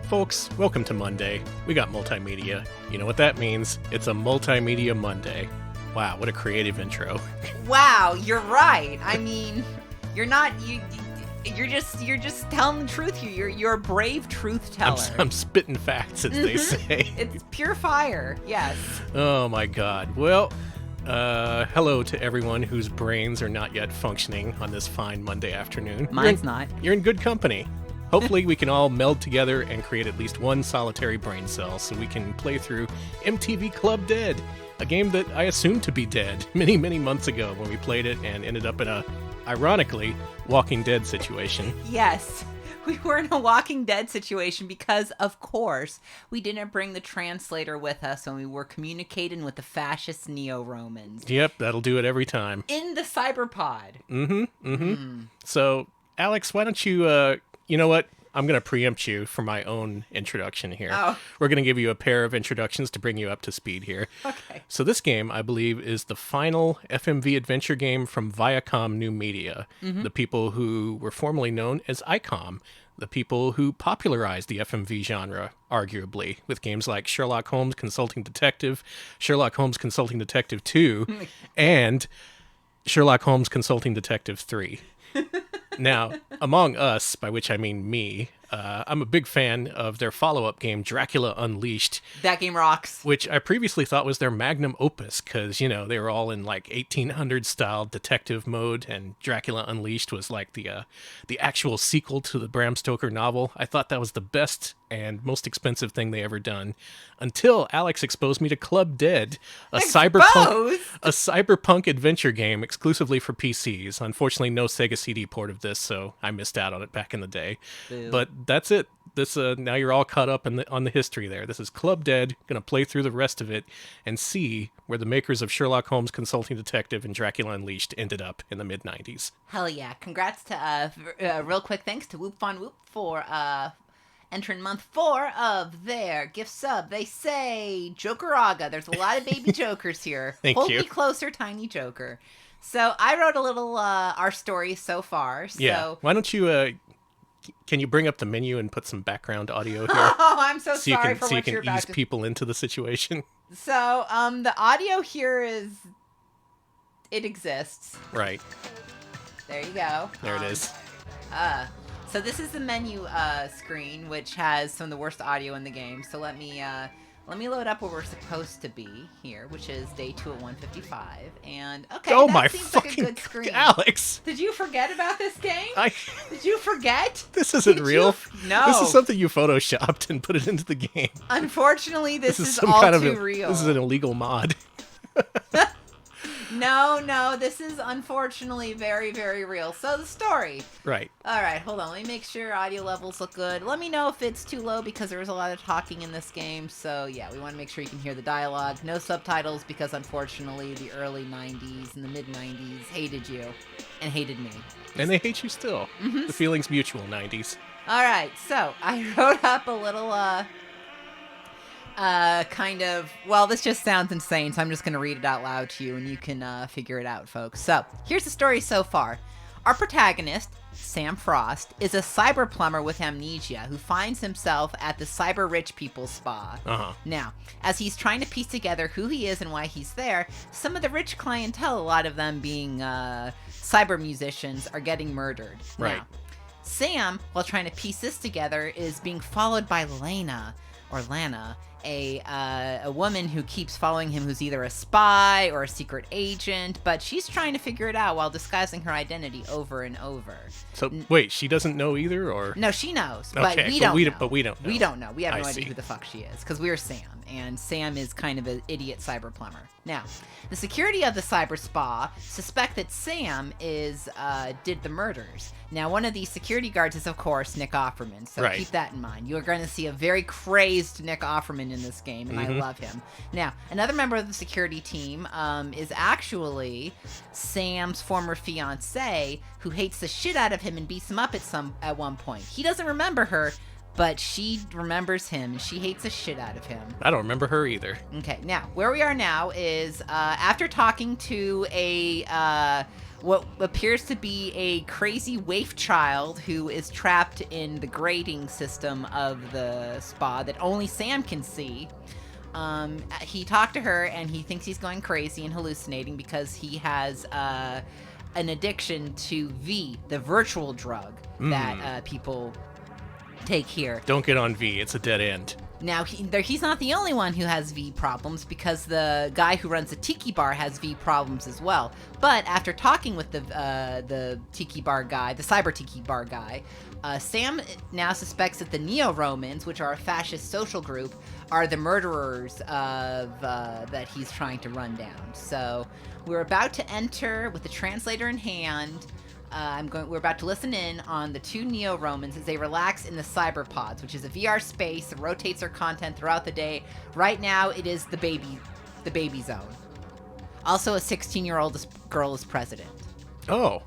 Folks, welcome to Monday. We got multimedia. You know what that means? It's a Multimedia Monday. Wow, what a creative intro. Wow, you're right. I mean, you're just telling the truth here. You're a brave truth teller. I'm spitting facts, as they say. It's pure fire. Yes. Oh my God. Well, hello to everyone whose brains are not yet functioning on this fine Monday afternoon. Mine's not. You're in good company. Hopefully we can all meld together and create at least one solitary brain cell so we can play through MTV Club Dead, a game that I assumed to be dead many, many months ago when we played it and ended up in a, ironically, Walking Dead situation. Yes. We were in a Walking Dead situation because, of course, we didn't bring the translator with us when we were communicating with the fascist Neo-Romans. Yep, that'll do it every time. In the cyberpod. So, Alex, why don't you, you know what? I'm going to preempt you for my own introduction here. Oh. We're going to give you a pair of introductions to bring you up to speed here. Okay. So this game, I believe, is the final FMV adventure game from Viacom New Media, the people who were formerly known as ICOM, the people who popularized the FMV genre, arguably, with games like Sherlock Holmes Consulting Detective, Sherlock Holmes Consulting Detective 2, and Sherlock Holmes Consulting Detective 3. Now, among us, by which I mean me, I'm a big fan of their follow-up game, Dracula Unleashed. That game rocks. Which I previously thought was their magnum opus, because, you know, they were all in, like, 1800s-style detective mode, and Dracula Unleashed was, like, the actual sequel to the Bram Stoker novel. I thought that was the best and most expensive thing they ever done, until Alex exposed me to Club Dead, a cyberpunk adventure game exclusively for PCs. Unfortunately, no Sega CD port of this, so I missed out on it back in the day. Boo. But that's it. This now you're all caught up on the history there. This is Club Dead. Gonna play through the rest of it and see where the makers of Sherlock Holmes Consulting Detective and Dracula Unleashed ended up in the mid-90s. Hell yeah. Congrats to, real quick thanks to Whoop Fun Whoop for, entering month 4 of their gift sub. They say Jokeraga. There's a lot of baby jokers here. Thank Hold you. me closer, tiny joker. So I wrote a little, our story so far. So. Yeah. Why don't you, can you bring up the menu and put some background audio here? Oh, I'm so sorry for so you what you're can about ease to... people into the situation. So, the audio here is... It exists. Right. There you go. There it is. So this is the menu screen, which has some of the worst audio in the game. So let me load up where we're supposed to be here, which is day 2 at 155. And okay, oh that my seems fucking like a good screen. Alex! Did you forget about this game? Did you forget? This isn't real. No. This is something you photoshopped and put it into the game. Unfortunately, this is some all kind too of real. This is an illegal mod. No, this is unfortunately very, very real. So the story. Right. All right, hold on. Let me make sure audio levels look good. Let me know if it's too low because there was a lot of talking in this game. So yeah, we want to make sure you can hear the dialogue. No subtitles because unfortunately the early 90s and the mid 90s hated you and hated me. And they hate you still. The feeling's mutual, 90s. All right, so I wrote up a little kind of, well, this just sounds insane, so I'm just going to read it out loud to you, and you can figure it out, folks. So, here's the story so far. Our protagonist, Sam Frost, is a cyber plumber with amnesia who finds himself at the cyber rich people's spa. Now, as he's trying to piece together who he is and why he's there, some of the rich clientele, a lot of them being cyber musicians, are getting murdered. Right. Now, Sam, while trying to piece this together, is being followed by Lana, a woman who keeps following him, who's either a spy or a secret agent, but she's trying to figure it out while disguising her identity over and over. So, wait, she doesn't know either, or? No, she knows, but okay, we don't know. But we don't know. We don't know. We have no I idea see. who the fuck she is, because we're Sam, and Sam is kind of an idiot cyber plumber. Now, the security of the cyber spa suspect that Sam did the murders. Now, one of these security guards is, of course, Nick Offerman, so Right. keep that in mind. You're going to see a very crazed Nick Offerman in this game, and I love him. Now, another member of the security team is actually Sam's former fiancée, who hates the shit out of him and beats him up at one point. He doesn't remember her, but she remembers him, and she hates the shit out of him. I don't remember her either. Okay, now, where we are now is after talking to a what appears to be a crazy waif child who is trapped in the grading system of the spa that only Sam can see. He talked to her, and he thinks he's going crazy and hallucinating because he has an addiction to V, the virtual drug that people take here. Don't get on V. It's a dead end. Now, he's not the only one who has V problems, because the guy who runs the tiki bar has V problems as well. But after talking with the tiki bar guy, the cyber tiki bar guy, Sam now suspects that the Neo-Romans, which are a fascist social group, are the murderers of that he's trying to run down. So we're about to enter with the translator in hand. We're about to listen in on the two Neo-Romans as they relax in the cyberpods, which is a VR space that rotates their content throughout the day. Right now, it is the baby zone. Also, a 16-year-old girl is president. Oh,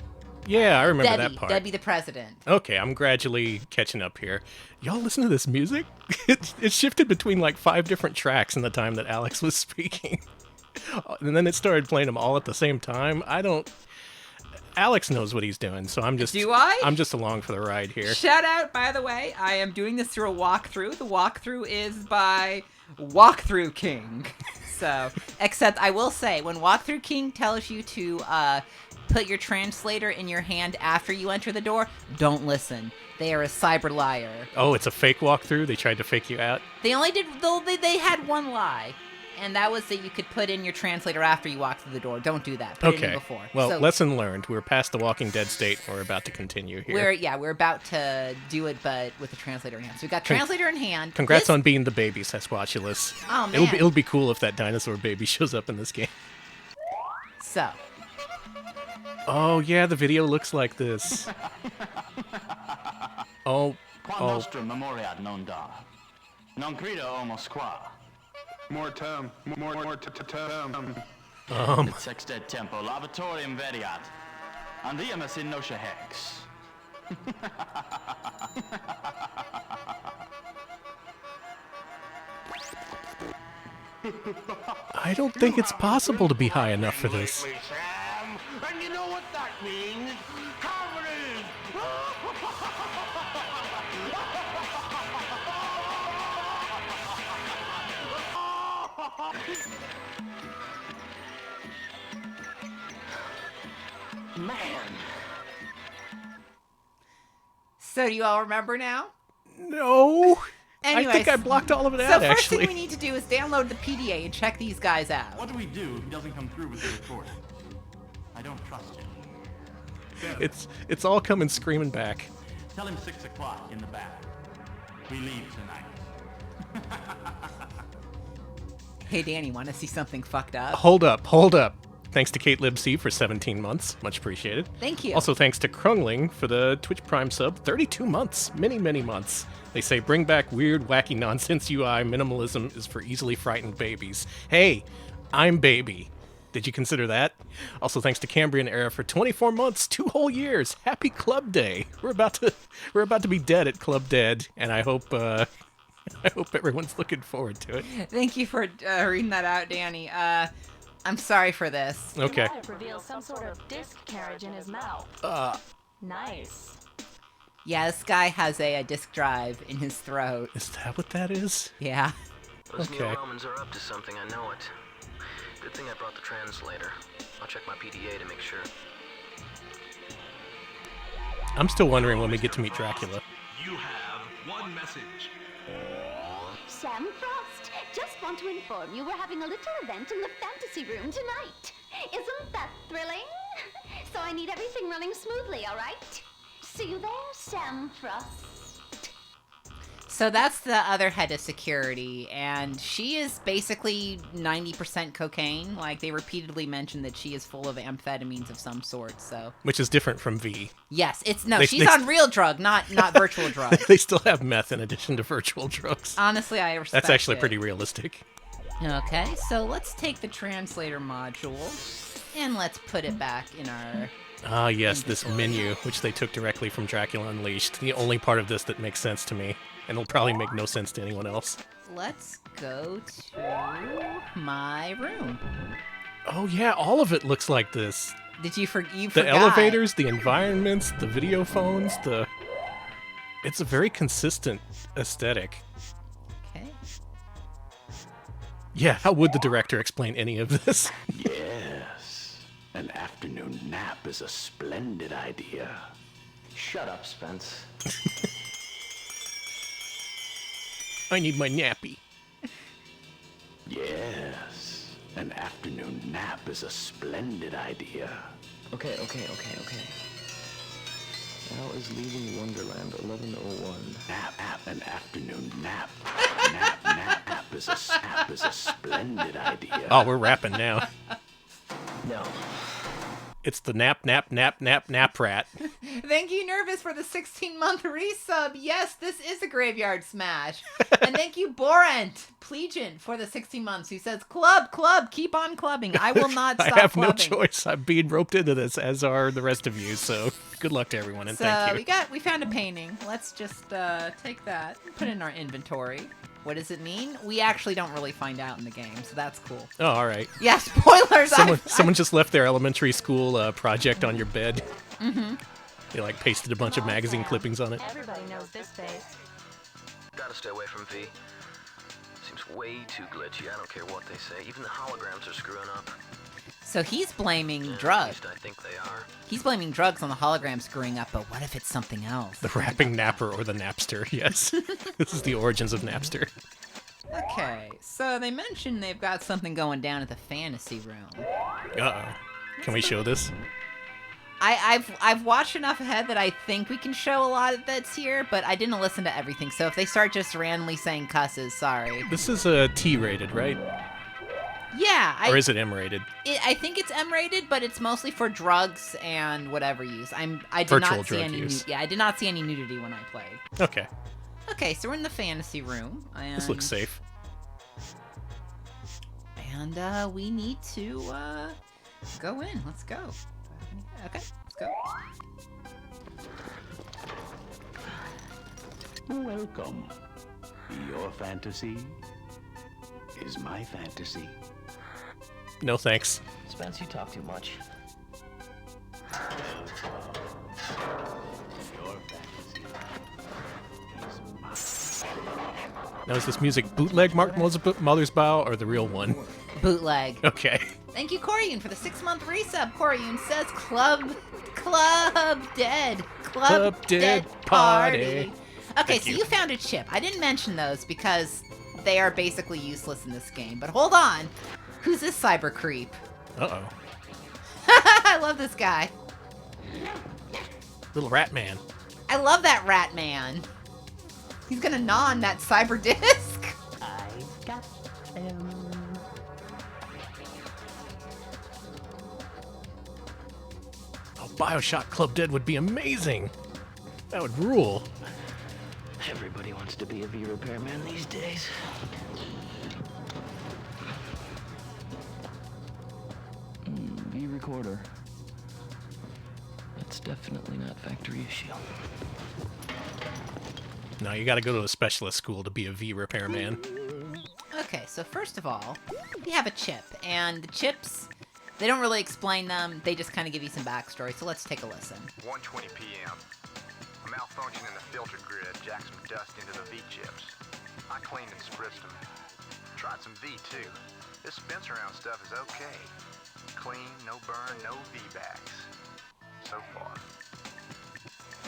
yeah, I remember that part. Debbie the president. Okay, I'm gradually catching up here. Y'all listen to this music? It shifted between like 5 different tracks in the time that Alex was speaking. And then it started playing them all at the same time. Alex knows what he's doing, so I'm just... Do I? I'm just along for the ride here. Shout out, by the way, I am doing this through a walkthrough. The walkthrough is by Walkthrough King. So, except I will say, when Walkthrough King tells you to put your translator in your hand after you enter the door, don't listen. They are a cyber liar. Oh, it's a fake walkthrough? They tried to fake you out? They only did... They had one lie. And that was that you could put in your translator after you walk through the door. Don't do that. Put it in before. Well, lesson learned. We're past the Walking Dead state. We're about to continue here. We're about to do it, but with the translator in hand. So we got translator in hand. Congrats on being the baby, Sasquatchulus. Oh, man. It'll be cool if that dinosaur baby shows up in this game. So. Oh, yeah, the video looks like this. Oh. Nostrum memoriat non da. Non credo homo squa. More term. Et sextet tempo lavatorium veriat. Andiamus in nocia hex. I don't think it's possible to be high enough for this. Sam, and you know what that means? Comedy! Man. So do you all remember now? No. Anyways, I think I blocked all of it so out, first actually. thing we need to do is download the PDA and check these guys out. What do we do if he doesn't come through with the recording? I don't trust him. It's all coming screaming back. Tell him 6 o'clock in the back. We leave tonight. Hey, Danny, want to see something fucked up? Hold up. Thanks to Kate Libc for 17 months. Much appreciated. Thank you. Also, thanks to Krungling for the Twitch Prime sub. 32 months. Many, many months. They say, bring back weird, wacky nonsense UI. Minimalism is for easily frightened babies. Hey, I'm baby. Did you consider that? Also, thanks to Cambrian Era for 24 months, 2 whole years. Happy Club Day. We're about to be dead at Club Dead, and I hope everyone's looking forward to it. Thank you for reading that out, Danny. I'm sorry for this. Okay. It reveals some sort of disc carriage in his mouth. Nice. Yeah, this guy has a disc drive in his throat. Is that what that is? Yeah. Those Okay. Neo-Romans are up to something, I know it. Good thing I brought the translator. I'll check my PDA to make sure. I'm still wondering when we get to meet Dracula. You have one message. Sam Frost, just want to inform you we're having a little event in the fantasy room tonight. Isn't that thrilling? So I need everything running smoothly, all right? See you there, Sam Frost. So that's the other head of security, and she is basically 90% cocaine. Like, they repeatedly mention that she is full of amphetamines of some sort, so... Which is different from V. Yes, she's they- on real drug, not virtual drug. They still have meth in addition to virtual drugs. Honestly, I respect That's actually it. pretty realistic. Okay, so let's take the translator module, and let's put it back in our... Ah, yes, this menu, which they took directly from Dracula Unleashed. The only part of this that makes sense to me, and it'll probably make no sense to anyone else. Let's go to my room. Oh yeah, all of it looks like this. Did you forget? The elevators, the environments, the video phones, it's a very consistent aesthetic. Okay. Yeah, how would the director explain any of this? Yes. An afternoon nap is a splendid idea. Shut up, Spence. I need my nappy. Yes. An afternoon nap is a splendid idea. Okay. Al is leaving Wonderland 11:01. Nap, an afternoon nap. Nap is a splendid idea. Oh, we're rapping now. No. It's the nap rat. Thank you, Nervous, for the 16-month resub. Yes, this is a graveyard smash. And thank you, Borent Plegian, for the 16 months, who says, club, keep on clubbing. I will not stop I have clubbing. no choice. I'm being roped into this, as are the rest of you. So good luck to everyone, and thank you. We found a painting. Let's just take that and put it in our inventory. What does it mean? We actually don't really find out in the game, so that's cool. Oh, all right. Yeah, spoilers. Someone just left their elementary school project on your bed. Mm-hmm. They pasted a bunch of magazine clippings on it. Everybody knows this face. Gotta stay away from V. Seems way too glitchy. I don't care what they say. Even the holograms are screwing up. So he's blaming At drugs. least I think they are. He's blaming drugs on the hologram screwing up, but what if it's something else? The rapping Napper or the Napster, yes. This is the origins of Napster. Okay, so they mentioned they've got something going down at the fantasy room. Uh-oh. Can we show this? I've watched enough ahead that I think we can show a lot that's here, but I didn't listen to everything, so if they start just randomly saying cusses, sorry. This is a T-rated, right? Yeah. Or is it M-rated? I think it's M-rated, but it's mostly for drugs and whatever use. I did Virtual not see drug any. use. I did not see any nudity when I played. Okay. Okay, so we're in the fantasy room. And, This looks safe. And we need to go in. Let's go. Okay, let's go. Welcome. Your fantasy is my fantasy. No thanks. Spence, you talk too much. Your fantasy is my... Now, is this music bootleg Mark Mothersbaugh or the real one? Bootleg. Okay. Thank you, Koryun, for the 6-month resub. Koryun says Club Dead. Club Dead Party. Okay, so you found a chip. I didn't mention those because they are basically useless in this game. But hold on. Who's this cyber creep? Uh-oh. I love this guy. Little rat man. I love that rat man. He's gonna gnaw on that cyber disc. I've got them. Oh, Bioshock Club Dead would be amazing. That would rule. Everybody wants to be a V repairman these days. V recorder. That's definitely not factory issue. No, you gotta go to a specialist school to be a V repairman. Okay, so first of all, you have a chip, and the chips, they don't really explain them, they just kind of give you some backstory, so let's take a listen. 1:20 p.m. A malfunction in the filter grid jacked some dust into the V-chips. I cleaned and spritzed them. Tried some V, too. This Spencer around stuff is okay. Clean, no burn, no V-backs. So far.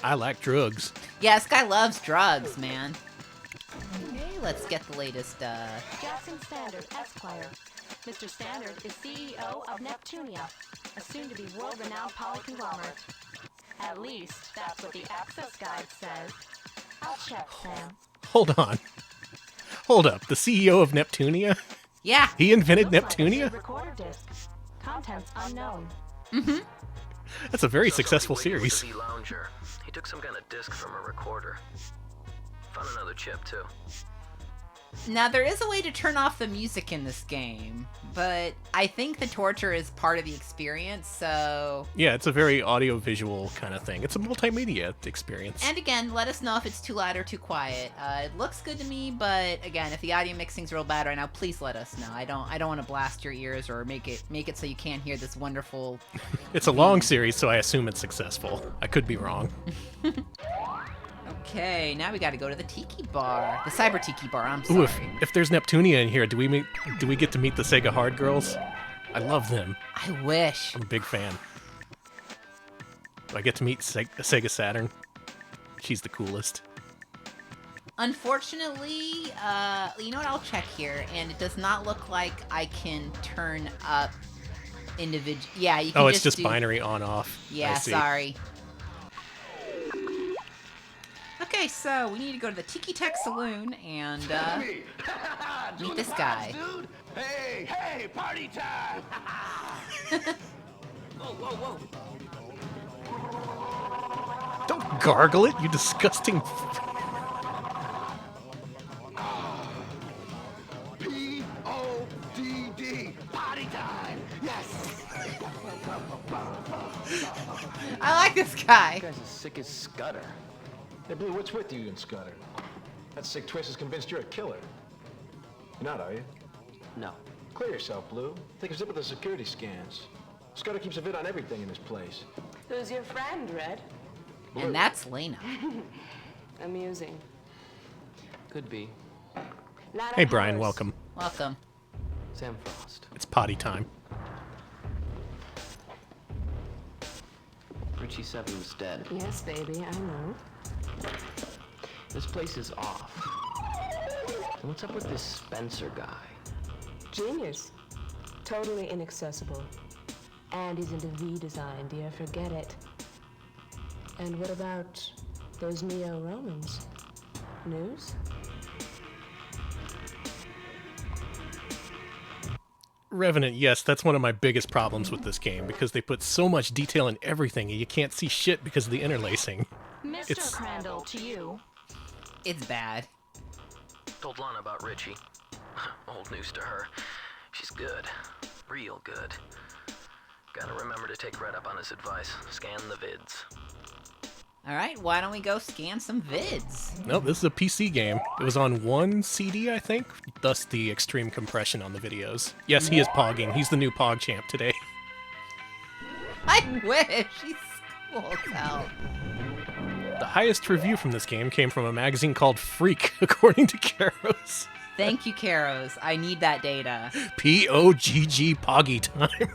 I like drugs. Yeah, this guy loves drugs, man. Okay, let's get the latest, Jackson Standard, Esquire. Mr. Standard is CEO of Neptunia, a soon-to-be world-renowned polyconglomerate. At least, that's what the access guide says. I'll check, Sam. Hold on. Hold up. The CEO of Neptunia? yeah. He invented Looks like a Neptunia? recorder disc. Contents unknown. That's a very Saw successful somebody waiting with series. the V-lounger. He took some kind of disc from a recorder. Found another chip, too. Now, there is a way to turn off the music in this game, but I think the torture is part of the experience, so... Yeah, it's a very audio-visual kind of thing. It's a multimedia experience. And again, let us know if it's too loud or too quiet. It looks good to me, but again, if the audio mixing's real bad right now, please let us know. I don't want to blast your ears or make it so you can't hear this wonderful... It's a long series, so I assume it's successful. I could be wrong. Okay, now we gotta go to the Tiki Bar. The Cyber Tiki Bar, I'm Ooh, sorry. if there's Neptunia in here, do we get to meet the Sega Hard Girls? I love them. I wish. I'm a big fan. Do I get to meet Sega Saturn? She's the coolest. Unfortunately, you know what, I'll check here, and it does not look like I can turn up individual... Yeah, you can it's just binary on-off. Yeah, sorry. Okay, so we need to go to the Tiki Tech Saloon and meet this guy. Dude. Hey, party time! Whoa. Don't gargle it, you disgusting... P-O-D-D, party time! Yes! I like this guy. This guy's as sick as Scudder. Hey, Blue, what's with you and Scudder? That sick twist is convinced you're a killer. You're not, are you? No. Clear yourself, Blue. Take a zip of the security scans. Scudder keeps a vid on everything in this place. Who's your friend, Red? Blue. And that's Lena. Amusing. Could be. Hey, Brian, welcome. Welcome. Sam Frost. It's potty time. Richie Seven was dead. Yes, baby, I know. This place is off. And what's up with this Spencer guy? Genius. Totally inaccessible. And he's into V design, dear. Forget it. And what about those Neo-Romans? News? Revenant, yes, that's one of my biggest problems with this game, because they put so much detail in everything, and you can't see shit because of the interlacing. Mr. Crandall, to you. It's bad. Told Lana about Richie. Old news to her. She's good. Real good. Gotta remember to take Red up on his advice. Scan the vids. Alright, why don't we go scan some vids? Nope, this is a PC game. It was on one CD, I think, thus the extreme compression on the videos. Yes, he is pogging. He's the new Pog champ today. I wish! He's cool as hell. The highest review from this game came from a magazine called Freak, according to Karos. Thank you, Karos. I need that data. P-O-G-G Poggy time.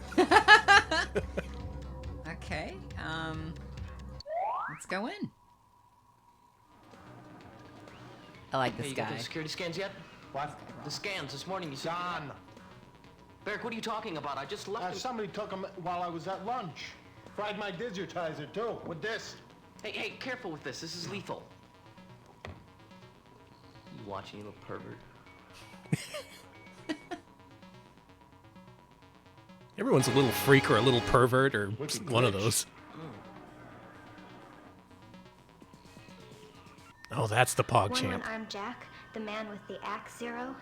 Okay, let's go in. I like this Hey, you guy. got the security scans yet? What? The scans this morning you said. John. Barrick, what are you talking about? I just left. Somebody took them while I was at lunch. Fried my digitizer, too, with this. Hey, careful with this. This is lethal. You watching, you little pervert. Everyone's a little freak or a little pervert or one of those. Oh, that's the Pog champ. One-armed Jack, the man with the axe zero,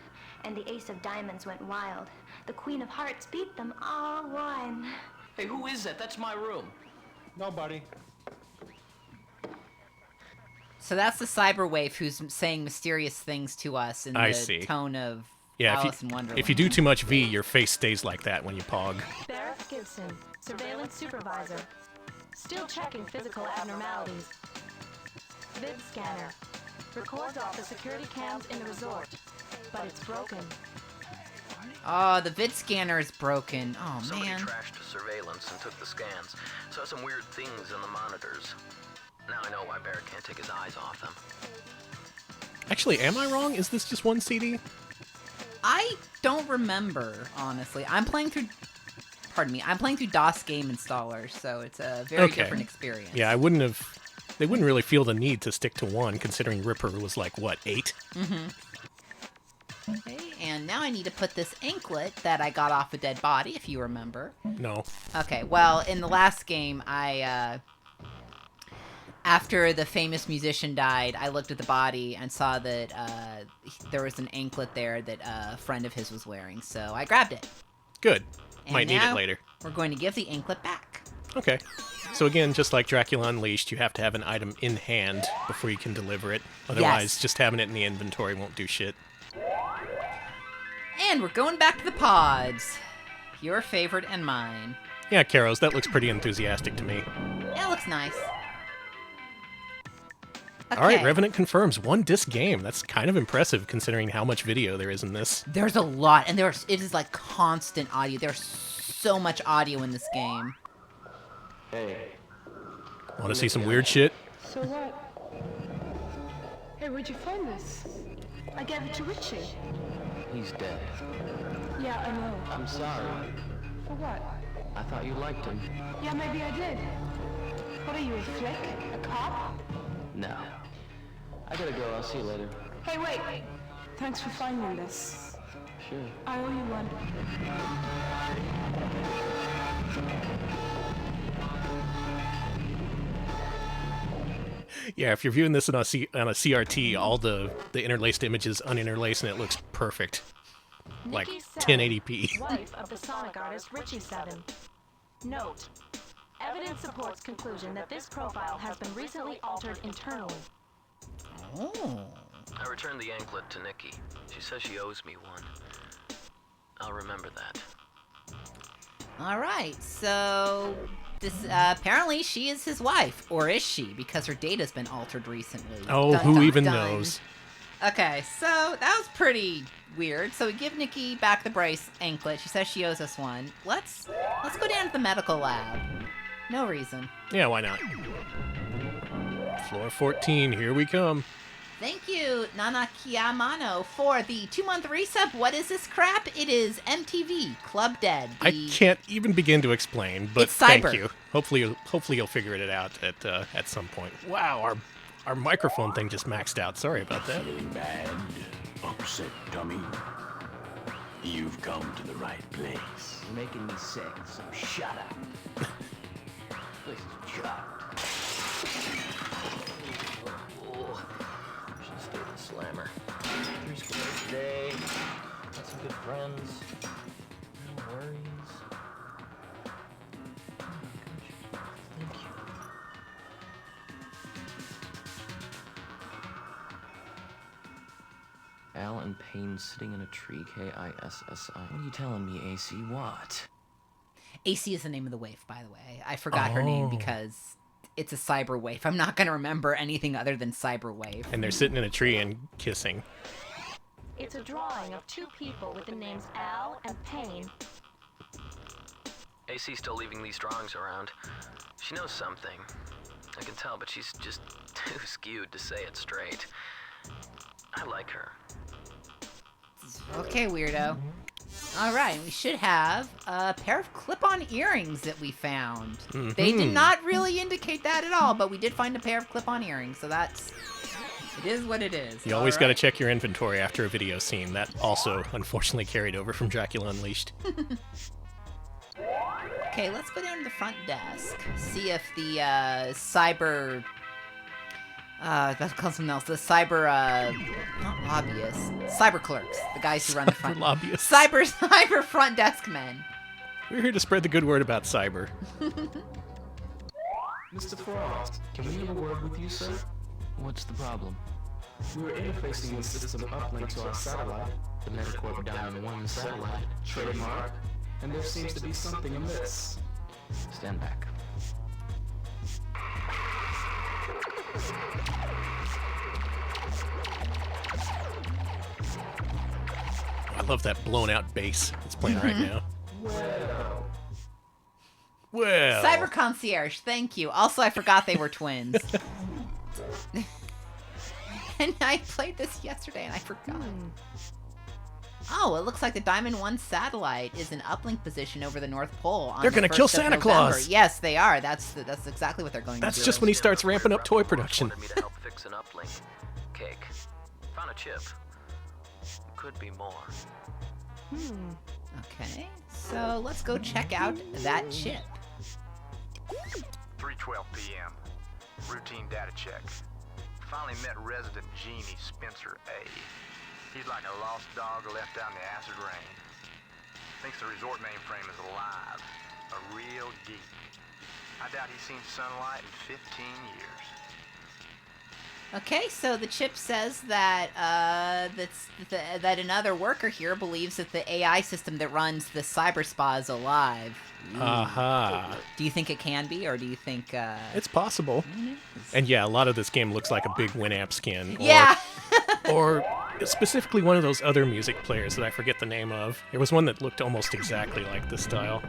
and the ace of diamonds went wild. The queen of hearts beat them all one. Hey, who is that? That's my room. Nobody. So that's the cyber waif who's saying mysterious things to us in the tone of Alice in Wonderland. If you do too much V, your face stays like that when you Pog. Barrett Gibson, surveillance supervisor. Still checking physical abnormalities. Vid scanner. Records off the security cams in the resort, but it's broken. Oh, the vid scanner is broken. Oh, Somebody man. trashed the surveillance and took the scans. Saw some weird things in the monitors. Now I know why Barrett can't take his eyes off them. Actually, am I wrong? Is this just one CD? I don't remember, honestly. I'm playing through DOS Game Installer, so it's a very different experience. Yeah, they wouldn't really feel the need to stick to one, considering Ripper was like, what, 8? Mm-hmm. Okay, and now I need to put this anklet that I got off a dead body, if you remember. No. Okay, well, in the last game, I after the famous musician died, I looked at the body and saw that there was an anklet there that a friend of his was wearing, so I grabbed it. Good. And Might need now it later. We're going to give the anklet back. Okay. So again, just like Dracula Unleashed, you have to have an item in hand before you can deliver it. Otherwise, just having it in the inventory won't do shit. And we're going back to the pods. Your favorite and mine. Yeah, Karos, that looks pretty enthusiastic to me. That looks nice. Okay. All right, Revenant confirms 1-disc game. That's kind of impressive considering how much video there is in this. There's a lot, and it is like constant audio. There's so much audio in this game. Hey. Want to see some weird shit? So what? Hey, where'd you find this? I gave it to Richie. He's dead. Yeah, I know. I'm sorry. For what? I thought you liked him. Yeah, maybe I did. What are you, a flick? A cop? No. I gotta go. I'll see you later. Hey, wait! Thanks for finding this. Sure. I owe you one. Yeah, if you're viewing this on a CRT, all the interlaced images uninterlaced and it looks perfect. Like Nikki Seven, 1080p. wife of the Sonic artist Richie Seven. Note: evidence supports conclusion that this profile has been recently altered internally. Oh. I returned the anklet to Nikki. She says she owes me one. I'll remember that. All right, so this apparently she is his wife, or is she? Because her data's been altered recently. Oh, Dun, who dun, even dun. knows? Okay, so that was pretty weird. So we give Nikki back the brace anklet. She says she owes us one. Let's go down to the medical lab. No reason. Yeah, why not? Floor 14, here we come. Thank you, Nana Kiyamano, for the 2-month resub. What is this crap? It is MTV Club Dead. I can't even begin to explain, but It's cyber. thank you. Hopefully you'll figure it out at some point. Wow, our microphone thing just maxed out. Sorry about that. Feeling bad, upset dummy? You've come to the right place. You're making me sick, so shut up. This is shut. Should stay with the slammer. 3 squares a day. Got some good friends. No worries. Oh my gosh. Thank you. Al and Payne sitting in a tree, K-I-S-S-I. What are you telling me, AC? What? AC is the name of the waif, by the way. I forgot her name because it's a cyber waif. I'm not going to remember anything other than cyber waif. And they're sitting in a tree and kissing. It's a drawing of 2 people with the names Al and Payne. AC's still leaving these drawings around. She knows something. I can tell, but she's just too skewed to say it straight. I like her. Okay, weirdo. All right, we should have a pair of clip-on earrings that we found. They did not really indicate that at all, but we did find a pair of clip-on earrings, so it is what it is. You always got to check your inventory after a video scene. That also, unfortunately, carried over from Dracula Unleashed. Okay, let's go down to the front desk. See if the cyber... that's called something else. The cyber, not lobbyists. Cyber clerks. The guys who run the front... lobbyists. Cyber front desk men. We're here to spread the good word about cyber. Mr. Frost, can we have a word with you, sir? What's the problem? We were interfacing the system uplink to our satellite, The Metacorp Diamond 1 satellite. trademark, and there seems to be something amiss. Stand back. I love that blown out bass that's playing right now. Well. Cyber concierge, thank you. Also, I forgot they were twins. And I played this yesterday and I forgot. Oh, it looks like the Diamond 1 satellite is in uplink position over the North Pole. On They're going to kill Santa Claus. Yes, they are. That's exactly what they're going to do. That's just when he starts ramping up toy production. Wanted me to help fix an uplink. Cake. Found a chip. Could be more. Okay, so let's go check out that chip. 3:12 p.m. Routine data check. Finally met resident genie Spencer A. He's like a lost dog left out in the acid rain. Thinks the resort mainframe is alive. A real geek. I doubt he's seen sunlight in 15 years. Okay, so the chip says that that another worker here believes that the AI system that runs the cyber spa is alive. Aha. Do you think it can be, or do you think... It's possible. And yeah, a lot of this game looks like a big Winamp skin. Yeah! Or specifically one of those other music players that I forget the name of. There was one that looked almost exactly like this style.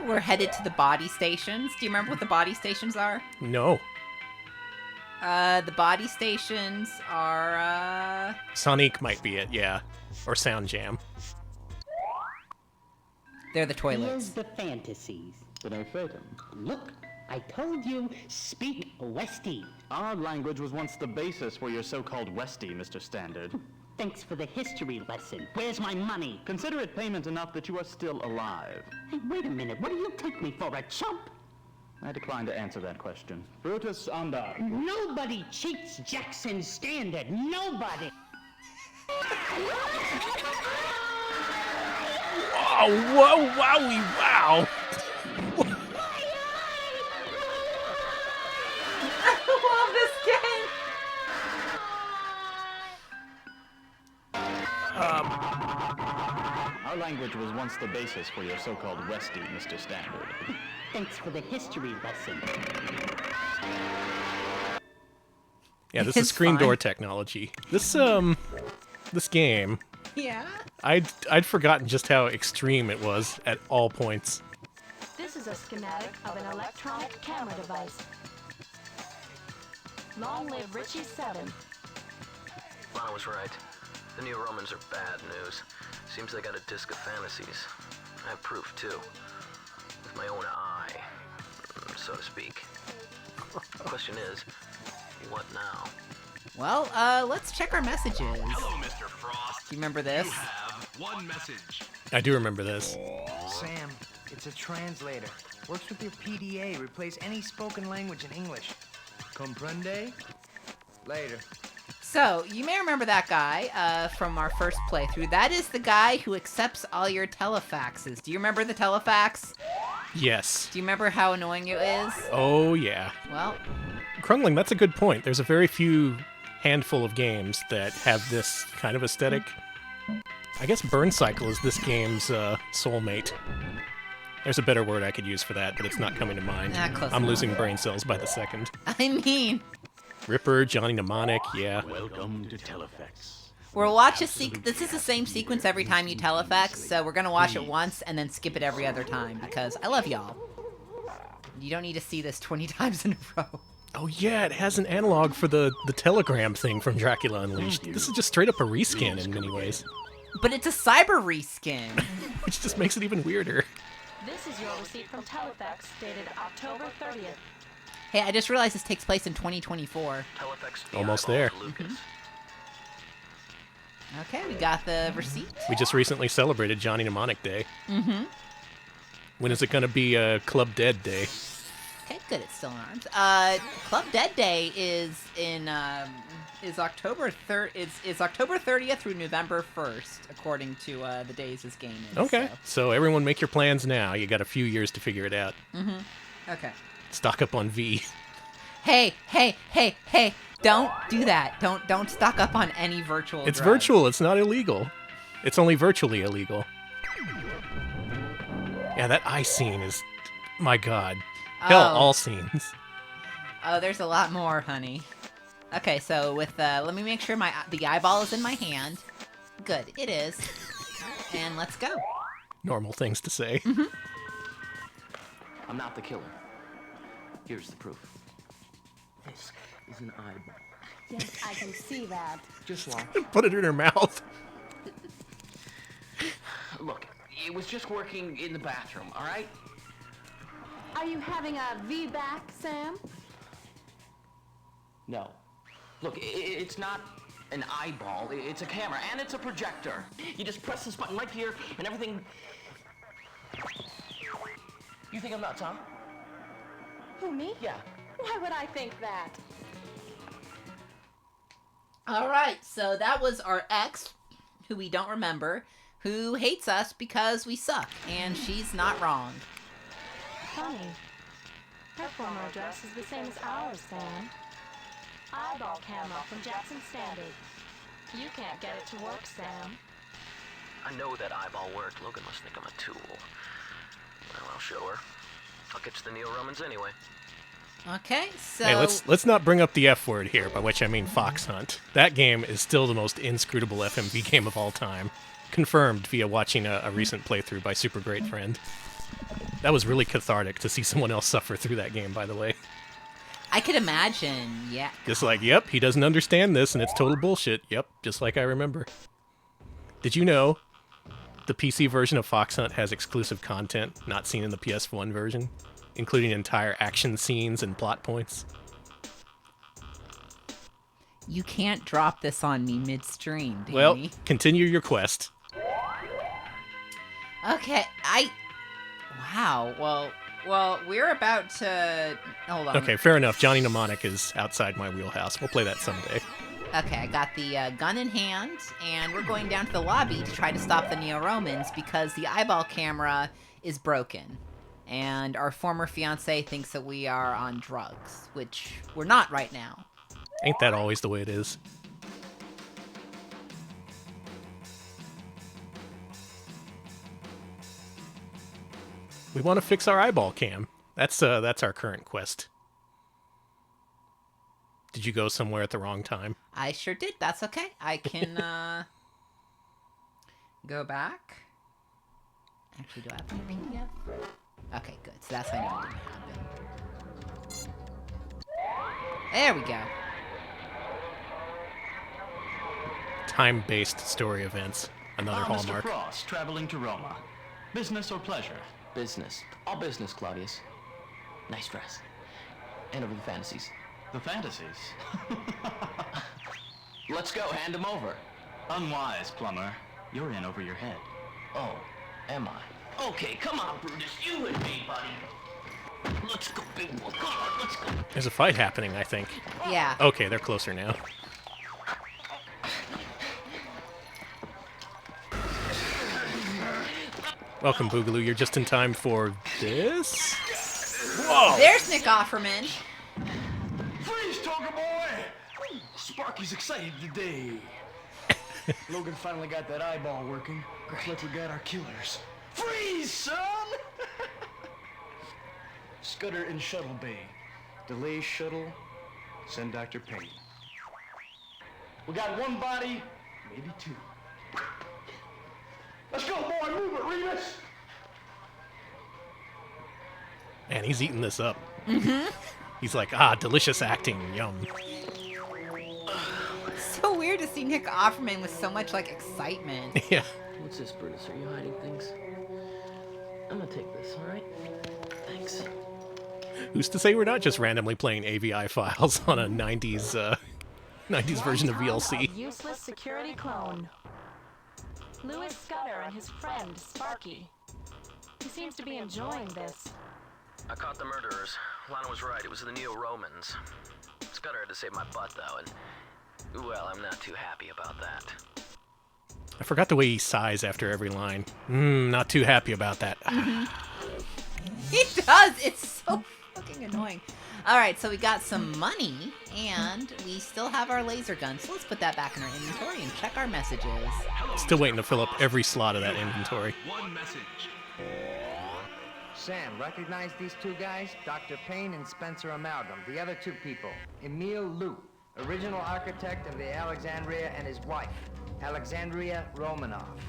We're headed to the body stations. Do you remember what the body stations are? No. The body stations are, Sonic might be it, yeah. Or Sound Jam. They're the toilets. Here's the fantasies. But I fed him. Look, I told you, speak Westie. Our language was once the basis for your so-called Westie, Mr. Standard. Thanks for the history lesson. Where's my money? Consider it payment enough that you are still alive. Hey, wait a minute. What do you take me for, a chump? I decline to answer that question. Brutus Andar. Nobody cheats Jackson Standard. Nobody. Wow, whoa, wowie, wow. I love this game. Our language was once the basis for your so-called Westie, Mr. Standard. Thanks for the history lesson. Yeah, this is screen door technology. This game. Yeah. I'd forgotten just how extreme it was at all points. This is a schematic of an electronic camera device. Long live Richie 7. Lana was right. The New Romans are bad news. Seems they got a disc of fantasies. I have proof, too. With my own eye, so to speak. The question is, what now? Well, let's check our messages. Hello, Mr. Frost. Do you remember this? You have one message. I do remember this. Sam, it's a translator. Works with your PDA. Replace any spoken language in English. Comprende? Later. So, you may remember that guy from our first playthrough. That is the guy who accepts all your telefaxes. Do you remember the telefax? Yes. Do you remember how annoying it is? Oh, yeah. Well... Krungling, that's a good point. There's a very few handful of games that have this kind of aesthetic. I guess Burn Cycle is this game's soulmate. There's a better word I could use for that, but it's not coming to mind. I'm losing brain cells by the second. I mean... Ripper, Johnny Mnemonic, yeah. Welcome to Telefax. We'll watch this is the same sequence every time you telefax, so we're gonna watch it once and then skip it every other time, because I love y'all. You don't need to see this 20 times in a row. Oh yeah, it has an analog for the telegram thing from Dracula Unleashed. This is just straight up a reskin in many ways. But it's a cyber reskin. Which just makes it even weirder. This is your receipt from Telefax, dated October 30th. Hey, I just realized this takes place in 2024. Almost there. Okay, we got the receipt. We just recently celebrated Johnny Mnemonic Day. Mm-hmm. When is it going to be Club Dead Day? Okay, good. It's still in arms. Club Dead Day is in October 30th through November 1st, according to the days this game is. Okay, so everyone make your plans now. You got a few years to figure it out. Mm-hmm. Okay. Stock up on V. Hey! Don't do that. Don't stock up on any virtual It's drugs. virtual. It's not illegal. It's only virtually illegal. Yeah, that eye scene is... My God. Hell, all scenes. Oh, there's a lot more, honey. Okay, so with let me make sure the eyeball is in my hand. Good, it is. And let's go. Normal things to say. Mm-hmm. I'm not the killer. Here's the proof. This is an eyeball. Yes, I can see that. Just watch. Put it in her mouth. Look, it was just working in the bathroom, all right? Are you having a V-back, Sam? No. Look, it's not an eyeball. It's a camera, and it's a projector. You just press this button right here, and everything... You think I'm nuts, huh? Who, me? Yeah. Why would I think that? All right, so that was our ex, who we don't remember, who hates us because we suck, and she's not wrong. Funny. Her former address is the same as ours, Sam. Eyeball camera from Jackson Standard. You can't get it to work, Sam. I know that eyeball worked. Logan must think I'm a tool. Well, I'll show her. I'll catch the Neo-Romans anyway. Okay, so... Hey, let's not bring up the F word here, by which I mean Fox Hunt. That game is still the most inscrutable FMV game of all time. Confirmed via watching a recent playthrough by Super Great Friend. That was really cathartic to see someone else suffer through that game, by the way. I could imagine, yeah. Just like, yep, he doesn't understand this, and it's total bullshit. Yep, just like I remember. Did you know the PC version of Fox Hunt has exclusive content not seen in the PS1 version, including entire action scenes and plot points? You can't drop this on me midstream, Danny. Well, continue your quest. Okay, Wow, well, we're about to... Hold on. Okay, fair enough. Johnny Mnemonic is outside my wheelhouse. We'll play that someday. Okay, I got the gun in hand, and we're going down to the lobby to try to stop the Neo-Romans because the eyeball camera is broken. And our former fiancé thinks that we are on drugs, which we're not right now. Ain't that always the way it is? We want to fix our eyeball cam. That's our current quest. Did you go somewhere at the wrong time? I sure did. That's okay. I can go back. Actually, do I have my PDF? Okay, good. So that's how I know it didn't happen. There we go. Time-based story events. Another hallmark. Mr. Frost, traveling to Roma. Business or pleasure? Business. All business, Claudius. Nice dress. And over the fantasies. The fantasies? Let's go, hand him over. Unwise, plumber. You're in over your head. Oh, am I? Okay, come on, Brutus. You and me, buddy. Let's go, big boy. Come on, let's go. There's a fight happening, I think. Yeah. Okay, they're closer now. Welcome, Boogaloo. You're just in time for this? Whoa! There's Nick Offerman. Freeze, Toga boy! Sparky's excited today. Logan finally got that eyeball working. Looks like we got our killers. Freeze, son! Scudder in Shuttle Bay. Delay shuttle. Send Dr. Payne. We got one body, maybe two. Let's go, boy! Move it, Remus! Man, he's eating this up. Mm-hmm. He's like, delicious acting, yum. So weird to see Nick Offerman with so much, like, excitement. Yeah. What's this, Brutus? Are you hiding things? I'm gonna take this, alright? Thanks. Who's to say we're not just randomly playing AVI files on a 90s version of VLC? Useless security clone. Louis Scudder and his friend, Sparky. He seems to be enjoying this. I caught the murderers. Lana was right. It was the Neo-Romans. Scudder had to save my butt, though, and, well, I'm not too happy about that. I forgot the way he sighs after every line. Not too happy about that. Mm-hmm. He does! It's so fucking annoying. Alright, so we got some money, and we still have our laser gun, so let's put that back in our inventory and check our messages. Still waiting to fill up every slot of that inventory. One message. Sam, recognize these two guys? Dr. Payne and Spencer Amalgam. The other two people, Emil Liu, original architect of the Alexandria, and his wife, Alexandria Romanov.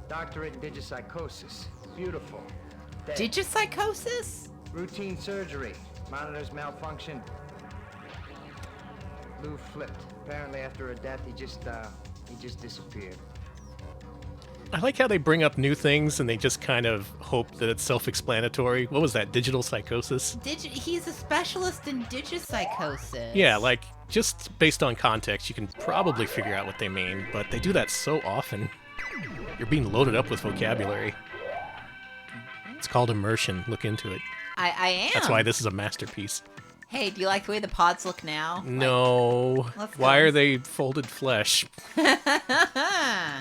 Doctorate in digipsychosis. Beautiful. Dead. Digipsychosis? Routine surgery. Monitors malfunctioned. Lou flipped. Apparently after her death, he just disappeared. I like how they bring up new things and they just kind of hope that it's self-explanatory. What was that? Digital psychosis? He's a specialist in digipsychosis. Yeah, like, just based on context, you can probably figure out what they mean, but they do that so often. You're being loaded up with vocabulary. It's called immersion. Look into it. I am. That's why this is a masterpiece. Hey, do you like the way the pods look now? No. Let's Why go. are they folded flesh? I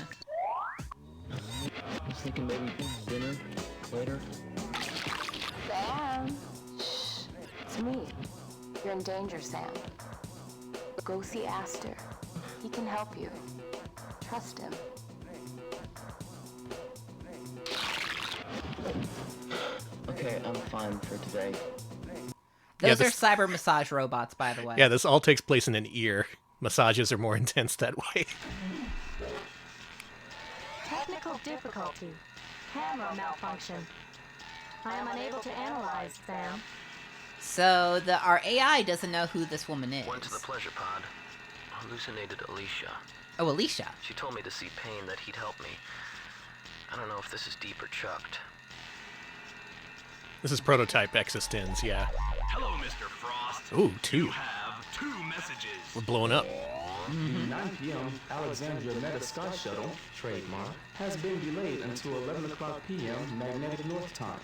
was thinking maybe dinner later. Sam. Shh. It's me. You're in danger, Sam. Go see Astor. He can help you. Trust him. Okay, I'm fine for today. Those are cyber massage robots, by the way. Yeah, this all takes place in an ear. Massages are more intense that way. Technical difficulty. Camera malfunction. I am unable to analyze, Sam. So our AI doesn't know who this woman is. Went to the pleasure pod. Hallucinated Alicia. Oh, Alicia. She told me to see Payne that he'd help me. I don't know if this is deep or chucked. This is prototype Existence, yeah. Hello, Mr. Frost. Ooh, 2. You have 2 messages. We're blowing up. 9 p.m. Alexandria Meta Sky Shuttle, trademark, has been delayed until 11 o'clock p.m. Magnetic North Time.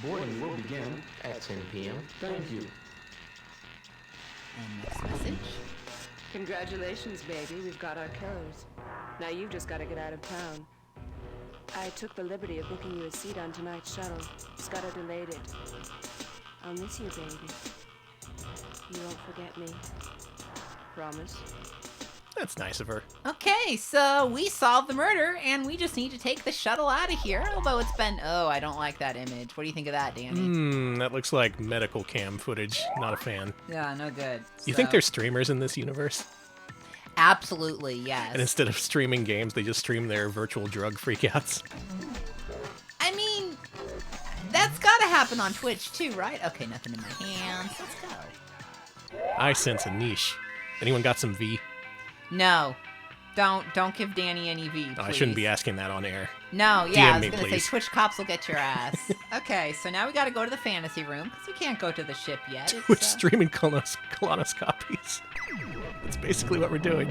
Boarding will begin at 10 p.m. Thank you. And next message. Congratulations, baby. We've got our killers. Now you've just got to get out of town. I took the liberty of booking you a seat on tonight's shuttle. Scudder delayed it. I'll miss you, baby. You won't forget me. Promise? That's nice of her. Okay, so we solved the murder, and we just need to take the shuttle out of here. Although it's been... Oh, I don't like that image. What do you think of that, Danny? That looks like medical cam footage. Not a fan. Yeah, no good. You think there's streamers in this universe? Absolutely, yes. And instead of streaming games, they just stream their virtual drug freakouts? I mean, that's gotta happen on Twitch too, right? Okay, nothing in my hands. Let's go. I sense a niche. Anyone got some V? No. Don't give Danny any V, please. Oh, I shouldn't be asking that on air. No, yeah, DM I was me, gonna please. say Twitch cops will get your ass. Okay, so now we gotta go to the fantasy room, because we can't go to the ship yet. Twitch streaming colonoscopies. That's basically what we're doing.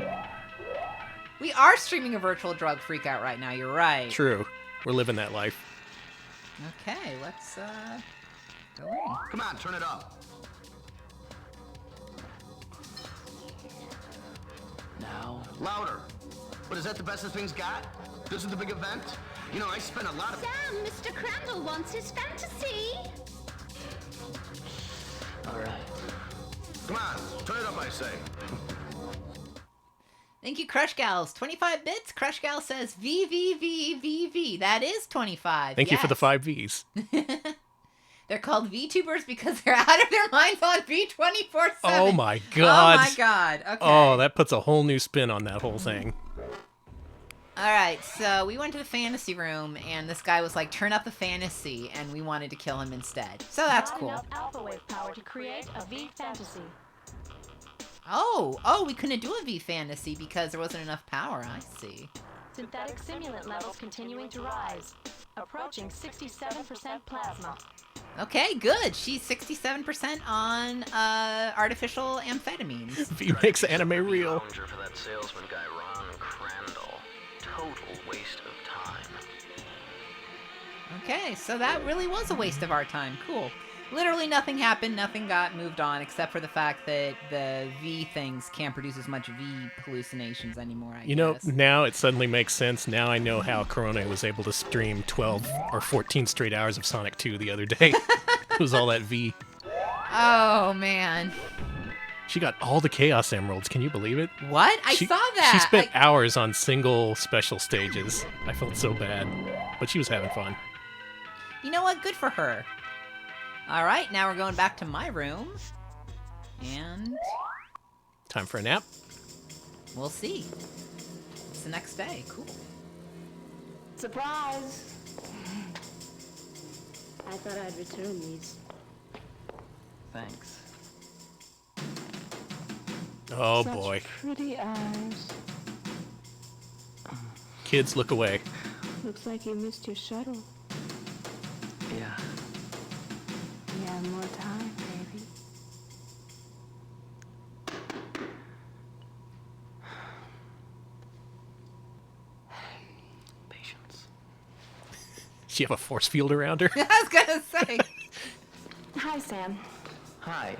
We are streaming a virtual drug freakout right now, you're right. True. We're living that life. Okay, let's, go in. Come on, turn it up. Now. Louder. What, is that the best this thing's got? This is the big event? You know, I spent a lot of... Sam, Mr. Crandall wants his fantasy. All right. Come on, turn it up, I say. Thank you, Crush Gals. 25 bits. Crush Gal says V, V, V, V, V. That is 25. Thank you for the 5 Vs. They're called VTubers because they're out of their minds on V24/7. Oh my god. Oh my god. Okay. Oh, that puts a whole new spin on that whole thing. Alright, so we went to the fantasy room, and this guy was like, turn up the fantasy, and we wanted to kill him instead. So that's Not cool. enough alpha wave power to create a V fantasy. Oh, we couldn't do a V fantasy because there wasn't enough power. I see. Synthetic simulant levels continuing to rise. Approaching 67% plasma. Okay, good. She's 67% on artificial amphetamines. V makes anime real. Challenger for that salesman guy, Ron Crandall. Total waste of time. Okay, so that really was a waste of our time. Cool. Literally nothing happened, nothing got moved on, except for the fact that the V things can't produce as much V hallucinations anymore, I You know, guess. now it suddenly makes sense. Now I know how Corona was able to stream 12 or 14 straight hours of Sonic 2 the other day. It was all that V. Oh, man. She got all the Chaos Emeralds. Can you believe it? What? I saw that. She spent hours on single special stages. I felt so bad. But she was having fun. You know what? Good for her. All right, now we're going back to my room. And Time for a nap. we'll see. It's the next day. Cool. Surprise! I thought I'd return these. Thanks. Oh Such boy. pretty eyes. Kids, look away. Looks like you missed your shuttle. Yeah. You have more time, baby. Patience. She have a force field around her? I was gonna say. Hi, Sam. Hi.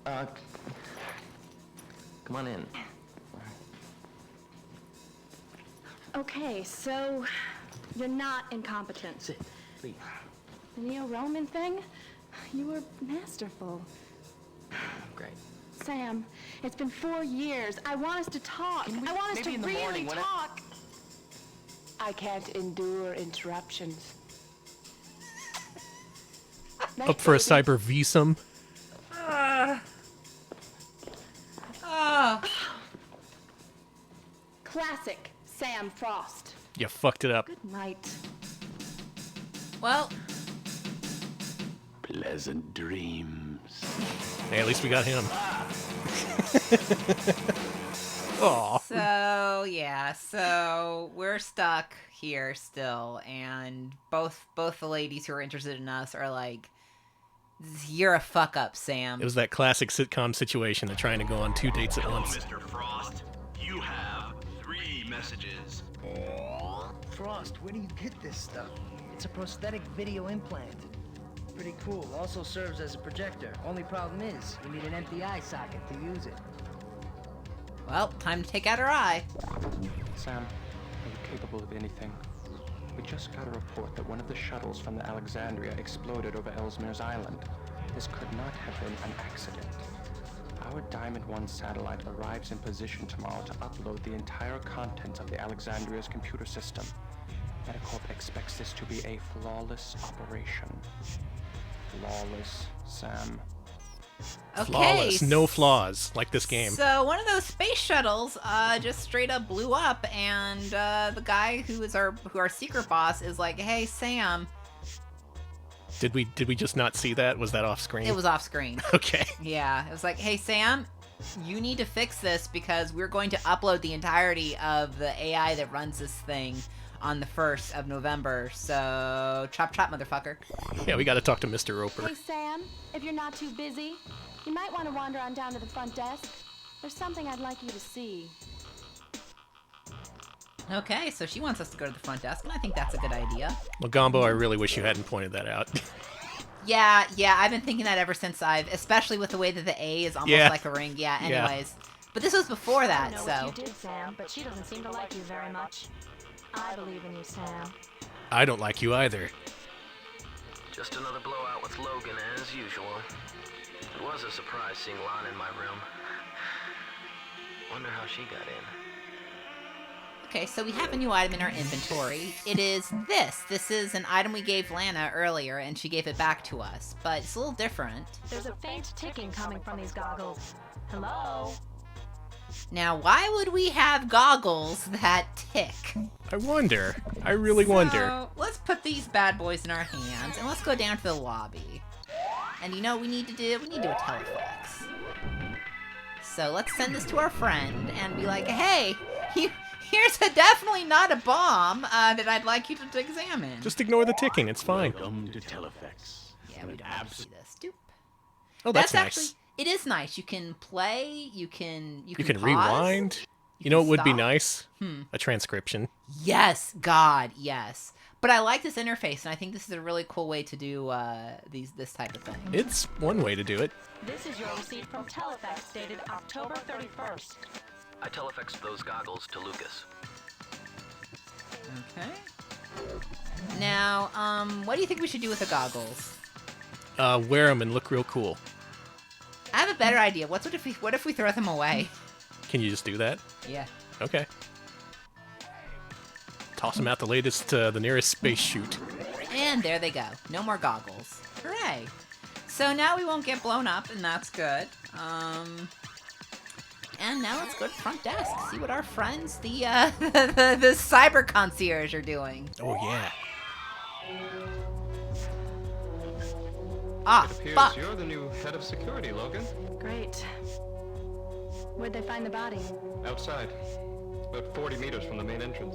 Come on in. Okay, so you're not incompetent. Sit, please. The Neo-Roman thing? You were masterful. Great. Sam, it's been 4 years. I want us to talk. I want us to maybe in the really morning when talk. I can't endure interruptions. Up for a cyber visum. Classic Sam Frost. You fucked it up. Good night. Well, Pleasant dreams. Hey, at least we got him. Aw. So we're stuck here still, and both the ladies who are interested in us are like, "You're a fuck up, Sam." It was that classic sitcom situation of trying to go on 2 dates at Hello, once. Mr. Frost. You have 3 messages. Frost, where do you get this stuff? It's a prosthetic video implant. Pretty cool. Also serves as a projector. Only problem is, you need an MPI socket to use it. Well, time to take out her eye. Sam, are you capable of anything? We just got a report that one of the shuttles from the Alexandria exploded over Ellesmere's Island. This could not have been an accident. Our Diamond 1 satellite arrives in position tomorrow to upload the entire contents of the Alexandria's computer system. Metacorp expects this to be a flawless operation. Flawless, Sam. Okay. Flawless, no flaws, like this game. So one of those space shuttles just straight up blew up, and the guy who our secret boss is like, "Hey, Sam." Did we just not see that? Was that off screen? It was off screen. Okay. Yeah, it was like, "Hey, Sam, you need to fix this because we're going to upload the entirety of the AI that runs this thing on the 1st of November. So chop chop, motherfucker." Yeah, we got to talk to Mr. Roper. Hey, Sam, if you're not too busy, you might want to wander on down to the front desk. There's something I'd like you to see. Okay, so she wants us to go to the front desk, and I think that's a good idea. Well, Gombo, I really wish you hadn't pointed that out. Yeah, I've been thinking that ever since especially with the way that the A is almost Yeah. like a ring. Yeah, anyways. But this was before I that, don't know so. what you did, Sam, but she doesn't seem to like you very much. I believe in you, Sam. I don't like you either. Just another blowout with Logan as usual. It was a surprise seeing Lana in my room. Wonder how she got in. Okay, so we have a new item in our inventory. It is this. This is an item we gave Lana earlier, and she gave it back to us. But it's a little different. There's a faint ticking coming from these goggles. Hello? Now, why would we have goggles that tick? I wonder. I really wonder. So, let's put these bad boys in our hands, and let's go down to the lobby. And you know what we need to do? We need to do a telefax. So let's send this to our friend and be like, "Hey, here's definitely not a bomb that I'd like you to examine." Just ignore the ticking. It's fine. Welcome to Teleflex. Yeah, we don't want to see this. Doop. Oh, that's nice. Actually, it is nice. You can play. You can pause, rewind. You know what would be stop. nice? A transcription. Yes, God, yes. But I like this interface, and I think this is a really cool way to do this type of thing. It's one way to do it. This is your receipt from Telefax dated October 31st. I telefexed those goggles to Lucas. Okay. Now, what do you think we should do with the goggles? Wear them and look real cool. I have a better idea. What if we throw them away? Can you just do that? Yeah. Okay. Toss them out the nearest space chute. And there they go. No more goggles. Hooray. So now we won't get blown up, and that's good. And now let's go to the front desk, see what our friends, the cyber concierge, are doing. Oh, yeah. Ah, It appears fuck. you're the new head of security, Logan. Great. Where'd they find the body? Outside. About 40 meters from the main entrance.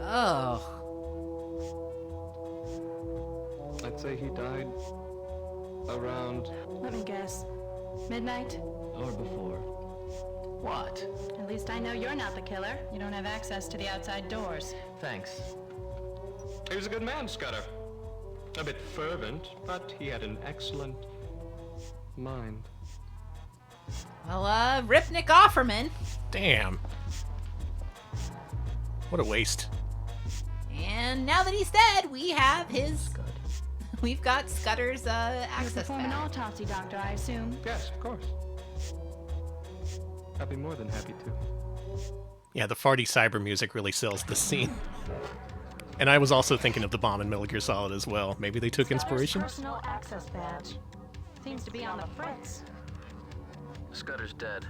Oh. I'd say he died around... Let me guess. Midnight? Or before. What? At least I know you're not the killer. You don't have access to the outside doors. Thanks. He was a good man, Scudder. A bit fervent, but he had an excellent mind. Well, rip Nick Offerman. Damn. What a waste. And now that he's dead, we have his... We've got Scudder's access Perform an back. autopsy, Doctor, I assume. Yes, of course. I'd be more than happy to. Yeah, the farty cyber music really sells the scene. And I was also thinking of the bomb in Metal Gear Solid as well. Maybe they took inspiration? Personal access badge. Seems to be on the fritz. Scudder's dead.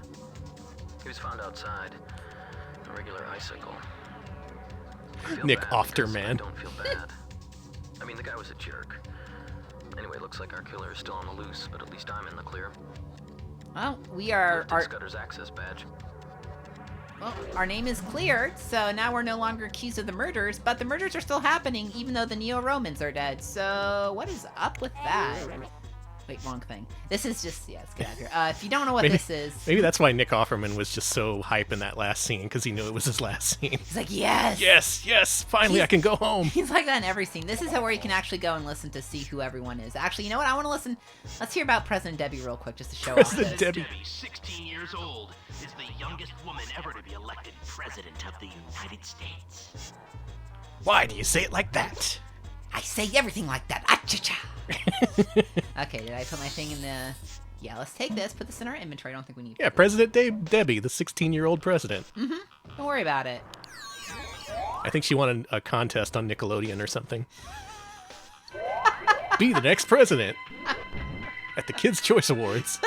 He was found outside. A regular icicle. I feel Nick bad Offerman. I don't feel bad. I mean, the guy was a jerk. Anyway, looks like our killer is still on the loose, but at least I'm in the clear. Well, we are... Scudder's access badge. Well, our name is cleared, so now we're no longer accused of the murders, but the murders are still happening even though the Neo-Romans are dead. So what is up with that? Wait, wrong thing. This is just, let's get out of here. If you don't know what this is... Maybe that's why Nick Offerman was just so hype in that last scene, because he knew it was his last scene. He's like, yes! Yes, finally I can go home. He's like that in every scene. This is where you can actually go and listen to see who everyone is. Actually, you know what? I want to listen... Let's hear about President Debbie real quick, just to show off. President Debbie. 16 years old, is the youngest woman ever to be elected president of the United States. Why do you say it like that? I say everything like that. Acha-cha. Okay, did I put my thing in the... Yeah, let's take this, put this in our inventory. I don't think we need... Yeah, President Debbie, the 16-year-old president. Mm-hmm. Don't worry about it. I think she won a contest on Nickelodeon or something. Be the next president at the Kids' Choice Awards.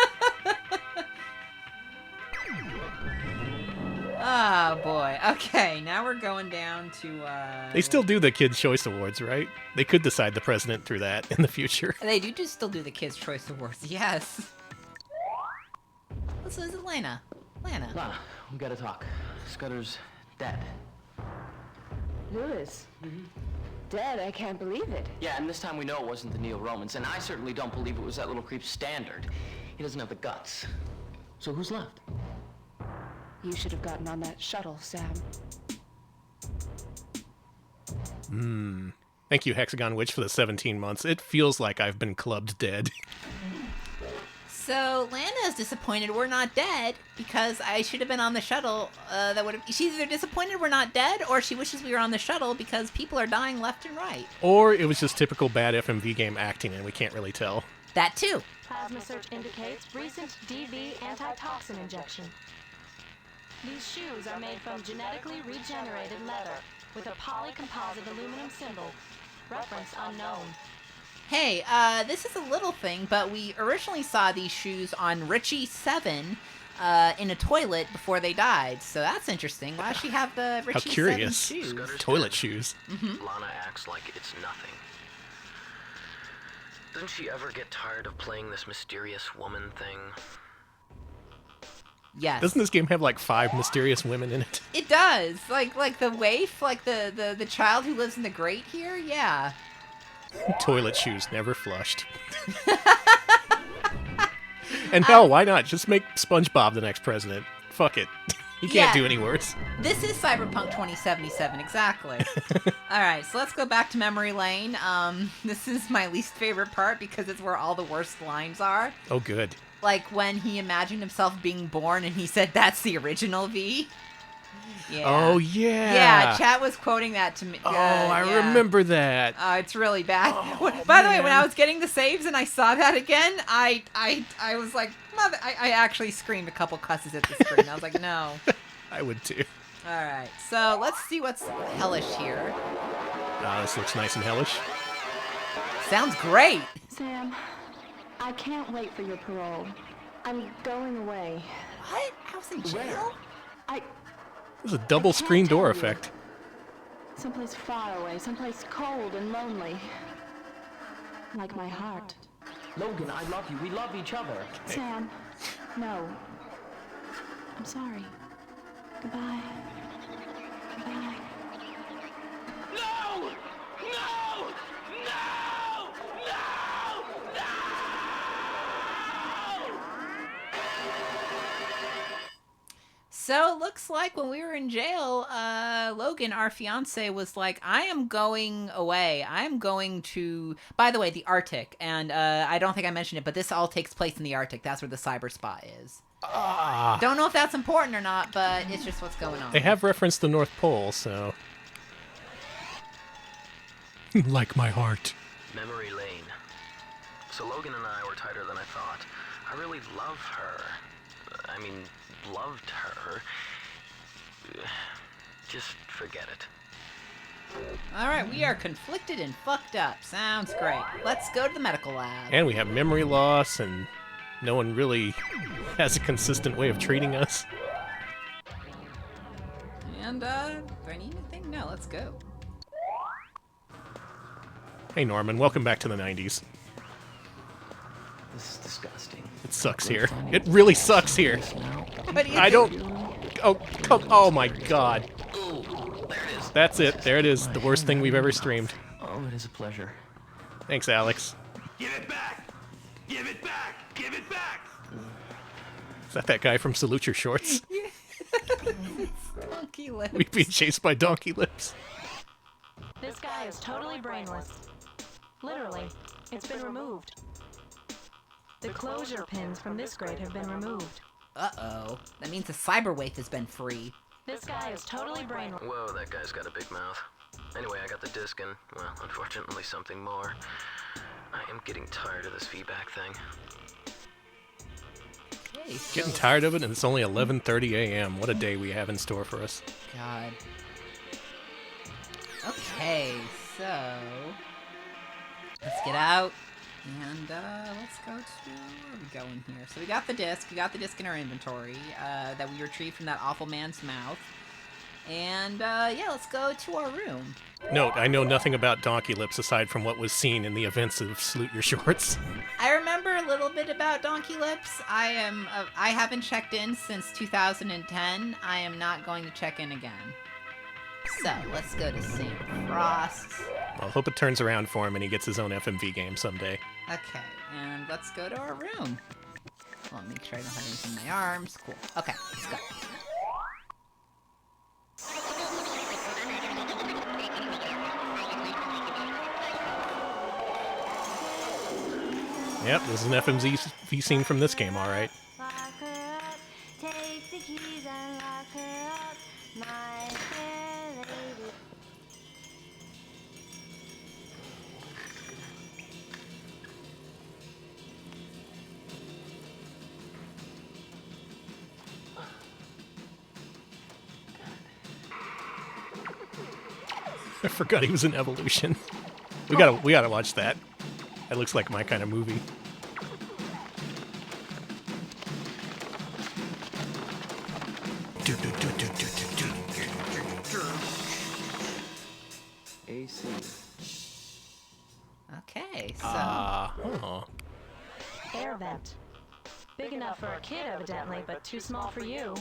Oh, boy. Okay, now we're going down to... They still do the Kids' Choice Awards, right? They could decide the president through that in the future. They do still do the Kids' Choice Awards, yes. This is Lana. Lana, we gotta talk. Scudder's dead. Lewis. Dead? I can't believe it. Yeah, and this time we know it wasn't the Neo-Romans, and I certainly don't believe it was that little creep Standard. He doesn't have the guts. So who's left? You should have gotten on that shuttle, Sam. Thank you, Hexagon Witch, for the 17 months. It feels like I've been clubbed dead. So Lana is disappointed we're not dead because I should have been on the shuttle. She's either disappointed we're not dead or she wishes we were on the shuttle because people are dying left and right. Or it was just typical bad FMV game acting and we can't really tell. That too. Plasma search indicates recent DV antitoxin injection. These shoes are made from genetically regenerated leather with a polycomposite aluminum symbol. Reference unknown. Hey, this is a little thing, but we originally saw these shoes on Richie 7 in a toilet before they died. So that's interesting. Why does she have the Richie 7 curious. shoes? Toilet shoes. Lana acts like it's nothing. Doesn't she ever get tired of playing this mysterious woman thing? Yes. Doesn't this game have like 5 mysterious women in it? It does. Like the waif, like the child who lives in the grate here. Yeah. Toilet shoes, never flushed. And hell, why not? Just make SpongeBob the next president. Fuck it. He can't do any worse. This is Cyberpunk 2077, exactly. All right, so let's go back to memory lane. This is my least favorite part because it's where all the worst lines are. Oh, good. Like when he imagined himself being born and he said, "That's the original V." Yeah. Oh, yeah. Yeah, chat was quoting that to me. I remember that. It's really bad. By the way, when I was getting the saves and I saw that again, I was like, mother, I actually screamed a couple cusses at the screen. I was like, no. I would too. All right, so let's see what's hellish here. This looks nice and hellish. Sounds great. Sam, I can't wait for your parole. I'm going away. What? I was in jail? There's a double screen door effect. Someplace far away, someplace cold and lonely. Like my heart. Logan, I love you. We love each other. Sam, no. I'm sorry. Goodbye. Goodbye. No! No! No! No! No! So it looks like when we were in jail, Logan, our fiance, was like, I am going away. I'm going to, by the way, the Arctic. And I don't think I mentioned it, but this all takes place in the Arctic. That's where the cyber spot is. Don't know if that's important or not, but it's just what's going on. They have referenced the North Pole, so... like my heart. Memory lane. So Logan and I were tighter than I thought. I really love her. I mean, loved her. Just forget it. All right, we are conflicted and fucked up. Sounds great. Let's go to the medical lab. And we have memory loss, and no one really has a consistent way of treating us. And, do I need anything? No, let's go. Hey, Norman, welcome back to the 90s. This is disgusting. It sucks here. It really sucks here. I don't... Oh my god. Ooh, there it is. That's it. There it is. The worst thing we've ever streamed. Oh, it is a pleasure. Thanks, Alex. Give it back! Give it back! Give it back! Is that guy from Salute Your Shorts? Donkey Lips. We've been chased by Donkey Lips. This guy is totally brainless. Literally, it's been removed. The closure pins from this grate have been removed. Uh-oh. That means the cyber waif has been free. This guy is totally brainless. Whoa, that guy's got a big mouth. Anyway, I got the disc and, well, unfortunately something more. I am getting tired of this feedback thing. Okay, so... Getting tired of it, and it's only 11:30 a.m. What a day we have in store for us. God. Okay, so... let's get out. And, let's go to... where are we going here? So we got the disc. We got the disc in our inventory, that we retrieved from that awful man's mouth. And, yeah, let's go to our room. Note, I know nothing about Donkey Lips aside from what was seen in the events of Salute Your Shorts. I remember a little bit about Donkey Lips. I haven't checked in since 2010. I am not going to check in again. So, let's go to St. Frost. Well, hope it turns around for him and he gets his own FMV game someday. Okay, and let's go to our room. Well, make sure I don't have anything in my arms. Cool. Okay, let's go. Yep, this is an FMV scene from this game, alright. Lock her up, take the keys and lock her up, my fair lady. I forgot he was in Evolution. We gotta watch that. That looks like my kind of movie. AC. Okay, so... Oh. Air vent. Big enough for a kid, evidently, but too small for you.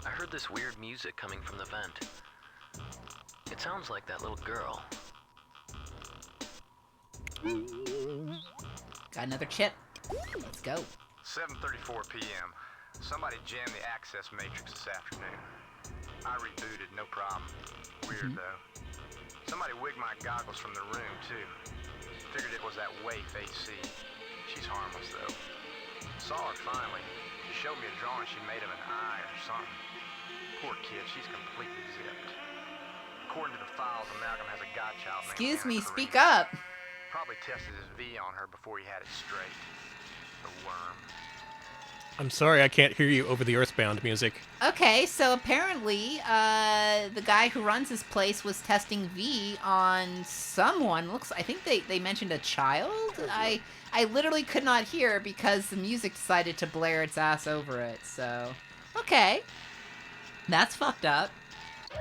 I heard this weird music coming from the vent. It sounds like that little girl. Got another chip. Let's go. 7:34 p.m. Somebody jammed the access matrix this afternoon. I rebooted, no problem. Weird, though. Somebody wigged my goggles from the room, too. Figured it was that waif AC. She's harmless, though. Saw her finally. She showed me a drawing she made of an eye or something. Poor kid, she's completely zipped. According to the files, Amalgam has a godchild named Excuse me, Anna speak Karina. up. Probably tested his V on her before he had it straight. The worm. I'm sorry I can't hear you over the Earthbound music. Okay, so apparently, the guy who runs this place was testing V on someone. I think they mentioned a child? I literally could not hear because the music decided to blare its ass over it, so... okay. That's fucked up.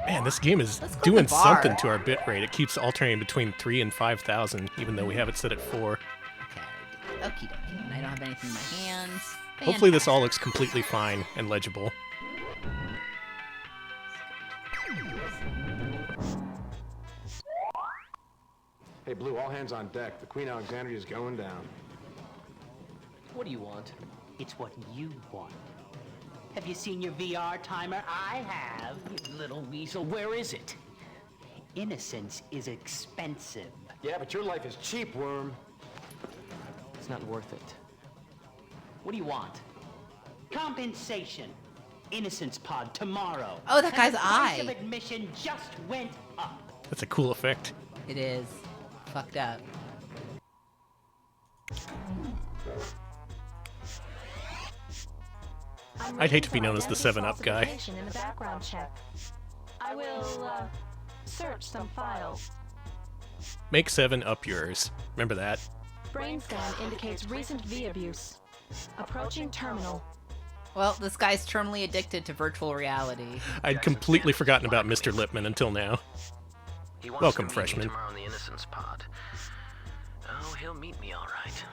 Man, this game is doing something to our bitrate. It keeps alternating between 3 and 5,000, even though we have it set at 4. Okay, okie dokie. And I don't have anything in my hands. Hopefully this all looks completely fine and legible. Hey, Blue, all hands on deck. The Queen Alexandria is going down. What do you want? It's what you want. Have you seen your VR timer? I have. You little weasel, where is it? Innocence is expensive. Yeah, but your life is cheap, worm. It's not worth it. What do you want? Compensation. Innocence pod tomorrow. Oh, that guy's and the price eye. of admission just went up. That's a cool effect. It is. Fucked up. I'd hate to be known as the 7-Up guy. In the background check. I will search some files. Make 7-Up yours. Remember that? Brain scan indicates recent V abuse. Approaching terminal. Well, this guy's terminally addicted to virtual reality. I'd completely forgotten about Mr. Lipman until now. He wants Welcome, to meet me freshman. tomorrow in the Innocence Pod. Oh, he'll meet me all right.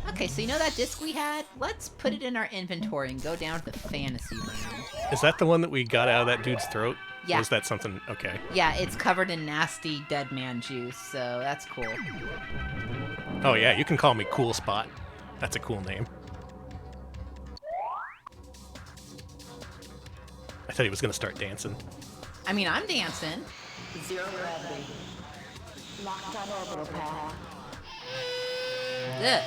Okay, so you know that disc we had? Let's put it in our inventory and go down to the fantasy room. Is that the one that we got out of that dude's throat? Yeah. Or is that something? Okay. Yeah, it's covered in nasty dead man juice, so that's cool. Oh yeah, you can call me Cool Spot. That's a cool name. I thought he was gonna start dancing. I mean, I'm dancing. Zero gravity. Locked on orbital pad. Ugh.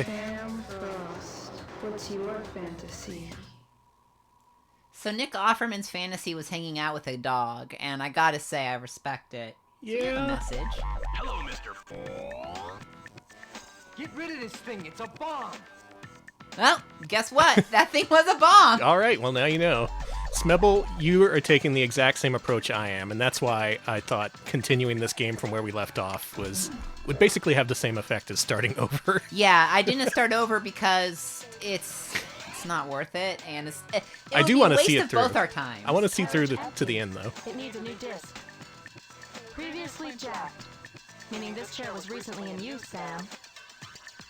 Sam Frost, what's your fantasy? So Nick Offerman's fantasy was hanging out with a dog, and I gotta say, I respect it. Yeah. A message. Hello, Mr. Get rid of this thing. It's a bomb. Well, guess what? That thing was a bomb. All right, well now you know. Smebble, you are taking the exact same approach I am, and that's why I thought continuing this game from where we left off would basically have the same effect as starting over. Yeah, I didn't start over because it's not worth it, and I do want to see it of through. Both our times. I want to see through to the end though. It needs a new disc. Previously jacked. Meaning this chair was recently in use, Sam.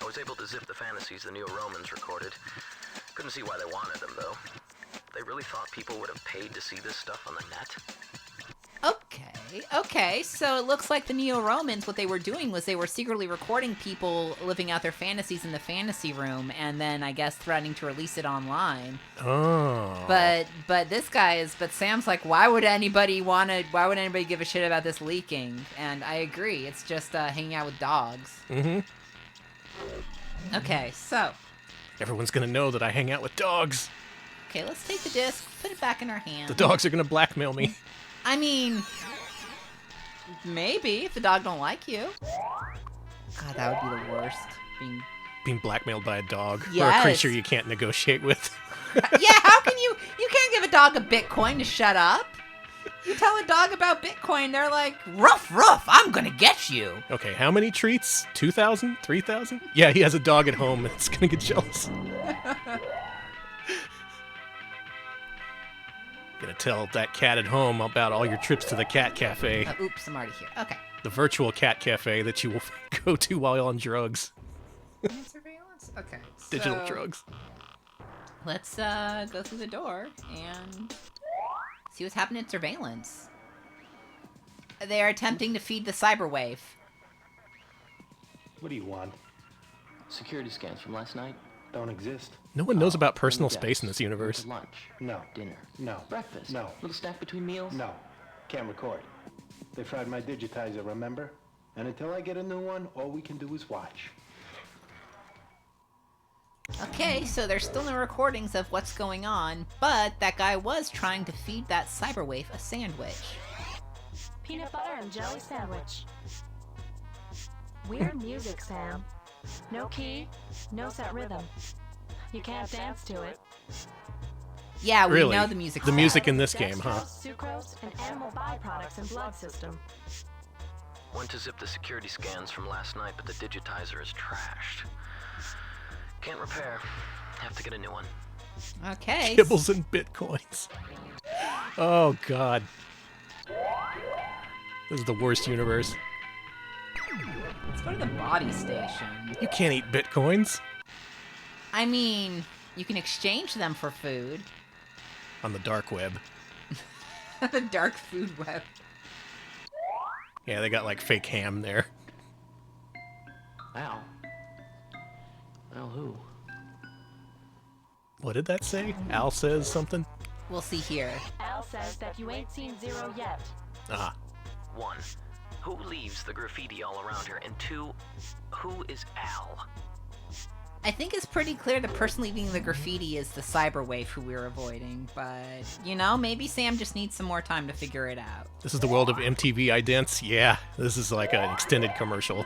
I was able to zip the fantasies the Neo-Romans recorded. Couldn't see why they wanted them, though. They really thought people would have paid to see this stuff on the net? Okay, so it looks like the Neo-Romans, what they were doing was they were secretly recording people living out their fantasies in the fantasy room, and then I guess threatening to release it online. Oh. But Sam's like, why would anybody give a shit about this leaking? And I agree, it's just hanging out with dogs. Mm-hmm. Okay, so. Everyone's gonna know that I hang out with dogs. Okay, let's take the disc, put it back in our hand. The dogs are gonna blackmail me. I mean, maybe if the dog don't like you. God, that would be the worst. Being blackmailed by a dog or a Yes. creature you can't negotiate with. Yeah, how can you can't give a dog a Bitcoin to shut up. You tell a dog about Bitcoin, they're like, ruff, I'm gonna get you. Okay, how many treats? 2,000? 3,000? Yeah, he has a dog at home that's gonna get jealous. Gonna tell that cat at home about all your trips to the cat cafe. Oops, I'm already here. Okay. The virtual cat cafe that you will go to while on drugs. Surveillance? Okay. Digital drugs. Let's go through the door and see what's happening in surveillance. They are attempting to feed the cyberwave. What do you want? Security scans from last night? Don't exist. No one knows about personal space in this universe. Lunch. No. Dinner. No. Breakfast. No. Little snack between meals? No. Can't record. They fried my digitizer, remember? And until I get a new one, all we can do is watch. Okay, so there's still no recordings of what's going on, but that guy was trying to feed that cyberwave a sandwich. Peanut butter and jelly sandwich. Weird music, Sam. No key, no set rhythm. You can't dance to it. Yeah, we Really? know the music. The music in this game, huh? Sucrose and animal byproducts in blood system. Went to zip the security scans from last night, but the digitizer is trashed. Can't repair. Have to get a new one. Okay. Kibbles and bitcoins. Oh, God. This is the worst universe. Let's go to the body station. You can't eat bitcoins I mean, you can exchange them for food. on the dark web. The dark food web. Yeah, they got like fake ham there. Al. Al who? What did that say? Al says something? We'll see here. Al says that you ain't seen Zero yet. Ah. 1. Who leaves the graffiti all around her? And 2. Who is Al? I think it's pretty clear the person leaving the graffiti is the cyberwaif who we're avoiding, but, you know, maybe Sam just needs some more time to figure it out. This is the world of MTV idents? Yeah, this is like an extended commercial.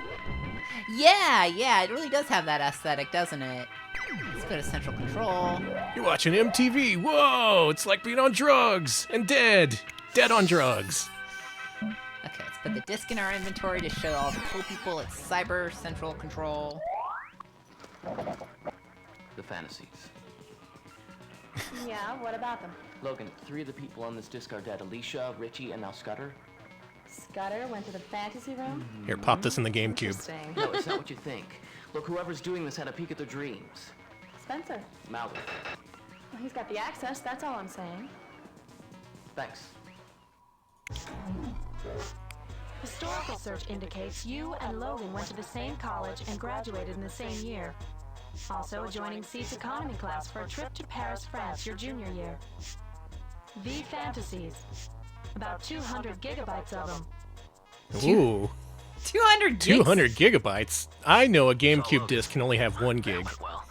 Yeah, it really does have that aesthetic, doesn't it? Let's go to Central Control. You're watching MTV. Whoa, it's like being on drugs and dead. Dead on drugs. Okay, let's put the disc in our inventory to show all the cool people at Cyber Central Control. The fantasies. Yeah, what about them? Logan, 3 of the people on this disc are dead. Alicia, Richie, and now Scudder. Scudder went to the fantasy room? Here, pop this in the GameCube. Interesting. No, it's not what you think. Look, whoever's doing this had a peek at their dreams. Spencer. Mallory. Well, he's got the access, that's all I'm saying. Thanks. Historical search indicates you and Logan went to the same college and graduated in the same year. Also adjoining seats economy class for a trip to Paris, France your junior year. The fantasies. About 200 gigabytes of them. Ooh. 200 gigs? 200 gigabytes? I know a GameCube disc can only have 1 gig. Well,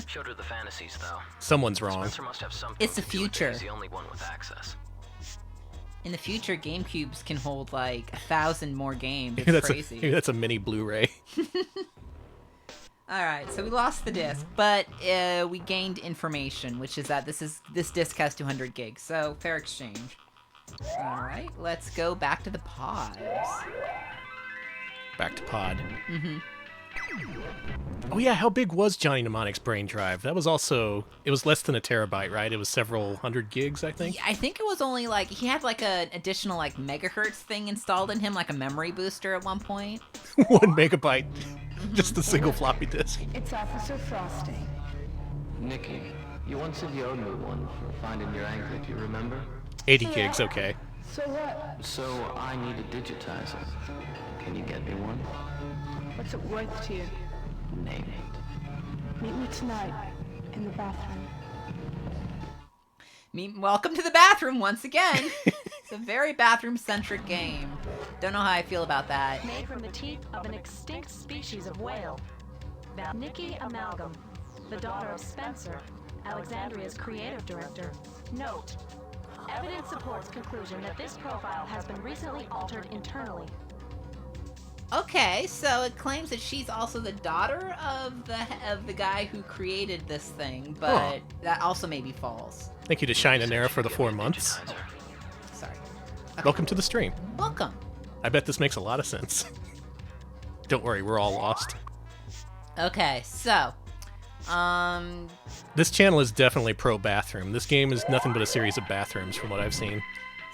showed her the fantasies, though. Someone's wrong. Spencer must have something. It's the to do with it. future. He's the only one with access. In the future, GameCubes can hold like 1,000 more games. It's Maybe that's crazy. maybe that's a mini Blu-ray. Alright, so we lost the disc, but we gained information, which is that this disc has 200 gigs, so fair exchange. Alright, let's go back to the pods. Back to pod. Mm-hmm. Oh yeah, how big was Johnny Mnemonic's brain drive? That was also, it was less than a terabyte, right? It was several hundred gigs, I think. Yeah, I think it was only like, he had like an additional like megahertz thing installed in him, like a memory booster at one point. 1 megabyte. Just a single floppy disk. It's Officer Frosty. Nikki, you once said you owed me one for finding your anklet, you remember? 80 gigs, okay. So what? So I need a digitizer. Can you get me one? What's it worth to you? Name it. Meet me tonight in the bathroom. Welcome to the bathroom once again. It's a very bathroom-centric game. Don't know how I feel about that. Made from the teeth of an extinct species of whale. Nikki Amalgam, the daughter of Spencer, Alexandria's creative director. Note, evidence supports conclusion that this profile has been recently altered internally. Okay, so it claims that she's also the daughter of the guy who created this thing, but that also may be false. Thank you to Shine and Era for the 4 months. Sorry. Welcome to the stream. Welcome. I bet this makes a lot of sense. Don't worry, we're all lost. Okay, so, This channel is definitely pro-bathroom. This game is nothing but a series of bathrooms from what I've seen.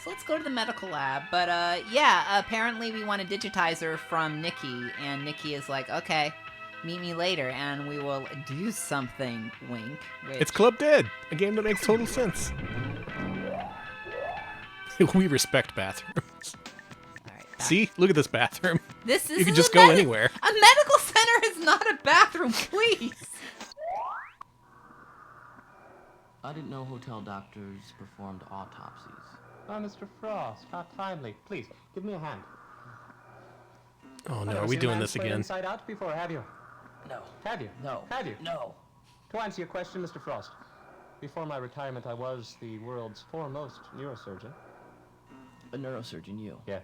so let's go to the medical lab. But, yeah, apparently we want a digitizer from Nikki, and Nikki is like, okay, meet me later, and we will do something, wink. Which... It's Club Dead, a game that makes total sense. We respect bathrooms. See? Look at this bathroom. This is you can just go anywhere. A medical center is not a bathroom, please. I didn't know hotel doctors performed autopsies. Oh, Mr. Frost, how timely. Please, give me a hand. Oh no, are we doing this again? Inside Out before, have you? No. Have you? No. Have you? No. To answer your question, Mr. Frost, before my retirement, I was the world's foremost neurosurgeon. A neurosurgeon, you? Yes.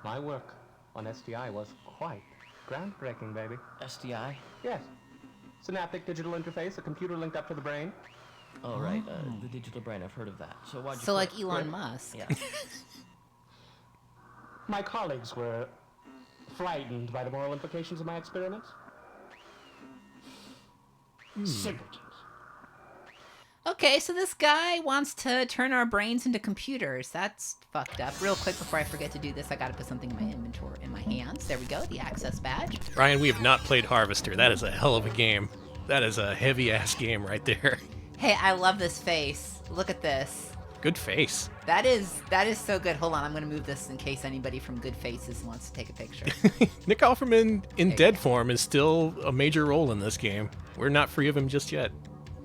My work on SDI was quite groundbreaking, baby. SDI? Yes. Synaptic digital interface, a computer linked up to the brain. Oh, right. The digital brain, I've heard of that. So why'd you So like quit? Elon Musk. Yeah. My colleagues were frightened by the moral implications of my experiments. Simpletons. Okay, so this guy wants to turn our brains into computers. That's fucked up. Real quick before I forget to do this, I gotta put something in my inventory, in my hands. There we go, the access badge. Ryan, we have not played Harvester. That is a hell of a game. That is a heavy-ass game right there. Hey, I love this face. Look at this. Good face. That is so good. Hold on, I'm gonna move this in case anybody from Good Faces wants to take a picture. Nick Offerman in dead form is still a major role in this game. We're not free of him just yet.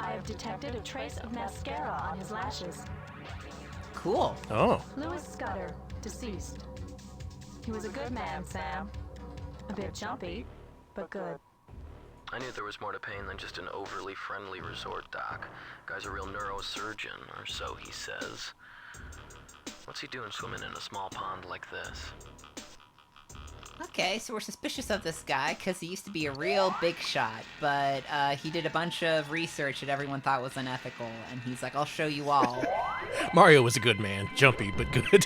I have detected a trace of mascara on his lashes. Cool. Oh. Louis Scudder, deceased. He was a good man, Sam. A bit jumpy, but good. I knew there was more to pain than just an overly friendly resort doc. Guy's a real neurosurgeon, or so he says. What's he doing swimming in a small pond like this? Okay, so we're suspicious of this guy because he used to be a real big shot, but he did a bunch of research that everyone thought was unethical, and he's like, I'll show you all. Mario was a good man. Jumpy, but good.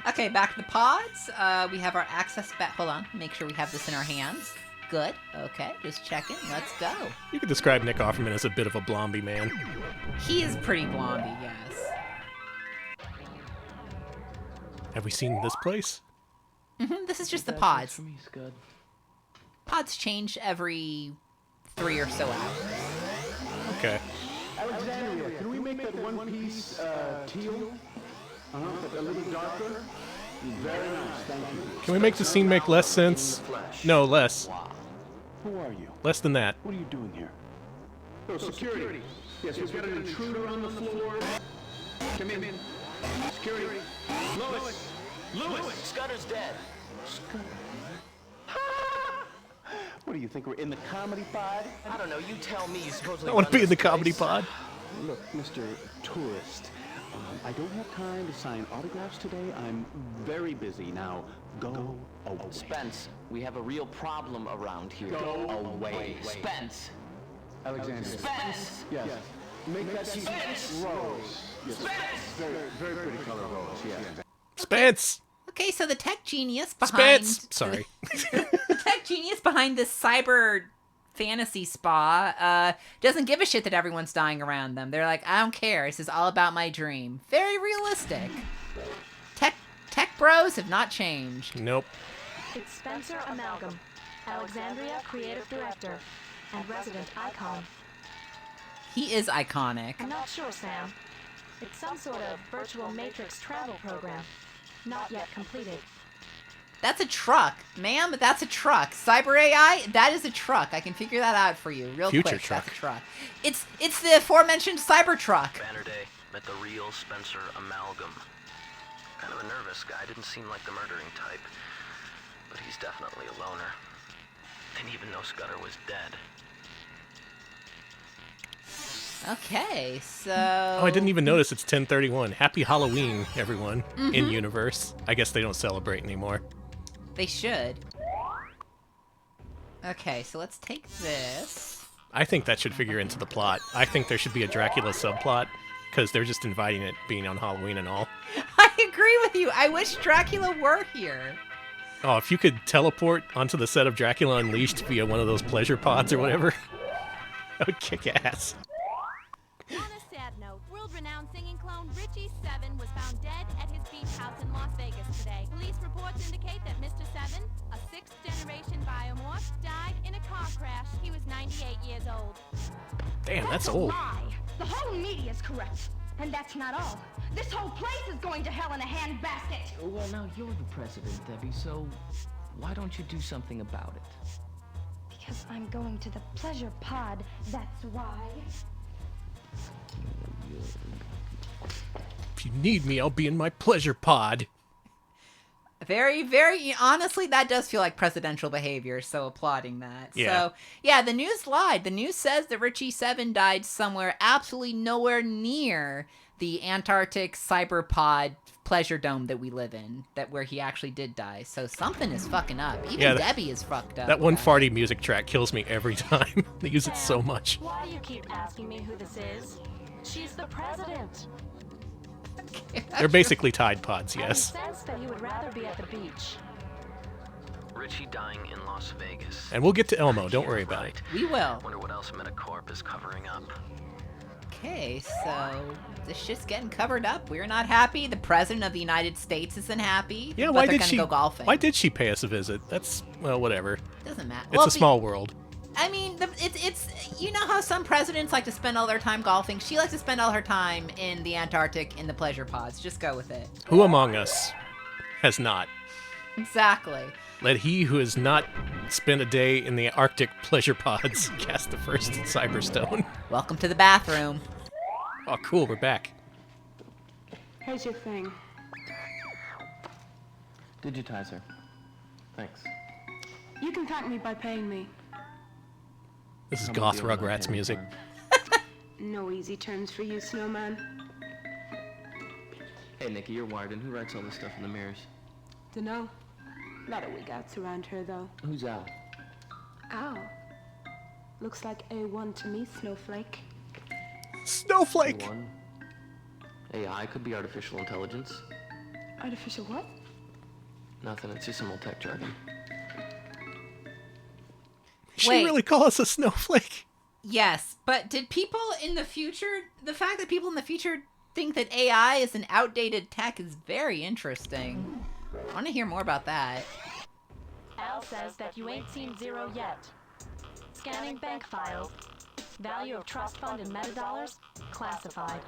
Okay, back to the pods. We have our access back. Hold on, make sure we have this in our hands. Good. Okay, just checking. Let's go. You could describe Nick Offerman as a bit of a blondie man. He is pretty blondie, yes. Have we seen this place? This is just the pods. Pods change every 3 or so hours. Okay. Alexandria, can we make that one piece teal? A little darker? Very nice, thank you. Can we make the scene make less sense? No, less. Who are you? Less than that. What are you doing here? Oh, security. Yes, we've got an intruder on the floor. Come in. Security. Louis! Scudder's dead. What do you think, we're in the comedy pod? I don't know, you tell me. You supposedly I want to be in the run this comedy place. pod. Look, Mr. Tourist, I don't have time to sign autographs today. I'm very busy. Now, go away. Spence, we have a real problem around here. Go away. Spence! Alexandria. Spence! Yes. Make that piece Spence! rose. Yes. Spence! Very, very pretty color rose, yes. Spence! Okay, so the tech genius behind... Spence! Sorry. The tech genius behind this cyber fantasy spa doesn't give a shit that everyone's dying around them. They're like, I don't care. This is all about my dream. Very realistic. Tech bros have not changed. Nope. It's Spencer Amalgam, Alexandria Creative Director, and resident icon. He is iconic. I'm not sure, Sam. It's some sort of virtual matrix travel program. Not yet completed. That's a truck. Ma'am, that's a truck. Cyber AI, that is a truck. I can figure that out for you real Future quick. truck. That's a truck. It's the aforementioned cyber truck. Banner Day met the real Spencer Amalgam. Kind of a nervous guy, didn't seem like the murdering type. But he's definitely a loner. Didn't even know Scudder was dead. Okay, so... Oh, I didn't even notice it's 10:31. Happy Halloween, everyone, in Mhm. universe. I guess they don't celebrate anymore. They should. Okay, so let's take this. I think that should figure into the plot. I think there should be a Dracula subplot, because they're just inviting it being on Halloween and all. I agree with you. I wish Dracula were here. Oh, if you could teleport onto the set of Dracula Unleashed via one of those pleasure pods or whatever, that would kick ass. On a sad note, world-renowned singing clone Richie Seven was found dead at his beach house in Las Vegas today. Police reports indicate that Mr. Seven, a sixth-generation biomorph, died in a car crash. He was 98 years old. Damn, that's a old. lie. The whole media is correct. And that's not all. This whole place is going to hell in a handbasket. Well, now you're the president, Debbie, so why don't you do something about it? Because I'm going to the pleasure pod, that's why. If you need me, I'll be in my pleasure pod. Very, very, honestly, that does feel like presidential behavior, so applauding that. Yeah. So, yeah, the news lied. The news says that Richie Seven died somewhere absolutely nowhere near the Antarctic cyberpod pleasure dome that we live in, where he actually did die. So something is fucking up. Even Debbie is fucked up. That one farty music track kills me every time. They use it so much. Why do you keep asking me who this is? She's the president. They're basically Tide Pods, yes. I sense that you would rather be at the beach. Richie dying in Las Vegas. And we'll get to Elmo. Don't worry about it. We will. Wonder what else Metacorp is covering up. Okay, so this shit's getting covered up. We're not happy. The president of the United States isn't happy. Yeah, but why they're did gonna she go golfing. Why did she pay us a visit? That's, well, whatever. Doesn't matter. It's a small world. I mean, it's you know how some presidents like to spend all their time golfing? She likes to spend all her time in the Antarctic in the pleasure pods. Just go with it. Who among us has not? Exactly. Let he who has not spent a day in the Arctic pleasure pods cast the first Cyberstone. Welcome to the bathroom. Oh, cool, we're back. Here's your thing. Digitizer. Thanks. You can thank me by paying me. This is goth Rugrats music. No easy terms for you, Snowman. Hey, Nikki, you're wired in. Who writes all this stuff in the mirrors? Dunno. Lot of wig outs around her, though. Who's Al? Ow. Looks like A1 to me, Snowflake. Snowflake! A1. AI could be artificial intelligence. Artificial what? Nothing, it's just some old tech jargon. She really call us a snowflake? Yes, but did people in the future, the fact that people in the future think that AI is an outdated tech is very interesting. I want to hear more about that. Al says that you ain't seen zero yet. Scanning bank files. Value of trust fund and metadollars classified.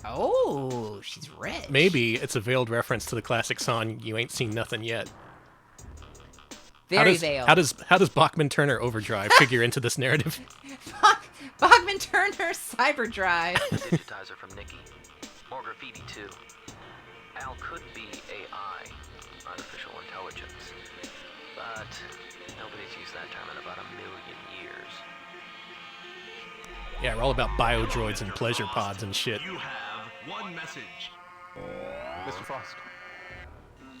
Oh, she's rich. Maybe it's a veiled reference to the classic song "You Ain't Seen Nothing Yet." Very veiled. How does Bachman Turner Overdrive figure into this narrative? Bachman Turner Cyberdrive. Digitizer from Nikki. More graffiti too. Al could be AI, artificial intelligence, but nobody's used that term in about 1 million years. Yeah, we're all about biodroids and pleasure pods and shit. You have one message. Mr. Frost.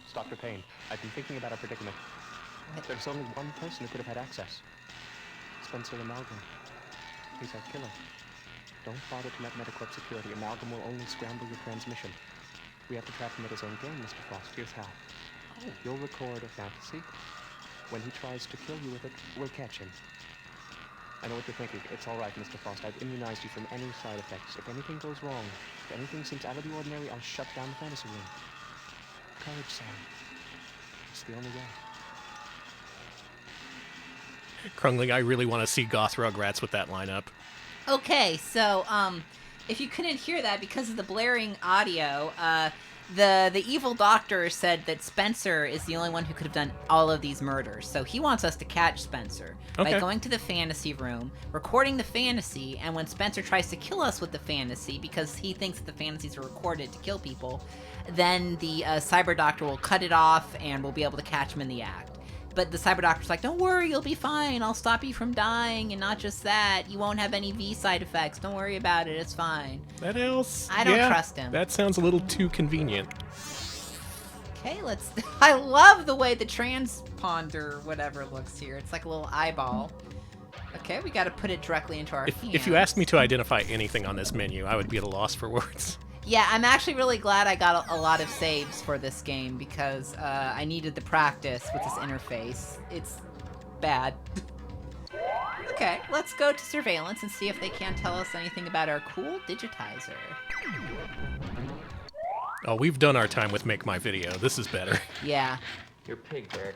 It's Dr. Payne. I've been thinking about our predicament. There's only one person who could have had access. Spencer Amalgam. He's our killer. Don't bother to let Metacorp security. Amalgam will only scramble your transmission. We have to trap him at his own game, Mr. Frost. Here's how. You'll record a fantasy. When he tries to kill you with it, we'll catch him. I know what you're thinking. It's all right, Mr. Frost. I've immunized you from any side effects. If anything goes wrong, if anything seems out of the ordinary, I'll shut down the fantasy room. Courage, Sam. It's the only way. Krungling, I really want to see goth Rugrats with that lineup. Okay, so if you couldn't hear that because of the blaring audio, the evil doctor said that Spencer is the only one who could have done all of these murders. So he wants us to catch Spencer by going to the fantasy room, recording the fantasy, and when Spencer tries to kill us with the fantasy because he thinks that the fantasies are recorded to kill people, then the cyber doctor will cut it off and we'll be able to catch him in the act. But the cyber doctor's like, don't worry, you'll be fine. I'll stop you from dying, and not just that, you won't have any V side effects. Don't worry about it, it's fine. That else? I don't trust him. That sounds a little too convenient. Okay, let's... I love the way the transponder whatever looks here. It's like a little eyeball. Okay, we gotta put it directly into our hands. If you asked me to identify anything on this menu, I would be at a loss for words. Yeah, I'm actually really glad I got a lot of saves for this game because I needed the practice with this interface. It's bad. Okay, let's go to surveillance and see if they can't tell us anything about our cool digitizer. Oh, we've done our time with Make My Video. This is better. Yeah. You're pig, Derek.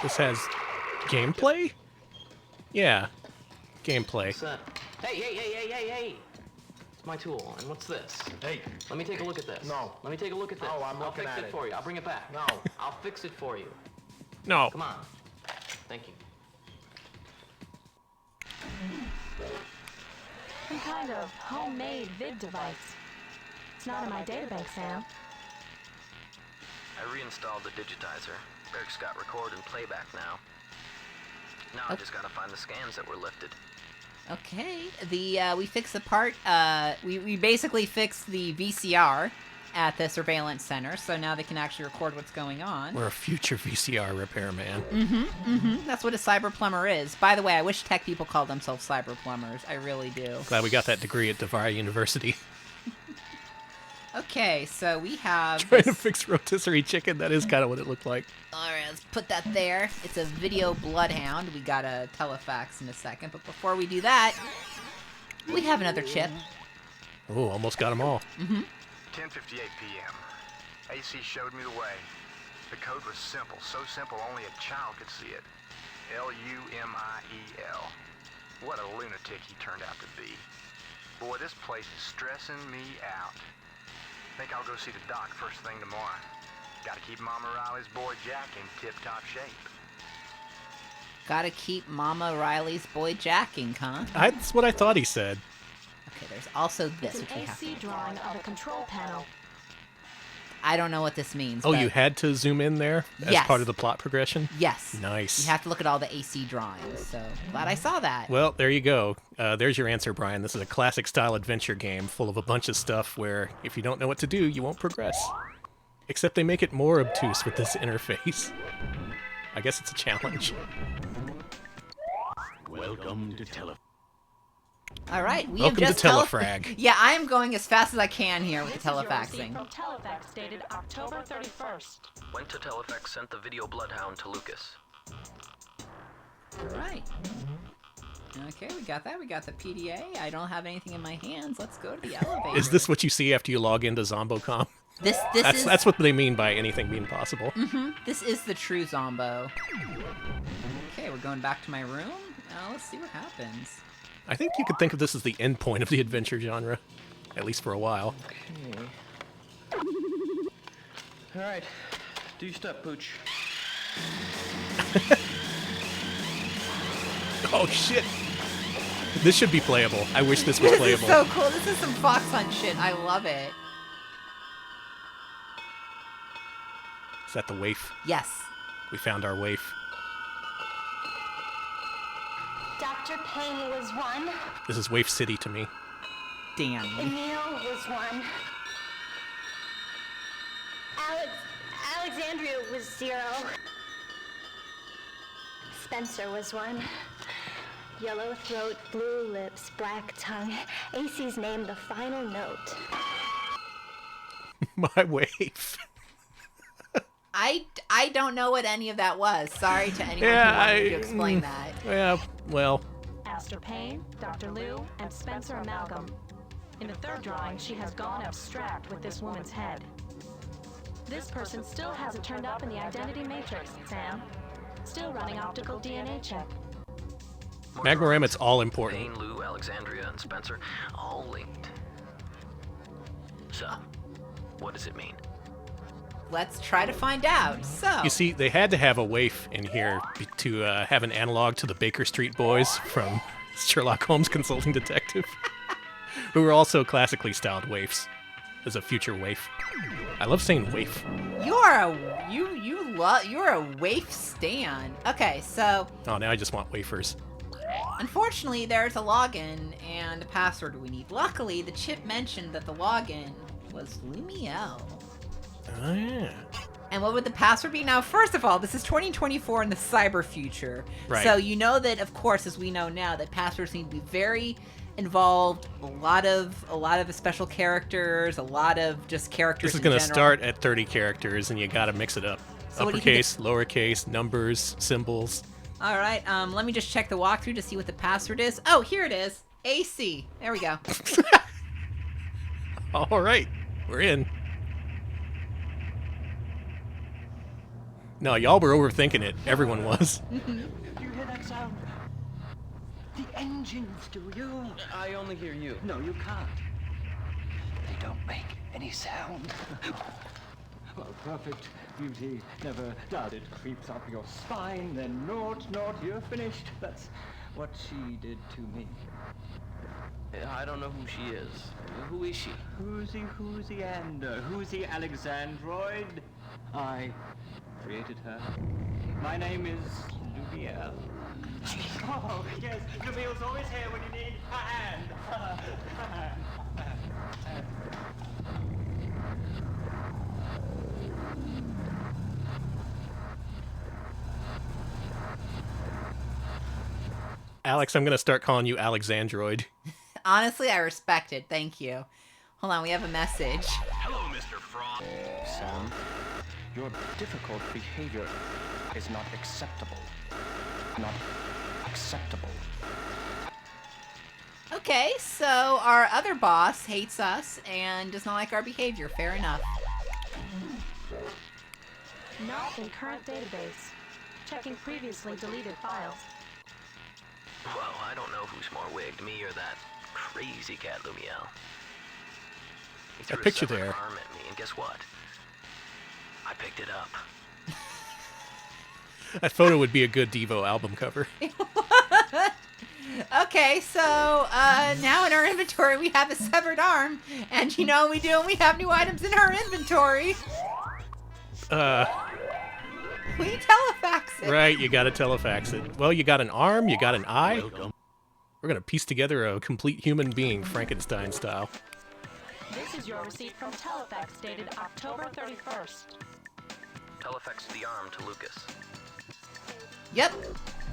This has gameplay? Yeah. Gameplay. What's that? Hey! It's my tool. And what's this? Hey. Let me take a look at this. No. Let me take a look at this. No, I'm looking I'll fix at it it. for you. I'll bring it back. No. I'll fix it for you. No. Come on. Thank you. Some kind of homemade vid device. It's not in my databank, Sam. I reinstalled the digitizer. Eric's got record and playback now. Now I just gotta find the scans that were lifted. Okay, we fixed the part, we basically fixed the VCR at the surveillance center, so now they can actually record what's going on. We're a future VCR repairman. That's what a cyber plumber is. By the way, I wish tech people called themselves cyber plumbers. I really do. Glad we got that degree at DeVry University. Okay, so we have... Trying to fix rotisserie chicken. That is kind of what it looked like. Alright, let's put that there. It's a video bloodhound. We got a telefax in a second, but before we do that, we have another chip. Oh, almost got them all. 10:58 p.m. AC showed me the way. The code was simple, so simple only a child could see it. Lumiel. What a lunatic he turned out to be. Boy, this place is stressing me out. Think I'll go see the doc first thing tomorrow. Gotta keep Mama Riley's boy Jack in tip-top shape. Gotta keep Mama Riley's boy jacking, huh? That's what I thought he said. Okay, there's also this, It's which we an have. AC drawing of the control panel. I don't know what this means. Oh, but you had to zoom in there as Yes. part of the plot progression? Yes. Nice. You have to look at all the AC drawings, so glad I saw that. Well, there you go. There's your answer, Brian. This is a classic style adventure game full of a bunch of stuff where if you don't know what to do, you won't progress. Except they make it more obtuse with this interface. I guess it's a challenge. Welcome to Tele. All right, we Welcome have just to Telefrag. Yeah, I am going as fast as I can here with the This is your receipt telefaxing. from Telefax dated October 31st. When to Telefax sent the video bloodhound to Lucas. All right. Okay, we got that. We got the PDA. I don't have anything in my hands. Let's go to the elevator. Is this what you see after you log into Zombocom? This is That's what they mean by anything being possible. This is the true Zombo. Okay, we're going back to my room. Now let's see what happens. I think you could think of this as the end point of the adventure genre, at least for a while. Okay. All right. Do your stuff, Pooch. Oh shit! This should be playable. I wish this was This playable. is so cool. This is some Fox Hunt shit. I love it. Is that the waif? Yes. We found our waif. Dr. Payne was one. This is Waif City to me. Damn. Emil was one. Alexandria was 0. Spencer was 1. Yellow throat, blue lips, black tongue. AC's name the final note. My waif. I don't know what any of that was. Sorry to anyone Yeah, who wanted to explain that. Yeah, well. Aster Payne, Dr. Liu, and Spencer Amalgam. In the third drawing, she has gone abstract with this woman's head. This person still hasn't turned up in the identity matrix, Sam. Still running optical DNA check. Magmaram, it's all important. Payne, Lou, Alexandria, and Spencer, all linked. So, what does it mean? Let's try to find out. So You see, they had to have a waif in here to have an analog to the Baker Street Boys from Sherlock Holmes Consulting Detective, who were also classically styled waifs, as a future waif. I love saying waif. you're a waif stan. Okay, so Oh, now I just want wafers. unfortunately there's a login and a password we need. Luckily, the chip mentioned that the login was Lumiel. Oh, yeah. And what would the password be? Now, first of all, this is 2024 in the cyber future. Right. So you know that, of course, as we know now, that passwords need to be very involved. A lot of special characters, a lot of just characters. This is in going to general. start at 30 characters, and you got to mix it up. So what do you think Uppercase, lowercase, numbers, symbols. All right. Let me just check the walkthrough to see what the password is. Oh, here it is. AC. There we go. All right, we're in. No, y'all were overthinking it. Everyone was. Do you hear that sound? The engines, do you? I only hear you. No, you can't. They don't make any sound. Well, perfect beauty never does. It creeps up your spine, then naught, you're finished. That's what she did to me. I don't know who she is. Who is she? Who's the who's the Alexandroid? I created her. My name is Lumiel. Oh, yes, Lumiel's always here when you need a hand. Alex, I'm going to start calling you Alexandroid. Honestly, I respect it. Thank you. Hold on, we have a message. Mr. Frost. Sam, your difficult behavior is not acceptable. Not acceptable. Okay, so our other boss hates us and does not like our behavior. Fair enough. Not in current database. Checking previously deleted files. Well, I don't know who's more wigged, me or that crazy cat Lumiel. He threw a picture separate there. arm at me, and guess what? I picked it up. That photo would be a good Devo album cover. Okay, so now in our inventory we have a severed arm, and you know what we do when we have new items in our inventory? We telefax it. Right, you gotta telefax it. Well, you got an arm, you got an eye. We're gonna piece together a complete human being, Frankenstein style. This is your receipt from Telefax dated October 31st. Telefax the arm to Lucas. Yep.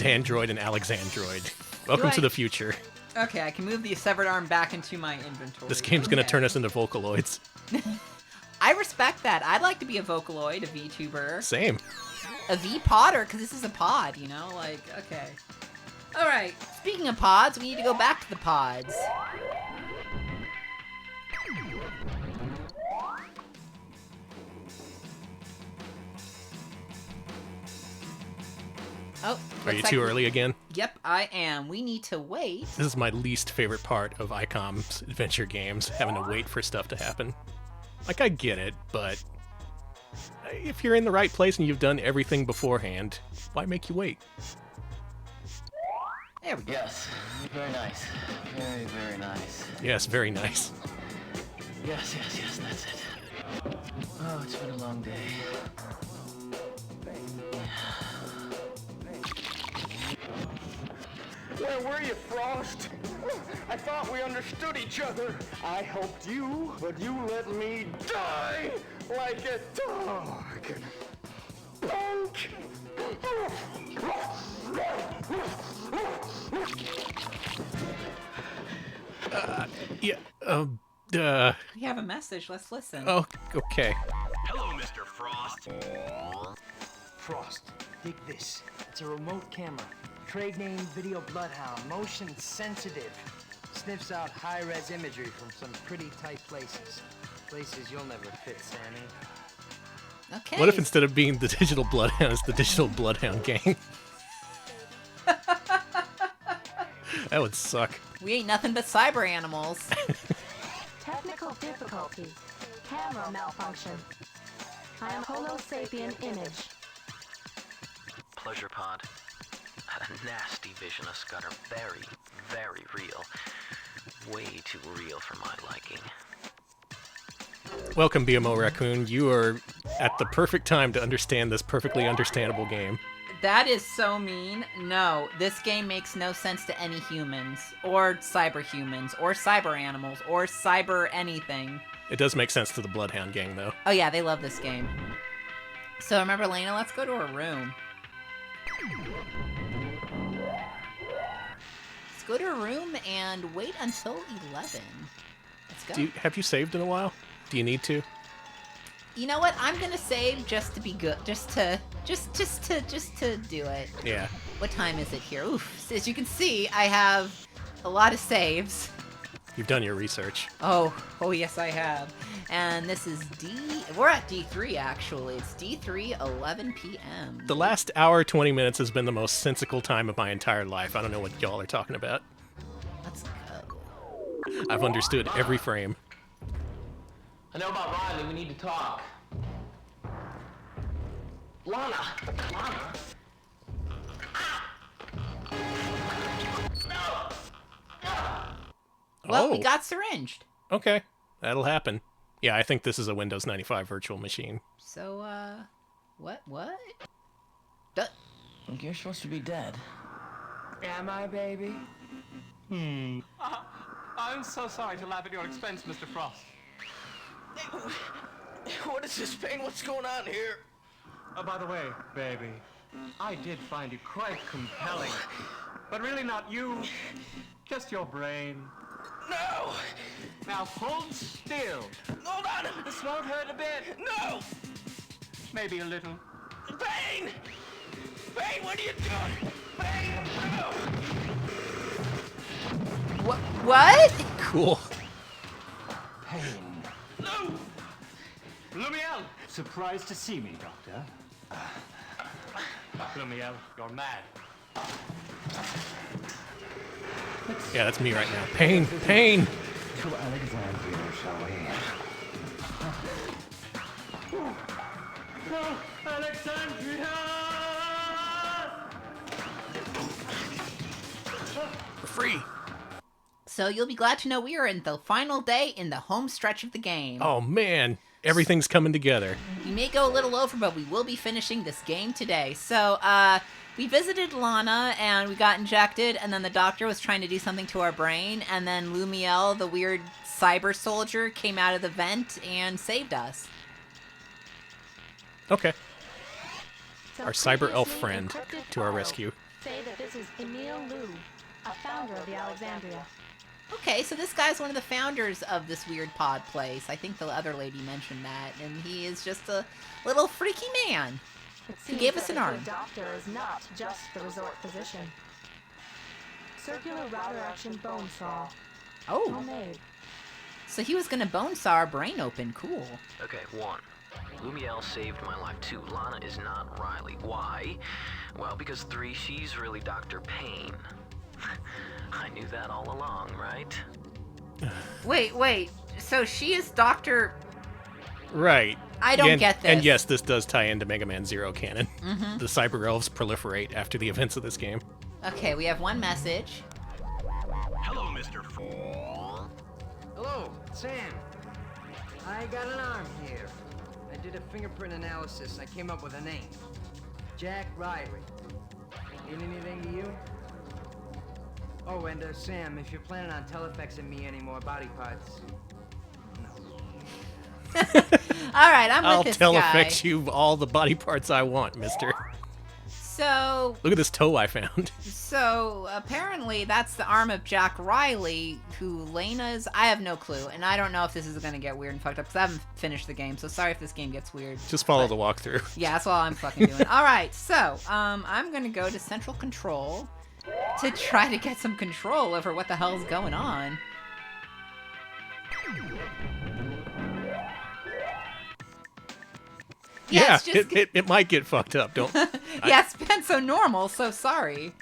Android and Alexandroid. Welcome to the future. Okay, I can move the severed arm back into my inventory. This game's gonna Okay. turn us into Vocaloids. I respect that. I'd like to be a Vocaloid, a VTuber. Same. A V-podder, because this is a pod, you know? Like, okay. Alright, speaking of pods, we need to go back to the pods. Oh, Are you looks too like- early again? Yep, I am. We need to wait. This is my least favorite part of ICOM's adventure games, having to wait for stuff to happen. Like, I get it, but if you're in the right place and you've done everything beforehand, why make you wait? There we go. Yes, very nice. Very, very nice. Yes, very nice. Yes, that's it. Oh, it's been a long day. Where were you, Frost? I thought we understood each other. I helped you, but you let me die like a dog. Punk! We have a message. Let's listen. Oh, okay. Hello, Mr. Frost. Frost, dig this. It's a remote camera. Trade name Video Bloodhound. Motion sensitive. Sniffs out high-res imagery from some pretty tight places. Places you'll never fit, Sammy. Okay. What if instead of being the Digital Bloodhound, it's the Digital Bloodhound Gang? That would suck. We ain't nothing but cyber animals. Technical difficulty. Camera malfunction. I am Homo sapien image. Pleasure pod. Had a nasty vision of Scudder. Very, very real. Way too real for my liking. Welcome, BMO Raccoon. You are at the perfect time to understand this perfectly understandable game. That is so mean. No, this game makes no sense to any humans, or cyber humans, or cyber animals, or cyber anything. It does make sense to the Bloodhound Gang, though. Oh yeah, they love this game. So remember, Lena, let's go to her room. Let's go to her room and wait until 11. Let's go. Have you saved in a while? Do you need to? You know what? I'm gonna save just to be good, just to do it. Yeah. What time is it here? Oof. As you can see, I have a lot of saves. You've done your research. Oh yes, I have. And this is we're at D3 actually. It's D3, 11 p.m. The last hour, 20 minutes has been the most sensical time of my entire life. I don't know what y'all are talking about. Let's go. I've understood every frame. I know about Riley. We need to talk. Lana! Well, we got syringed. Okay, that'll happen. Yeah, I think this is a Windows 95 virtual machine. So, what? You're supposed to be dead. Am I, baby? I'm so sorry to laugh at your expense, Mr. Frost. What is this pain? What's going on here? By the way, baby, I did find you quite compelling. But really not you, just your brain. No! Now hold still. Hold on! This won't hurt a bit. No! Maybe a little. Payne! Payne, what are you doing? Payne, no! What? Cool. Payne. No! Lumiel! Surprised to see me, Doctor. Lumiel, you're mad. Yeah, that's me right now. Pain. To Alexandria, shall we? No, Alexandria! We're free. So you'll be glad to know we are in the final day in the home stretch of the game. Oh, man. Everything's coming together. We may go a little over, but we will be finishing this game today. So, we visited Lana, and we got injected, and then the doctor was trying to do something to our brain, and then Lumiel, the weird cyber soldier, came out of the vent and saved us. Okay. Our cyber elf friend to our rescue. Say that this is Emile Lou, a founder of the Alexandria. Okay, so this guy's one of the founders of this weird pod place. I think the other lady mentioned that, and he is just a little freaky man. He gave us an arm. The doctor is not just the resort physician. Circular router action bone saw. Oh. Homemade. So he was going to bone saw our brain open. Cool. Okay, 1. Lumiel saved my life. 2. Lana is not Riley. Why? Well, because 3, she's really Dr. Payne. I knew that all along, right? Wait. So she is Dr. Right. I don't get this. And yes, this does tie into Mega Man Zero canon. Mhm. The cyber elves proliferate after the events of this game. Okay, we have one message. Hello, Mr. Hello, Sam. I got an arm here. I did a fingerprint analysis. I came up with a name. Jack Riley. Mean anything to you? Oh, and Sam, if you're planning on telefexing me any more body parts, All right, I'm I'll with this guy. telefix you all the body parts I want, mister. So Look at this toe I found. So apparently that's the arm of Jack Riley, who Lena's. I have no clue, and I don't know if this is gonna get weird and fucked up because I haven't finished the game. So sorry if this game gets weird. Just follow the walkthrough. Yeah, that's all I'm fucking doing. All right, so I'm gonna go to Central Control to try to get some control over what the hell's going on. Yeah, it's just- it might get fucked up. Don't. Yeah, it's been so normal. So sorry.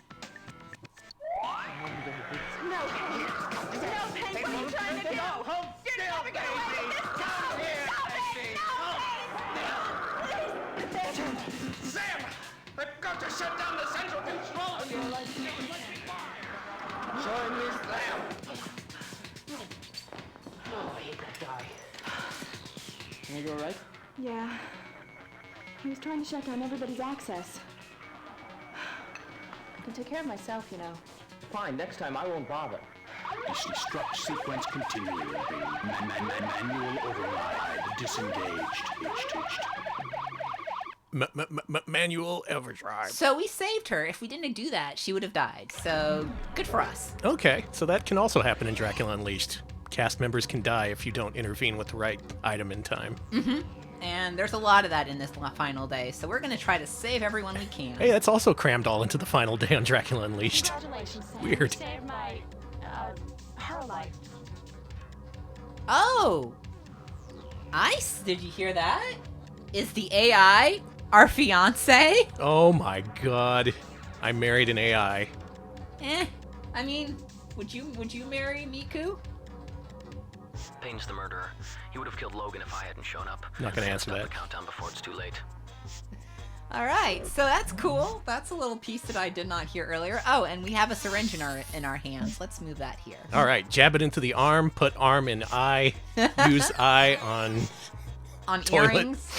Sam! They've got to shut down the central control! join Miss Lamb. Oh, I hate that guy. Are you alright? Yeah. He was trying to shut down everybody's access. I can take care of myself, you know. Fine, next time I won't bother. This destruct sequence continuing. Manual override. Disengaged. Manual overdrive. So we saved her. If we didn't do that, she would have died. So good for us. Okay, so that can also happen in Dracula Unleashed. Cast members can die if you don't intervene with the right item in time. Mm-hmm. And there's a lot of that in this final day, so we're gonna try to save everyone we can. Hey, that's also crammed all into the final day on Dracula Unleashed. Congratulations, Sam. Weird. You saved my, her life. Oh! Did you hear that? Is the AI our fiance? Oh my god. I married an AI. I mean, would you marry Miku? Payne's the murderer. He would have killed Logan if I hadn't shown up. Not gonna answer Stop that. the countdown before it's too late. Alright, so that's cool. That's a little piece that I did not hear earlier. Oh, and we have a syringe in our hands. Let's move that here. Alright, jab it into the arm, put arm in eye, use eye on toilet. Earrings.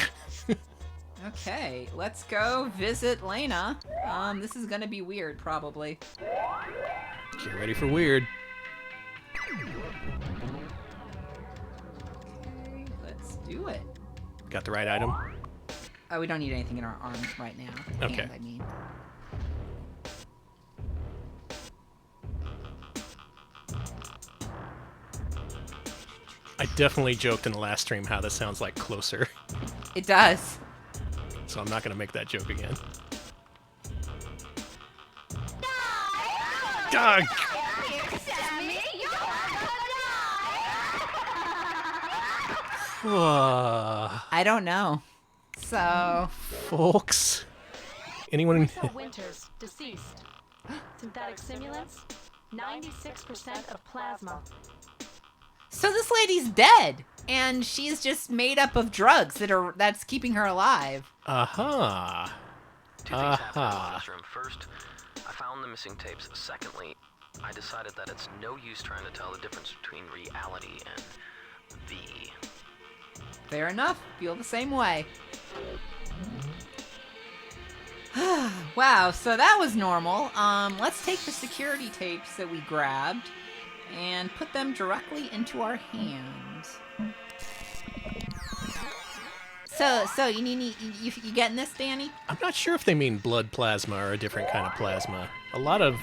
Okay, let's go visit Lena. This is gonna be weird, probably. Get ready for weird. Okay, let's do it. Got the right item? Oh, we don't need anything in our arms right now. Okay. Hand, I mean. definitely joked in the last stream how this sounds like Closer. It does. So I'm not going to make that joke again. Dog! I don't know. So... Folks. Anyone... Lisa Winters, deceased. Synthetic simulants, 96% of plasma. So this lady's dead, and she's just made up of drugs that's keeping her alive. Aha. Two things happened in this room. First, I found the missing tapes. Secondly, I decided that it's no use trying to tell the difference between reality and V. Fair enough. Feel the same way. Wow, so that was normal. Let's take the security tapes that we grabbed and put them directly into our hands. So you getting this, Danny? I'm not sure if they mean blood plasma or a different kind of plasma. A lot of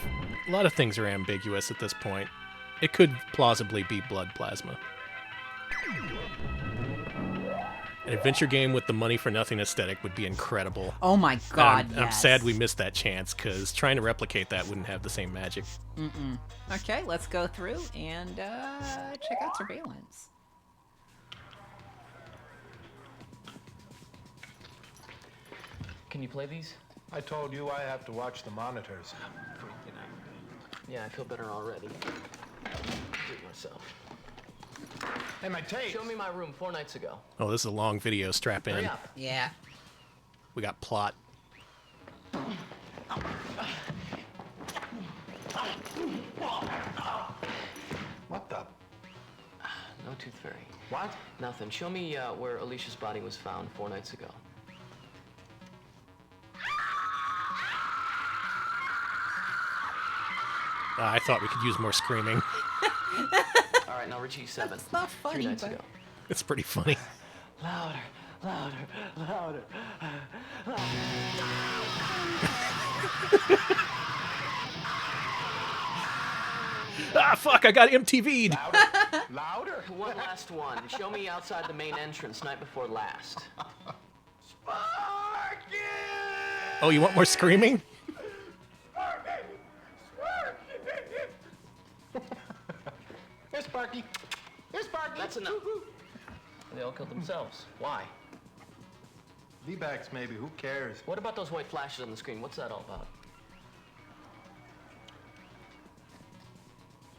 things are ambiguous at this point. It could plausibly be blood plasma. An adventure game with the money for nothing aesthetic would be incredible. Oh my god, I'm sad we missed that chance, because trying to replicate that wouldn't have the same magic. Okay, let's go through and check out surveillance. Can you play these? I told you I have to watch the monitors. Yeah, I feel better already. Do it myself. Hey, my tape! Show me my room 4 nights ago. Oh, this is a long video. Strap in. Hurry up. Yeah. We got plot. What the? No tooth fairy. What? Nothing. Show me where Alicia's body was found 4 nights ago. I thought we could use more screaming. All right, now Richie 7. That's not funny, 3 nights but... ago. It's pretty funny. Louder, louder, louder, louder. Ah, fuck, I got MTV'd. Louder? One last one. Show me outside the main entrance night before last. Oh, you want more screaming? Here's Sparky. Here's Sparky. That's enough. They all killed themselves. Why? V-backs, maybe. Who cares? What about those white flashes on the screen? What's that all about?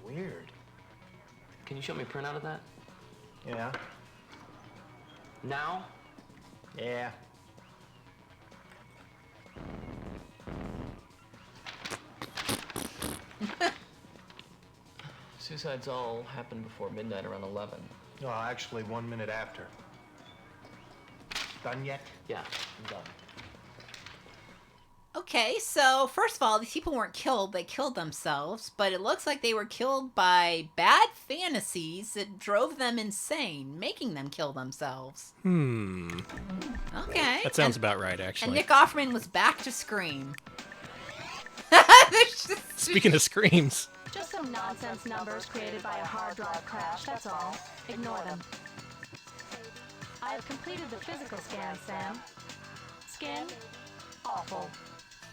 Weird. Can you show me a printout of that? Yeah. Now? Yeah. Suicides all happened before midnight, around 11. No, actually 1 minute after. Done yet? Yeah, I'm done. Okay, so first of all, these people weren't killed, they killed themselves, but it looks like they were killed by bad fantasies that drove them insane, making them kill themselves. Okay. That sounds about right, And actually. Nick Offerman was back to scream. Speaking of screams. Just some nonsense numbers created by a hard drive crash, that's all. Ignore them. I have completed the physical scan, Sam. Skin, awful.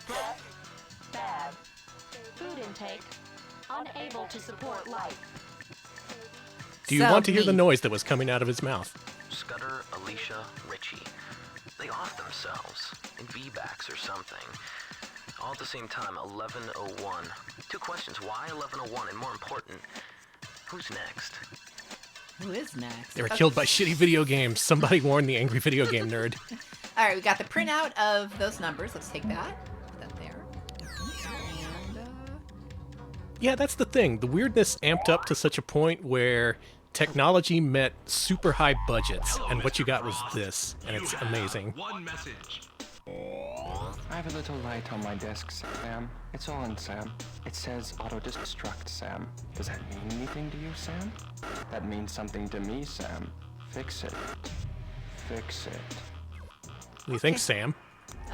Breath, bad. Food intake, unable to support life. Do you want to hear the noise that was coming out of his mouth? Scudder, Alicia, Richie. They off themselves. In V-backs or something. All at the same time, 11:01. 2 questions. Why 11:01? And more important, who's next? Who is next? They were killed by shitty video games. Somebody warned the angry video game nerd. All right, we got the printout of those numbers. Let's take that. Put that there. And, Yeah, that's the thing. The weirdness amped up to such a point where technology met super high budgets, and what you got was this, and it's amazing. One message. I have a little light on my desk, Sam. It's on, Sam. It says auto-destruct, Sam. Does that mean anything to you, Sam? That means something to me, Sam. Fix it. Fix it. What do you think, Sam?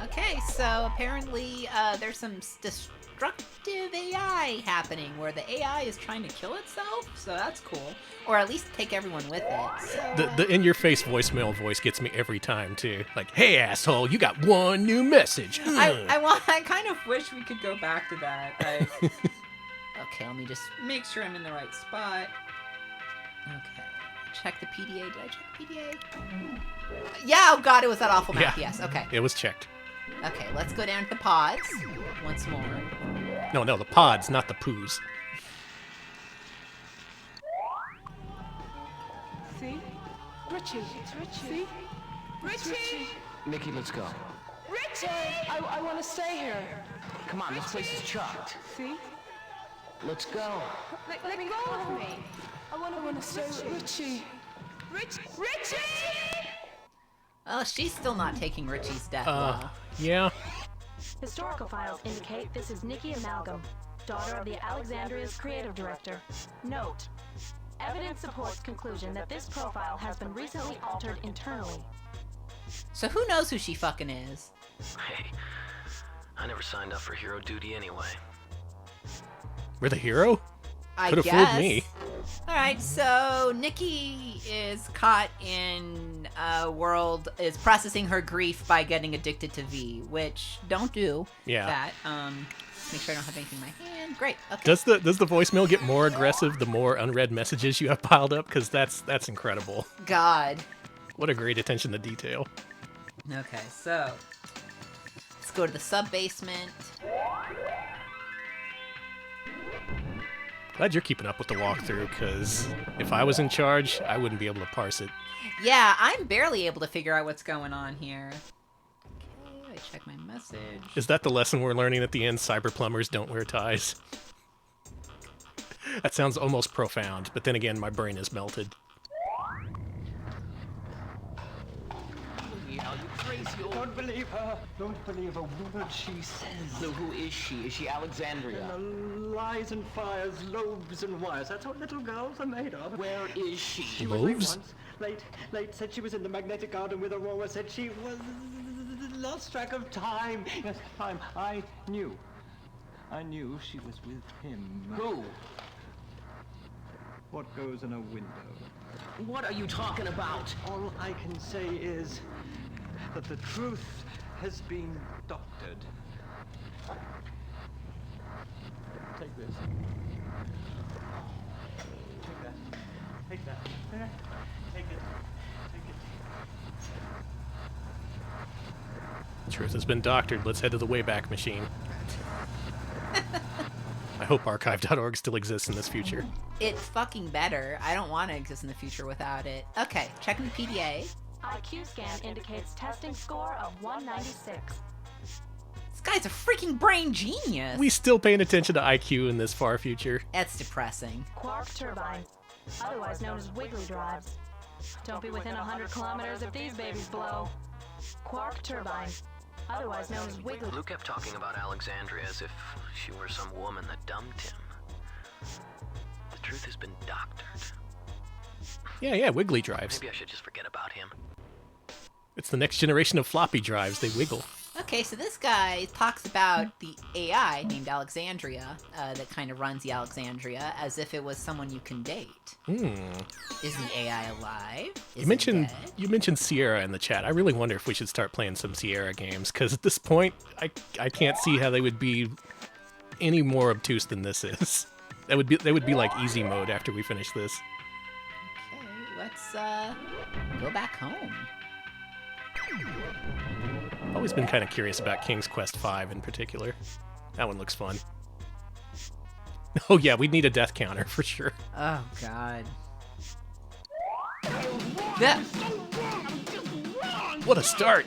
okay, so apparently there's some destructive AI happening where the AI is trying to kill itself, so that's cool. Or at least take everyone with it. So, The in-your-face voicemail voice gets me every time, too. Like, hey, asshole, you got one new message. I kind of wish we could go back to that. Okay, let me just make sure I'm in the right spot. Okay. Check the PDA. Did I check the PDA? Yeah, oh god, it was that awful map. Yeah. Yes, okay. It was checked. Okay, let's go down to the pods once more. No, the pods, not the poos. See? Richie. It's Richie. See? Richie! Nikki, let's go. Richie! I want to stay here. Come on, this place is chucked. See? Let's go. Let me go of me. I want to stay with Richie. Richie! Oh, she's still not taking Richie's death well. Yeah. Historical files indicate this is Nikki Amalgam, daughter of the Alexandria's creative director. Note, evidence supports conclusion that this profile has been recently altered internally. So who knows who she fucking is? Hey, I never signed up for hero duty anyway. We're the hero? I Could have guess. fooled me. Alright, so Nikki is caught in a world, is processing her grief by getting addicted to V, which don't do that. Make sure I don't have anything in my hand. Great. Okay. Does the voicemail get more aggressive the more unread messages you have piled up? Because that's incredible. God. What a great attention to detail. Okay, so let's go to the sub-basement. Glad you're keeping up with the walkthrough, because if I was in charge, I wouldn't be able to parse it. Yeah, I'm barely able to figure out what's going on here. Okay, I check my message. Is that the lesson we're learning at the end? Cyber plumbers don't wear ties. That sounds almost profound, but then again, my brain is melted. Yeah, you crazy old... Don't believe her. Don't believe a word she says. No, who is she? Is she Alexandria? Lies and fires, loaves and wires. That's what little girls are made of. Where is she? She was late once. Late. Said she was in the magnetic garden with Aurora. Said she was lost track of time. Yes, time. I knew she was with him. Who? What goes in a window? What are you talking about? All I can say is that the truth has been doctored. Take this. Take that. Take that. Take it. Take it. Truth has been doctored. Let's head to the Wayback Machine. I hope archive.org still exists in this future. It fucking better. I don't want to exist in the future without it. Okay, checking the PDA. IQ scan indicates testing score of 196. This guy's a freaking brain genius. We still paying attention to IQ in this far future. That's depressing. Quark turbine, otherwise known as wiggly drives. Don't be within 100 kilometers if these babies blow. Quark turbine, otherwise known as wiggly... Luke kept talking about Alexandria as if she were some woman that dumped him. The truth has been doctored. Yeah, wiggly drives. Maybe I should just forget about him. It's the next generation of floppy drives. They wiggle. Okay, so this guy talks about the AI named Alexandria that kind of runs the Alexandria as if it was someone you can date. Is the AI alive? Is You mentioned Sierra in the chat. I really wonder if we should start playing some Sierra games, because at this point, I can't see how they would be any more obtuse than this is. They would be like easy mode after we finish this. Okay, let's go back home. Always been kind of curious about King's Quest V in particular. That one looks fun. Oh yeah, we'd need a death counter for sure. Oh god. What a start!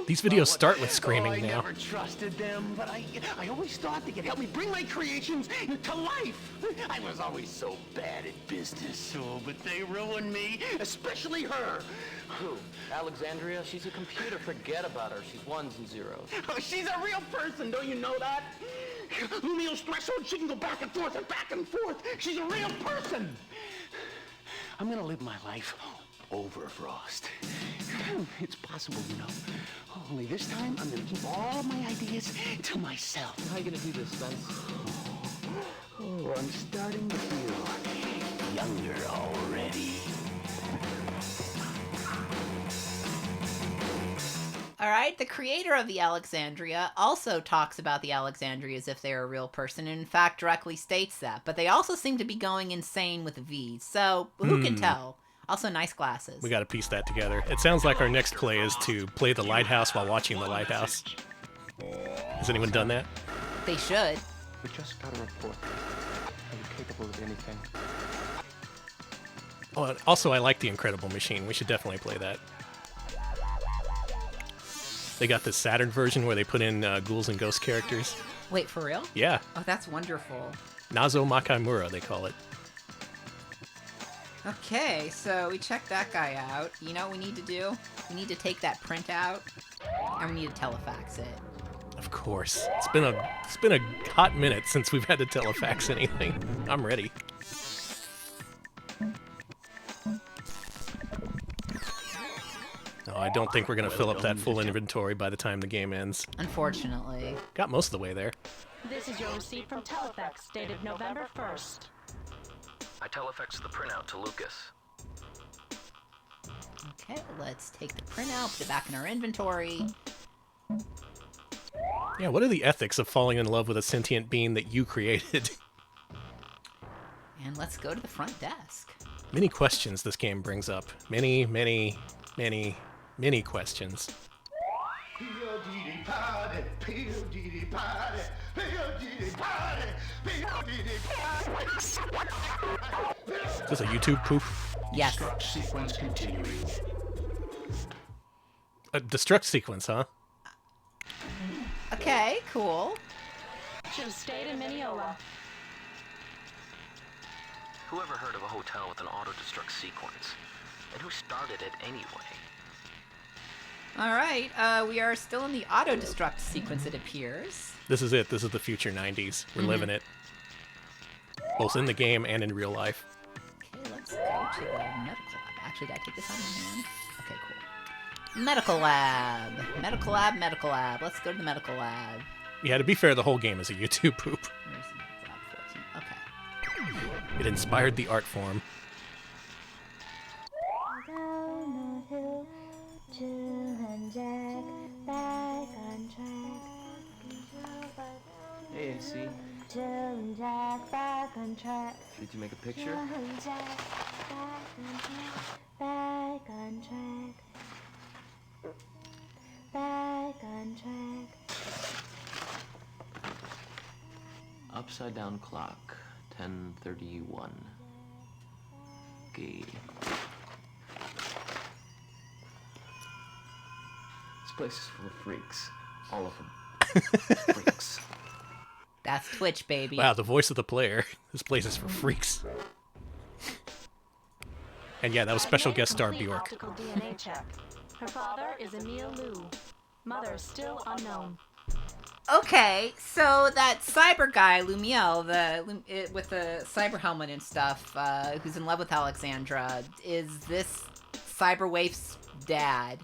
These videos start with screaming I now. never trusted them, but I always thought they could help me bring my creations to life. I was always so bad at business, but they ruined me, especially her. Who? Alexandria? She's a computer. Forget about her. She's ones and zeros. Oh, she's a real person, don't you know that? Lumio's threshold, she can go back and forth and back and forth. She's a real person. I'm gonna live my life over, Frost. It's possible, you know. Only this time, I'm gonna keep all my ideas to myself. How are you gonna do this, Spence? Oh, I'm starting to feel younger already. All right, the creator of the Alexandria also talks about the Alexandria as if they're a real person, and in fact directly states that. But they also seem to be going insane with the V's, so who can tell? Also, nice glasses. We got to piece that together. It sounds like our next play is to play the lighthouse while watching the lighthouse. Has anyone done that? They should. We just got a report. Are you capable of anything? Oh, and also, I like the Incredible Machine. We should definitely play that. They got this Saturn version where they put in ghouls and ghost characters. Wait, for real? Yeah. Oh, that's wonderful. Nazo Makamura, they call it. Okay, so we checked that guy out. You know what we need to do? We need to take that print out, and we need to telefax it. Of course. It's been a hot minute since we've had to telefax anything. I'm ready. No, I don't think we're going to fill up that full inventory by the time the game ends. Unfortunately. Got most of the way there. This is your receipt from Telefax, dated November 1st. I telefaxed the printout to Lucas. Okay, let's take the printout, put it back in our inventory. Yeah, what are the ethics of falling in love with a sentient being that you created? And let's go to the front desk. Many questions this game brings up. Many, many, many, many questions. Is this a YouTube poof? Yes. Destruct sequence continuing. A destruct sequence, huh? Okay, cool. Should have stayed in Mineola. Whoever heard of a hotel with an auto-destruct sequence? And who started it anyway? All right, we are still in the auto-destruct sequence, it appears. This is it. This is the future 90s. We're living it. Both in the game and in real life. Okay, let's go to the medical lab. Actually, did I take this out of my hand? Okay, cool. Medical lab. Medical lab, medical lab. Let's go to the medical lab. Yeah, to be fair, the whole game is a YouTube poop. Where's lab 14? Okay. It inspired the art form. Down the hill, Jill and Jack back on track. Hey, AC. Jill and Jack back on track. Did you make a picture? Jill and Jack back on track. Back on track. Back on track. Upside down clock, 10:31. Okay. This place is full of freaks. All of them. Freaks. That's Twitch, baby. Wow, the voice of the player. This place is for freaks. And yeah, that was special guest star Bjork. Optical DNA check. Her father is Emil Liu. Mother is still unknown. Okay, so that cyber guy, Lumiel, with the cyber helmet and stuff, who's in love with Alexandra, is this Cyberwaif's dad.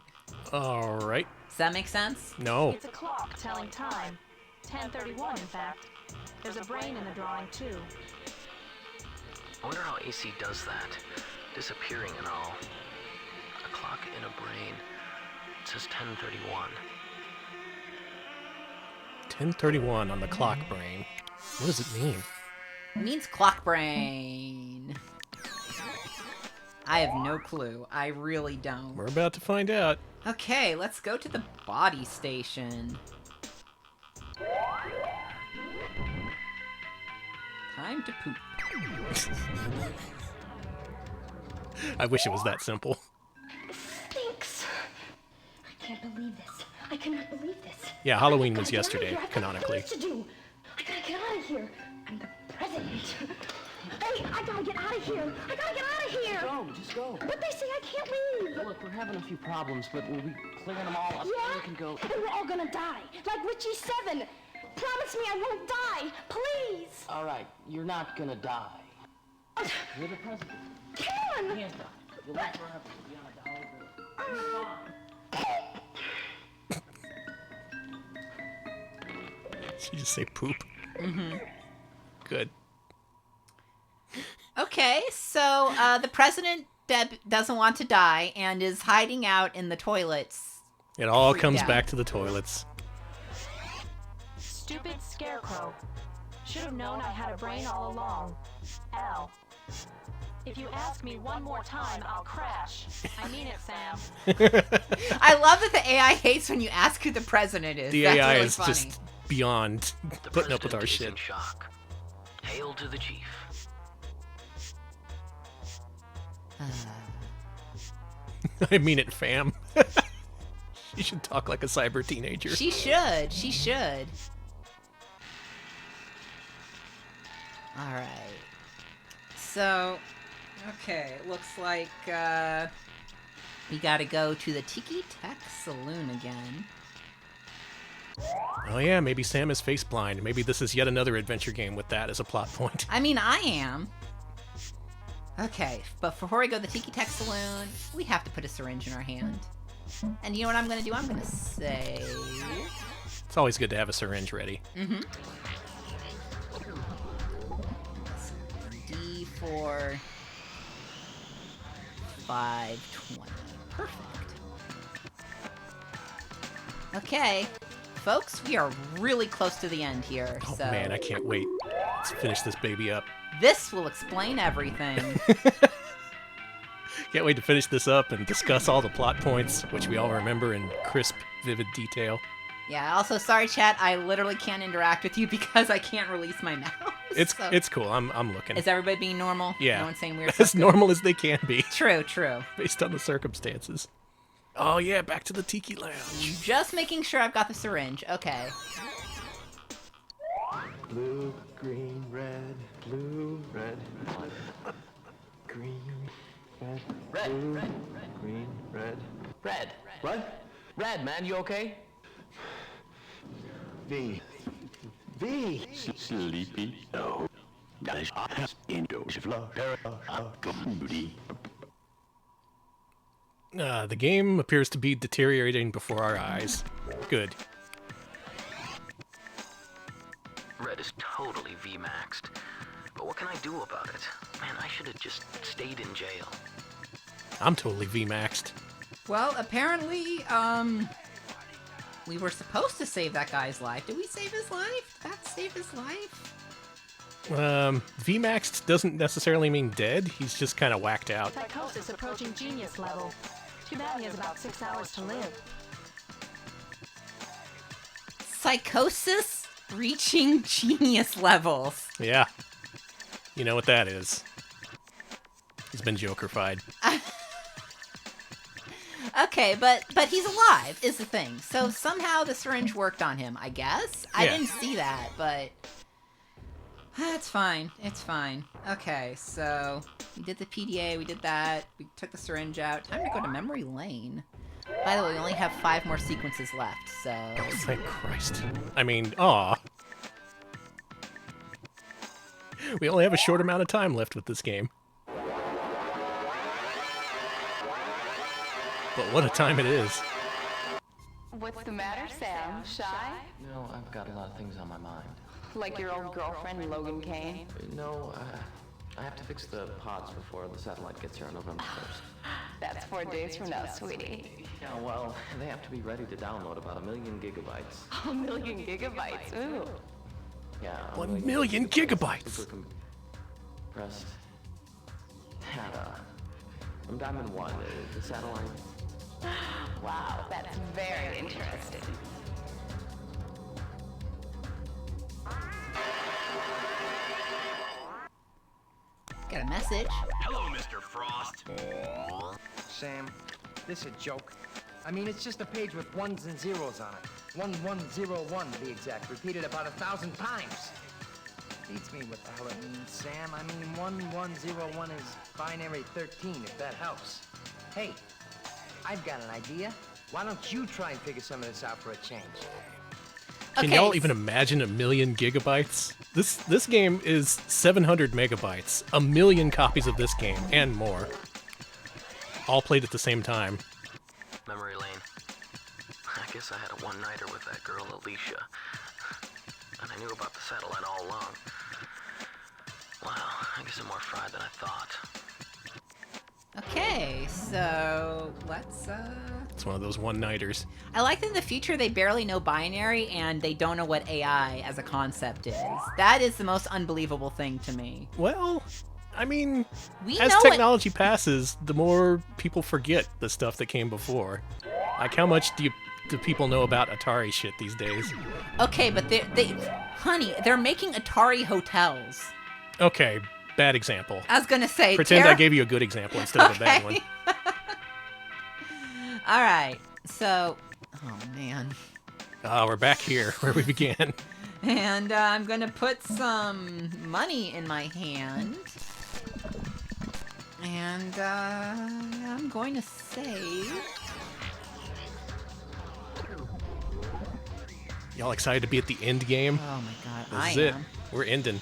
All right. Does that make sense? No. It's a clock telling time. 10:31, in fact. There's a brain in the drawing, too. I wonder how AC does that. Disappearing and all. A clock in a brain. It says 10:31. 10:31 on the clock brain. What does it mean? It means clock brain. I have no clue. I really don't. We're about to find out. Okay, let's go to the body station. Time to poop. I wish it was that simple. Stinks. I can't believe this. I cannot believe this. Yeah, Halloween was yesterday, canonically. To do. I gotta get out of here. I'm the president. Hey, I gotta get out of here. I gotta get out of here. Go, just go. But they say I can't leave. Look, we're having a few problems, but we'll be clearing them all up. Yeah? We can go. And we're all gonna die. Like Richie 7. Promise me I won't die. Please. All right, you're not gonna die. You're the president. Come on. You can't die. You'll live forever. You'll be on Did you just say poop? Mm-hmm. Good. Okay, so the president doesn't want to die and is hiding out in the toilets. It all Freaked comes out. back to the toilets. Stupid scarecrow. Should have known I had a brain all along. L. If you ask me one more time, I'll crash. I mean it, Sam. I love that the AI hates when you ask who the president is. The That's AI really is funny. just beyond putting up with our shit. In shock. Hail to the chief. I mean it, fam. You should talk like a cyber teenager. She should. She should. All right. So, okay, it looks like we gotta go to the Tiki Tech Saloon again. Oh yeah, maybe Sam is face blind. Maybe this is yet another adventure game with that as a plot point. I mean, I am. Okay, but before we go to the Tiki Tech Saloon, we have to put a syringe in our hand. And you know what I'm gonna do? I'm gonna say... It's always good to have a syringe ready. Mm-hmm. D4... 520. Perfect. Okay. Folks, we are really close to the end here, Oh so... man, I can't wait. Let's finish this baby up. This will explain everything. Can't wait to finish this up and discuss all the plot points, which we all remember in crisp, vivid detail. Yeah, also, sorry, chat, I literally can't interact with you because I can't release my mouse. It's cool. I'm looking. Is everybody being normal? Yeah. No one's saying weird As stuff? normal as they can be. True, true. Based on the circumstances. Oh yeah, back to the Tiki Lounge. Just making sure I've got the syringe. Okay. Blue, green, red, blue, red, green, red, Red, blue, red, green, red. Red. What? Red, man, you okay? V. V. Sleepy. No. The game appears to be deteriorating before our eyes. Good. Red is totally V-maxed. But what can I do about it? Man, I should have just stayed in jail. I'm totally V-maxed. Well, apparently, we were supposed to save that guy's life. Did we save his life? Did that save his life? V-maxed doesn't necessarily mean dead. He's just kind of whacked out. Psychosis approaching genius level. Too bad he has about 6 hours to live. Psychosis reaching genius levels. Yeah. You know what that is. He's been Joker-fied. Okay, but he's alive, is the thing. So somehow the syringe worked on him, I guess. I Yeah. didn't see that, but... It's fine. It's fine. Okay, so we did the PDA, we did that, we took the syringe out. Time to go to memory lane. By the way, we only have 5 more sequences left, so... Oh, thank Christ. I mean, aw. We only have a short amount of time left with this game. But what a time it is. What's the matter, Sam? Shy? No, I've got a lot of things on my mind. Like your old girlfriend, Logan Kane? No, I have to fix the pods before the satellite gets here on November 1st. That's 4 days from now, sweetie. Yeah, well, they have to be ready to download about 1 million gigabytes. A million gigabytes, ooh. Yeah. 1 million gigabytes! Super compressed data. From Diamond 1, the satellite. Wow, that's very interesting. Got a message. Hello, Mr. Frost. Sam, this a joke? I mean, it's just a page with ones and zeros on it. 1101 to be exact, repeated about 1,000 times. Beats me what the hell it means, Sam. I mean, 1101 is binary 13, if that helps. Hey, I've got an idea. Why don't you try and figure some of this out for a change? Can Okay. y'all even imagine 1 million gigabytes? This game is 700 megabytes. 1 million copies of this game, and more. All played at the same time. Memory lane. I guess I had a one-nighter with that girl, Alicia. And I knew about the satellite all along. Wow, I guess I'm more fried than I thought. Okay, so let's It's one of those one-nighters. I like that in the future they barely know binary and they don't know what AI as a concept is. That is the most unbelievable thing to me. Well, I mean, We as know technology passes, the more people forget the stuff that came before. Like, how much do people know about Atari shit these days? Okay, but honey, they're making Atari hotels. Okay, bad example. I was gonna say, Pretend I gave you a good example instead of a bad one. All right, so, oh man. We're back here where we began. And I'm gonna put some money in my hand. And I'm going to save. Y'all excited to be at the end game? Oh my god, This I is it. am. We're ending.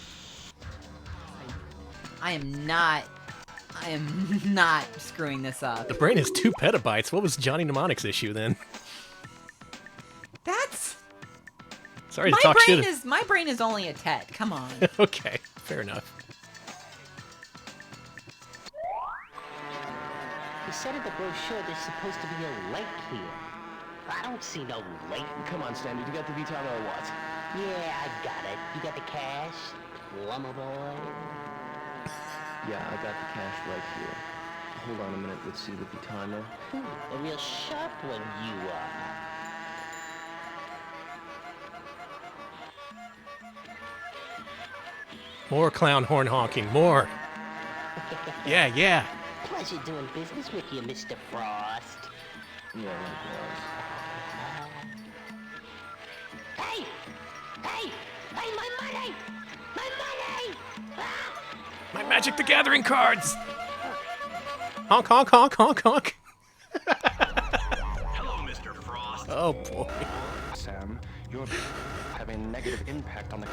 I am not screwing this up. The brain is 2 petabytes. What was Johnny Mnemonic's issue then? That's Sorry to talk shit. My brain is only a tet. Come on. Okay, fair enough. You said in the brochure there's supposed to be a lake here. I don't see no lake. Come on, Standard, you got the V-timer or what? Yeah, I got it. You got the cash? Lumber boy? Yeah, I got the cash right here. Hold on a minute, let's see the timer. A real sharp one you are. More clown horn honking. More. Yeah, yeah. Pleasure doing business with you, Mr. Frost. Yeah, likewise. Hey! Hey! Hey, my money! My money! Ah! My Magic the Gathering cards! Honk, honk, honk, honk, honk. Hello, Mr. Frost. Oh, boy. Sam, you're having a negative impact on the...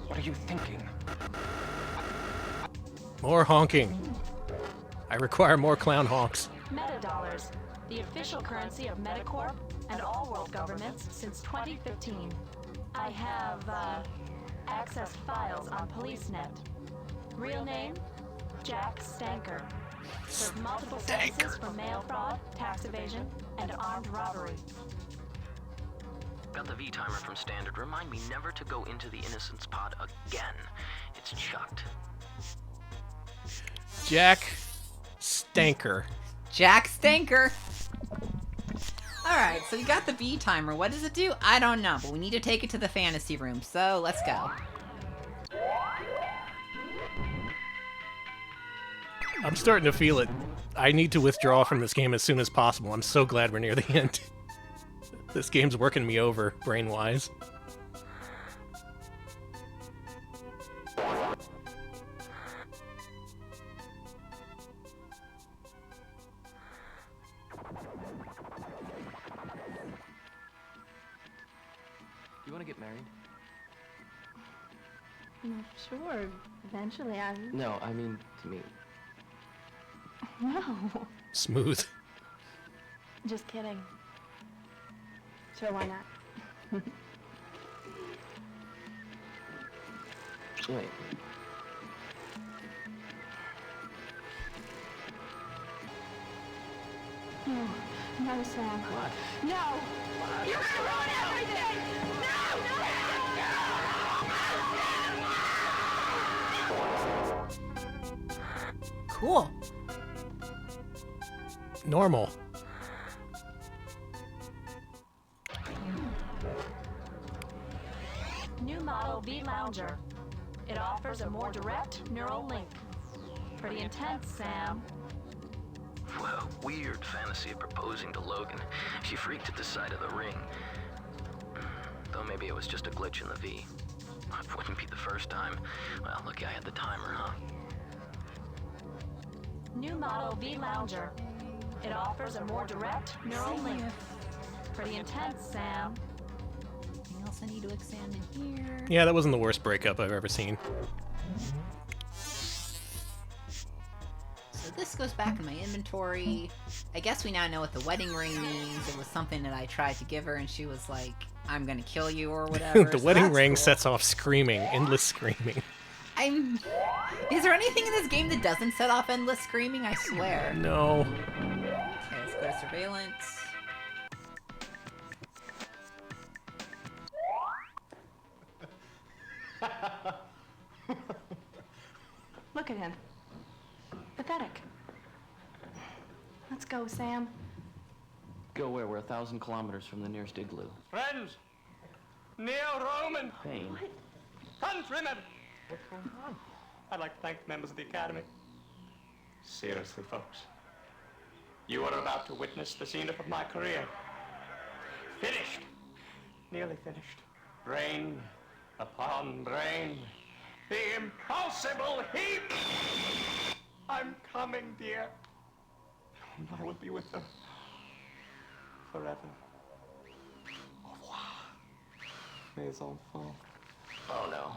What are you thinking? More honking. I require more clown honks. Metadollars, the official currency of Metacorp and all world governments since 2015. I have, accessed files on PoliceNet. Real name, Jack Stanker. Served multiple sentences for mail fraud, tax evasion, and armed robbery. Got the V-timer from Standard. Remind me never to go into the Innocence Pod again. It's chucked. Jack Stanker. Jack Stanker. Alright, so we got the V timer. What does it do? I don't know, but we need to take it to the fantasy room, so let's go. I'm starting to feel it. I need to withdraw from this game as soon as possible. I'm so glad we're near the end. This game's working me over, brain-wise. You want to get married? Sure, eventually No, I mean to me. No. Smooth. Just kidding. Sure, why not? Wait. No, no, Sam. What? No! You're gonna ruin everything! Cool. Normal. New model V-Lounger. It offers a more direct neural link. Pretty intense, Sam. Well, weird fantasy of proposing to Logan. She freaked at the sight of the ring. Though maybe it was just a glitch in the V. It wouldn't be the first time. Well, lucky I had the timer, huh? New model V-Lounger. It offers a more direct neural link. Pretty intense, Sam. Anything else I need to examine here? Yeah, that wasn't the worst breakup I've ever seen. So this goes back in my inventory. I guess we now know what the wedding ring means. It was something that I tried to give her, and she was like, I'm gonna kill you or whatever. The so wedding that's ring cool. sets off screaming, endless screaming. Is there anything in this game that doesn't set off endless screaming? I swear. No. Okay, let's go to surveillance. Look at him. Pathetic. Let's go, Sam. Go where? We're 1,000 kilometers from the nearest igloo. Friends, Neo-Roman Payne. countrymen. What's going on? I'd like to thank the members of the Academy. Seriously, folks, you are about to witness the zenith of my career. Finished. Nearly finished. Brain upon brain. The impossible heap. I'm coming, dear. And I will be with them forever. Au revoir. Mes enfants. Oh, no.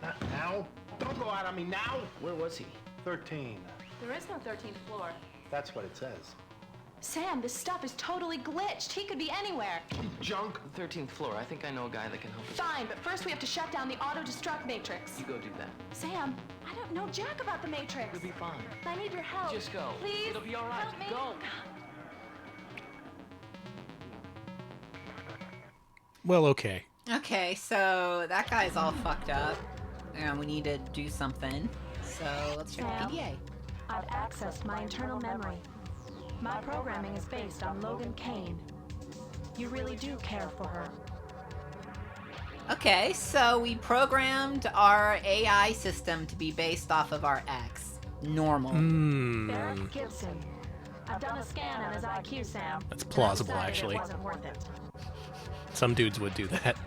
Not now. Don't go out on me now. Where was he? 13. There is no 13th floor. That's what it says. Sam, this stuff is totally glitched. He could be anywhere. Junk. 13th floor. I think I know a guy that can help us. Fine, but first we have to shut down the auto-destruct matrix. You go do that. Sam, I don't know jack about the matrix. You'll be fine. I need your help. Just go. Please. It'll be all right. Help me. Go. Well, okay. Okay, so that guy's all fucked up, and we need to do something. So let's check Sam? PDA. I've accessed my internal memory. My programming is based on Logan Kane. You really do care for her. Okay, so we programmed our AI system to be based off of our ex. Normal. Barrett Gibson. I've done a scan on his IQ, Sam. That's and I plausible, decided actually. It wasn't worth it. Some dudes would do that.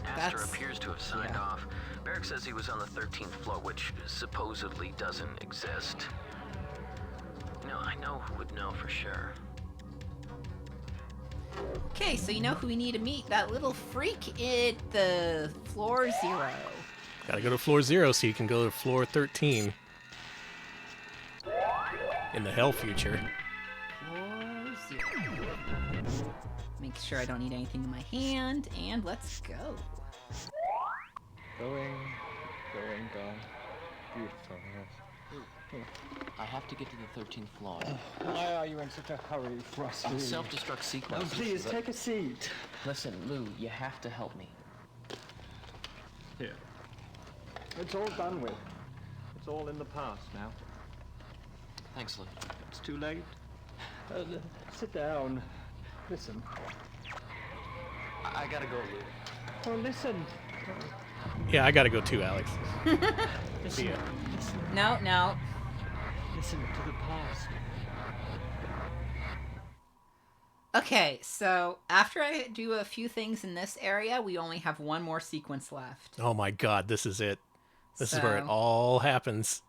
Astor appears to have signed off. Barrick says he was on the 13th floor, which supposedly doesn't exist. You know, I know who would know for sure. Okay, so you know who we need to meet? That little freak at the floor 0. Gotta go to floor 0 so you can go to floor 13. In the hell future. Floor 0. Make sure I don't need anything in my hand, and let's go. Going, gone. Beautiful, yes. I have to get to the 13th floor. Why are you in such a hurry, Frosty? Self-destruct sequence. Oh, please, take a seat. Listen, Lou, you have to help me. Here. It's all done with. It's all in the past now. Thanks, Lou. It's too late. Sit down. Listen. I gotta go, Lou. Oh, listen. Yeah, I gotta go too, Alex. See ya. No. Listen to the past. Okay, so after I do a few things in this area, we only have one more sequence left. Oh my god, this is it. This is where it So- all happens.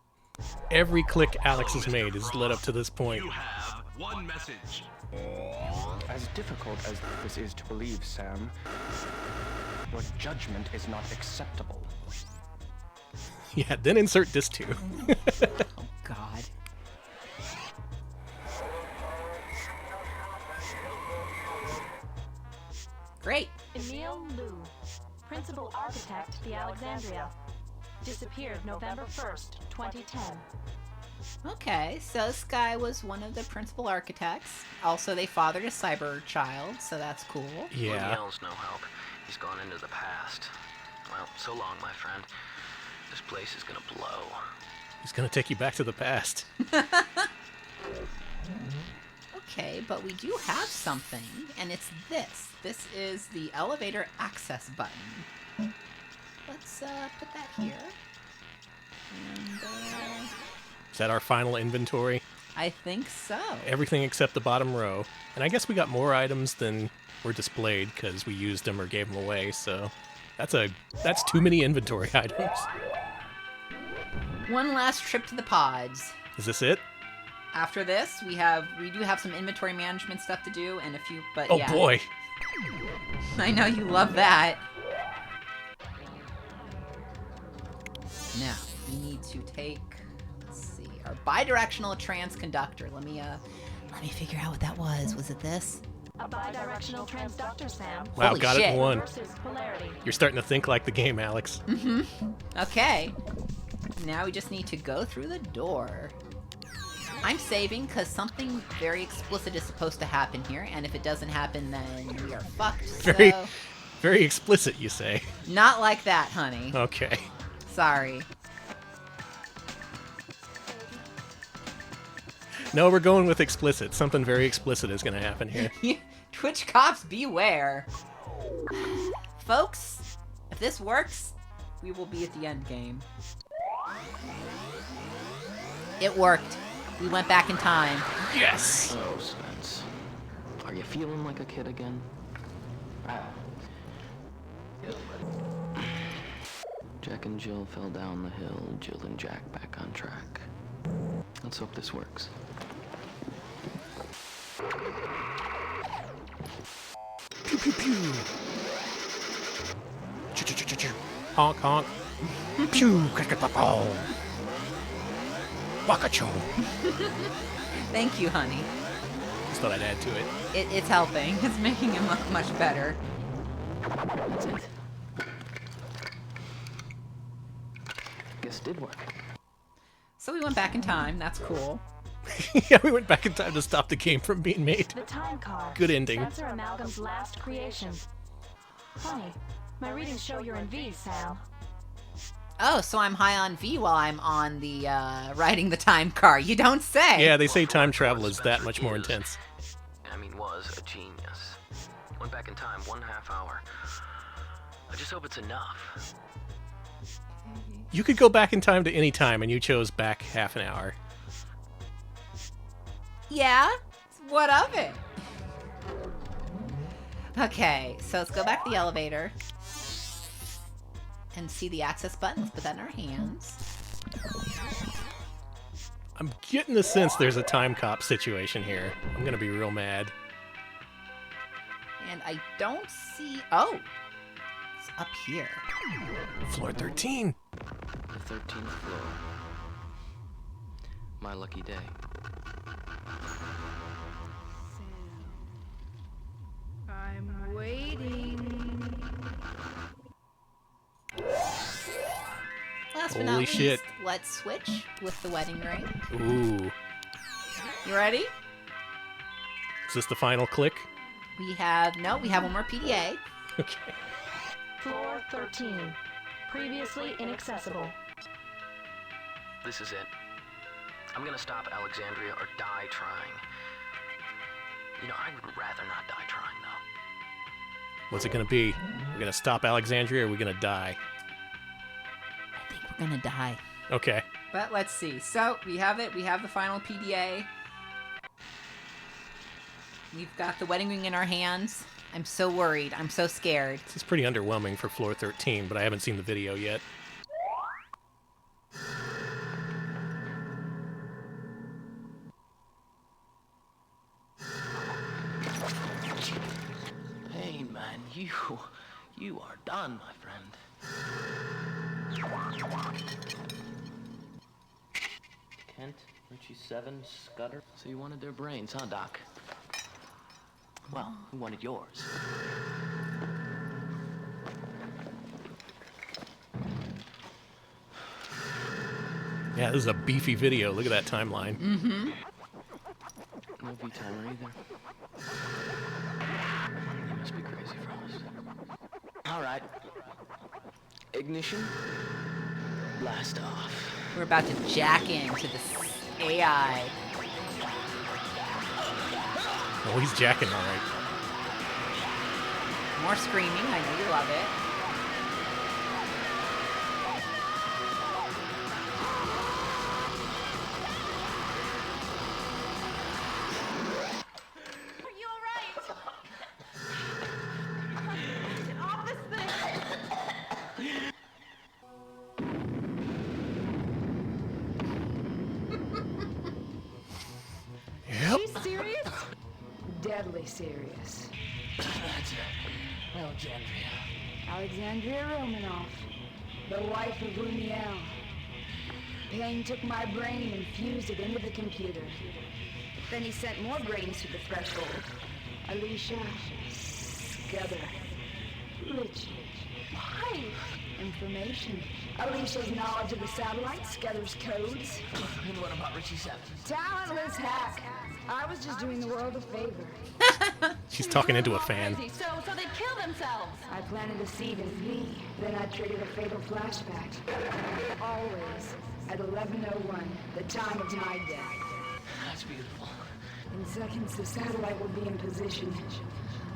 Every click Alex has made has led up to this point. You have one message. As difficult as this is to believe, Sam, your judgment is not acceptable. Yeah, then insert this too. Oh god. Great. Emil Liu, Principal Architect, the Alexandria. Disappeared November 1st, 2010. Okay, so this guy was one of the principal architects. Also, they fathered a cyber child, so that's cool. Yeah. Yell's no help. He's gone into the past. Well, so long, my friend. This place is gonna blow. He's gonna take you back to the past. Okay, but we do have something, and it's this. This is the elevator access button. Let's put that here. And, Is that our final inventory? I think so. Everything except the bottom row. And I guess we got more items than were displayed because we used them or gave them away, so that's too many inventory items. One last trip to the pods. Is this it? After this, we do have some inventory management stuff to do and a few, but Oh yeah. boy. I know you love that. Now, we need to take, let's see, our bidirectional transconductor. Let me figure out what that was. Was it this? A bidirectional transductor, Sam. Wow, Holy got shit. it in one. Versus polarity. You're starting to think like the game, Alex. Mm-hmm. Okay. Now we just need to go through the door. I'm saving because something very explicit is supposed to happen here, and if it doesn't happen, then we are fucked. Very, So... very explicit, you say. Not like that, honey. Okay. Sorry. No, we're going with explicit. Something very explicit is going to happen here. Twitch cops, beware. Folks, if this works, we will be at the end game. It worked. We went back in time. Yes! Oh, Spence. Are you feeling like a kid again? Jack and Jill fell down the hill, Jill and Jack back on track. Let's hope this works. Pew pew pew. Ch-ch-ch-ch-ch. Honk honk. Pew crack-a-pop-oh. Waka-cho. Thank you, honey. Just thought I'd add to it. It's helping. It's making him look much better. That's it. Guess it did work. So we went back in time. That's cool. Yeah, we went back in time to stop the game from being made. The time car. Good ending. Spencer Amalgam's last creation. Funny, my readings show you're in V, Sam. Oh, so I'm high on V while I'm on the, riding the time car. You don't say! Yeah, they say time travel is that much more intense. Was a genius. Went back in time 1/2 hour. I just hope it's enough. You could go back in time to any time, and you chose back half an hour. Yeah? What of it? Okay, so let's go back to the elevator. And see the access buttons, put that in our hands. I'm getting the sense there's a time cop situation here. I'm gonna be real mad. And I don't see... Oh! It's up here. Floor 13. The 13th floor. My lucky day. I'm waiting. Last but not Holy least, shit. let's switch with the wedding ring. Ooh. You ready? Is this the final click? We have one more PDA. Okay. Floor 13. Previously inaccessible. This is it. I'm gonna stop Alexandria or die trying. You know, I would rather not die trying, though. What's it gonna be? We're gonna stop Alexandria or are we gonna die? I think we're gonna die. Okay. But let's see. So, we have it. We have the final PDA. We've got the wedding ring in our hands. I'm so worried. I'm so scared. This is pretty underwhelming for floor 13, but I haven't seen the video yet. Pain, man, you are done, my friend. Kent, Richie 7, Scudder. So you wanted their brains, huh, Doc? Well, who wanted yours? Yeah, this is a beefy video. Look at that timeline. Mm-hmm. No V-timer either. You must be crazy, Frost. All right. Ignition. Blast off. We're about to jack into this AI. Oh, he's jacking all right. More screaming. I know you love it. serious. That's Alexandria. Alexandria Romanoff, the wife of Uniel. Payne took my brain and fused it into the computer. Then he sent more brains to the threshold. Alicia, Scudder, Richie. Why? Information. Alicia's knowledge of the satellite, Scudder's codes. And what about Richie 7? Talentless hack. I was just doing the world a favor. She's talking into a fan. So they'd kill themselves. I planted a seed in V. Then I triggered a fatal flashback. Always at 11:01, the time of my death. That's beautiful. In seconds, the satellite will be in position.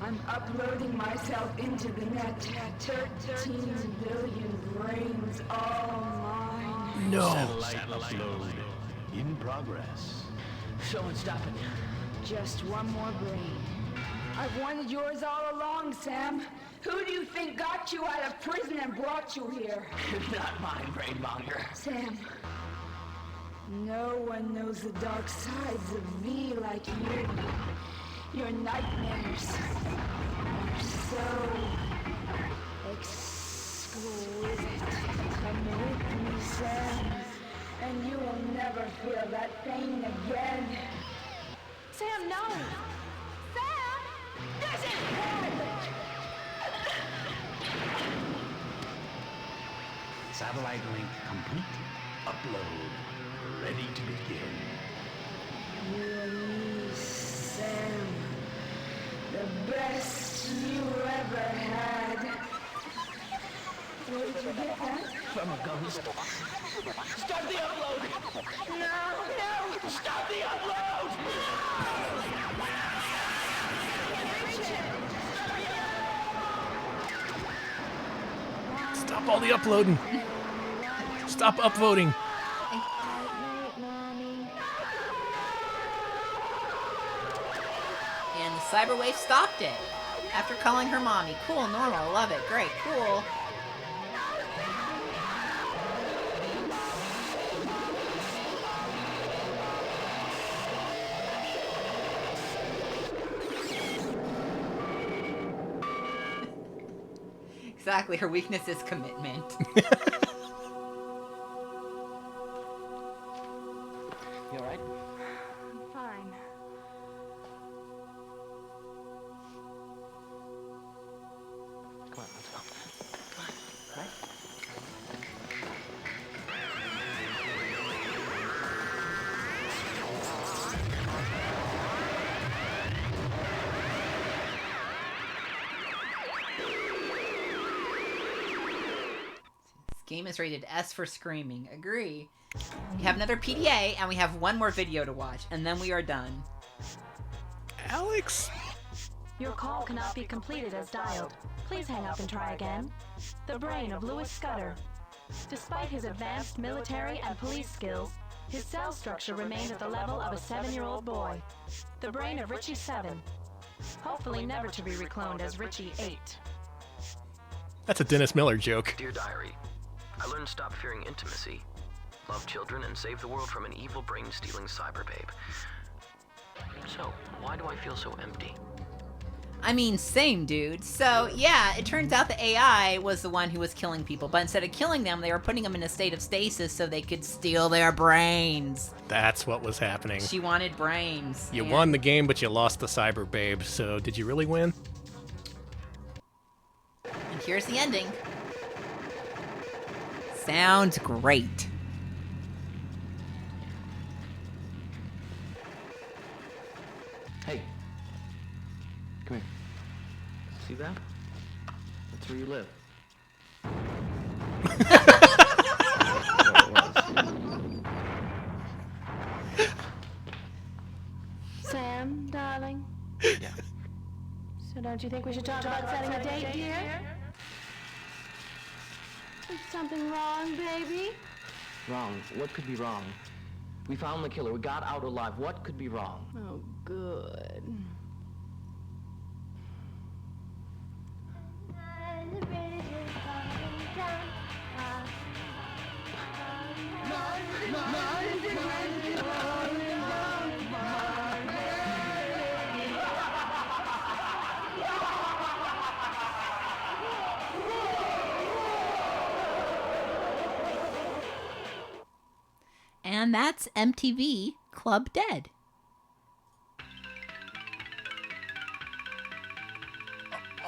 I'm uploading myself into the net. 13 billion brains, all mine. No. Satellite upload in progress. Someone's stopping you. Just one more brain. I've wanted yours all along, Sam. Who do you think got you out of prison and brought you here? Not mine, brainmonger. Sam, no one knows the dark sides of V like you. Your nightmares are so exquisite. Come with me, Sam, and you will never feel that pain again. Sam, no! Sam! This is bad! Satellite link complete. Upload ready to begin. You and me, Sam. The best you ever had. Where did you get that? From a ghost. Stop the upload! No! Stop the upload! Stop all the uploading. Stop upvoting. And the cyberwave stopped it. After calling her mommy. Cool, normal, love it, great, cool. Exactly, her weakness is commitment. You alright? I'm fine. Come on, let's go. Come on. Right? This game is rated S for screaming. Agree. We have another PDA, and we have one more video to watch, and then we are done. Alex? Your call cannot be completed as dialed. Please hang up and try again. The brain of Louis Scudder. Despite his advanced military and police skills, his cell structure remained at the level of a 7-year-old boy. The brain of Richie 7. Hopefully never to be recloned as Richie 8. That's a Dennis Miller joke. Dear Diary, I learned to stop fearing intimacy, love children, and save the world from an evil brain-stealing cyber babe. So, why do I feel so empty? I mean, same, dude. So, yeah, it turns out the AI was the one who was killing people, but instead of killing them, they were putting them in a state of stasis so they could steal their brains. That's what was happening. She wanted brains. You and- won the game, but you lost the cyber babe, so did you really win? And here's the ending. Sounds great. Hey. Come here. See that? That's where you live. Sam, darling. Yeah. So don't you think we should talk about setting a date, dear? Is something wrong, baby? Wrong. What could be wrong? We found the killer. We got out alive. What could be wrong? Oh, good. And that's MTV Club Dead.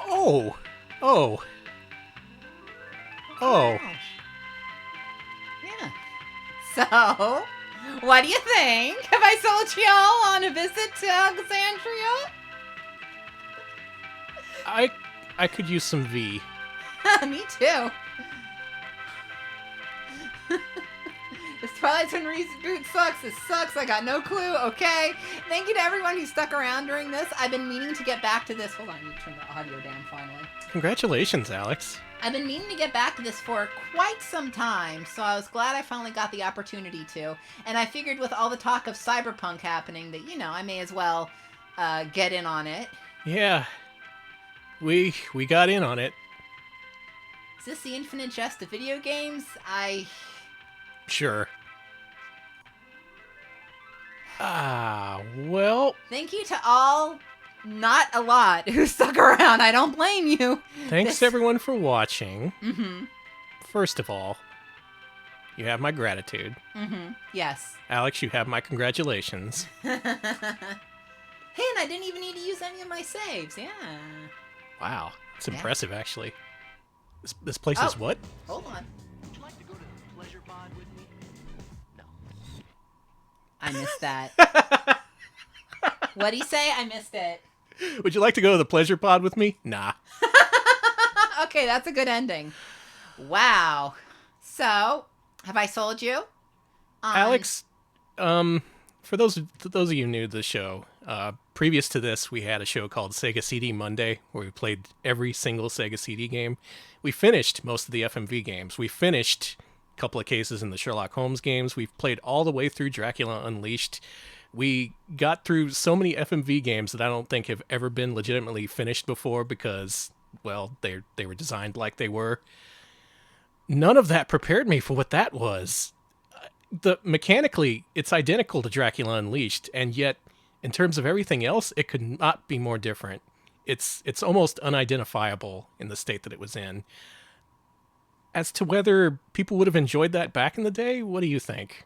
Oh. Yeah. So, what do you think? Have I sold y'all on a visit to Alexandria? I could use some V. Me too. This Twilight Zone reboot sucks. This sucks. I got no clue. Okay. Thank you to everyone who stuck around during this. I've been meaning to get back to this. Hold on, I need to turn the audio down finally. Congratulations, Alex. I've been meaning to get back to this for quite some time, so I was glad I finally got the opportunity to. And I figured with all the talk of cyberpunk happening that, I may as well get in on it. Yeah. We got in on it. Is this the infinite jest of video games? Sure. Well... Thank you to all, not a lot, who stuck around. I don't blame you. Thanks to everyone for watching. Mm-hmm. First of all, you have my gratitude. Mm-hmm. Yes. Alex, you have my congratulations. Hey, and I didn't even need to use any of my saves. Yeah. Wow. It's impressive, actually. This place is what? Hold on. Would you like to go to the pleasure pod with me? No. I missed that. What'd he say? I missed it. Would you like to go to the pleasure pod with me? Nah. Okay, that's a good ending. Wow. So, have I sold you? Alex, for those of you new to the show, previous to this, we had a show called Sega CD Monday, where we played every single Sega CD game. We finished most of the FMV games. We finished a couple of cases in the Sherlock Holmes games. We've played all the way through Dracula Unleashed. We got through so many FMV games that I don't think have ever been legitimately finished before because, well, they were designed like they were. None of that prepared me for what that was. Mechanically, it's identical to Dracula Unleashed, and yet, in terms of everything else, it could not be more different. It's almost unidentifiable in the state that it was in. As to whether people would have enjoyed that back in the day, what do you think?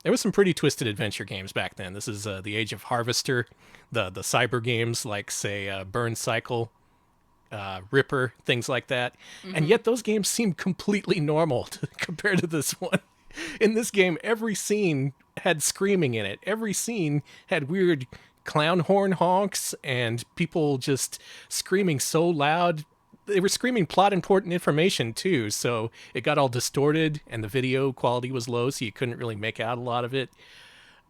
There was some pretty twisted adventure games back then. This is the age of Harvester, the cyber games like, say, Burn Cycle, Ripper, things like that. Mm-hmm. And yet those games seem completely normal compared to this one. In this game, every scene had screaming in it. Every scene had weird clown horn honks and people just screaming so loud. They were screaming plot important information too, so it got all distorted and the video quality was low, so you couldn't really make out a lot of it.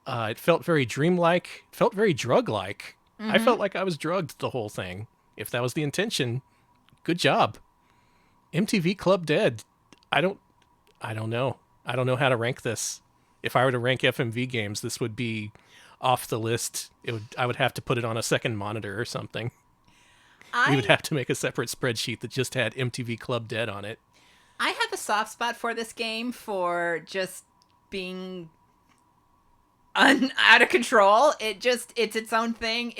It felt very dreamlike. It felt very drug-like. Mm-hmm. I felt like I was drugged the whole thing. If that was the intention, good job. MTV Club Dead. I don't know. I don't know how to rank this. If I were to rank FMV games, this would be off the list. I would have to put it on a second monitor or something. We would have to make a separate spreadsheet that just had MTV Club Dead on it. I have a soft spot for this game for just being out of control. It's its own thing.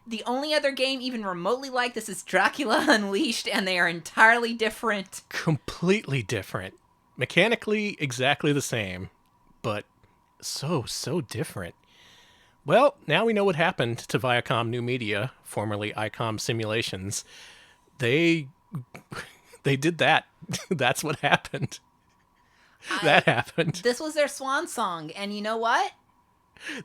The only other game even remotely like this is Dracula Unleashed, and they are entirely different. Completely different. Mechanically exactly the same, but so different. Well, now we know what happened to Viacom New Media, formerly ICOM Simulations. They did that. That's what happened. That happened. This was their swan song, and you know what?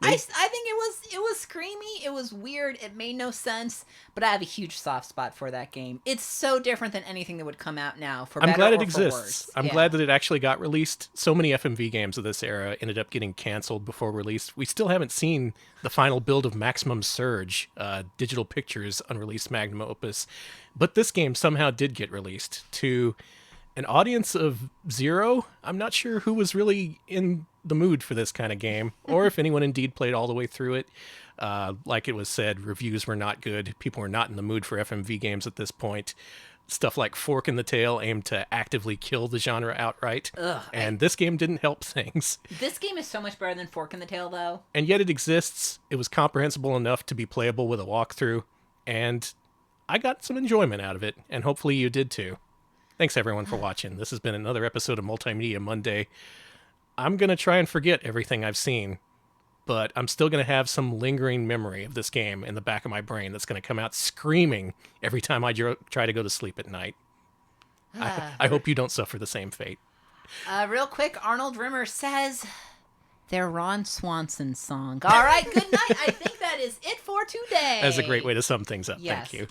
I think it was screamy, it was weird, it made no sense, but I have a huge soft spot for that game. It's so different than anything that would come out now, for better or for worse. I'm glad it exists. I'm glad that it actually got released. So many FMV games of this era ended up getting canceled before release. We still haven't seen the final build of Maximum Surge, Digital Pictures' unreleased magnum opus, but this game somehow did get released to an audience of 0. I'm not sure who was really in the mood for this kind of game, or if anyone indeed played all the way through it. Like it was said, reviews were not good. People were not in the mood for FMV games at this point. Stuff like Fork in the Tail aimed to actively kill the genre outright. This game didn't help things. This game is so much better than Fork in the Tail, though. And yet it exists. It was comprehensible enough to be playable with a walkthrough, and I got some enjoyment out of it, and hopefully you did too. Thanks everyone for watching. This has been another episode of Multimedia Monday. I'm going to try and forget everything I've seen, but I'm still going to have some lingering memory of this game in the back of my brain that's going to come out screaming every time I try to go to sleep at night. I hope you don't suffer the same fate. Real quick, Arnold Rimmer says their Ron Swanson song. All right, good night. I think that is it for today. That's a great way to sum things up. Yes. Thank you.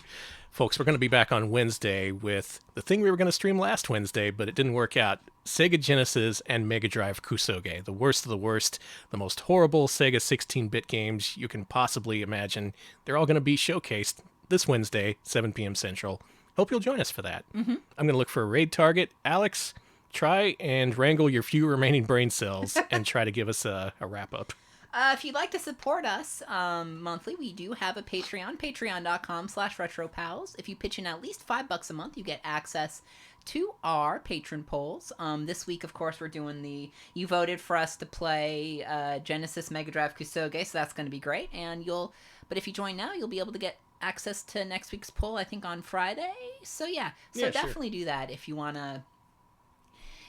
Folks, we're going to be back on Wednesday with the thing we were going to stream last Wednesday, but it didn't work out. Sega Genesis and Mega Drive Kusoge, the worst of the worst, the most horrible Sega 16-bit games you can possibly imagine. They're all going to be showcased this Wednesday, 7 p.m. Central. Hope you'll join us for that. Mm-hmm. I'm going to look for a raid target. Alex, try and wrangle your few remaining brain cells and try to give us a wrap-up. If you'd like to support us monthly, we do have a Patreon, patreon.com/retropals. If you pitch in at least $5 a month, you get access to our patron polls. This week, of course, we're doing you voted for us to play Genesis Mega Drive Kusoge, so that's going to be great. But if you join now, you'll be able to get access to next week's poll, I think, on Friday. So definitely do that if you want to.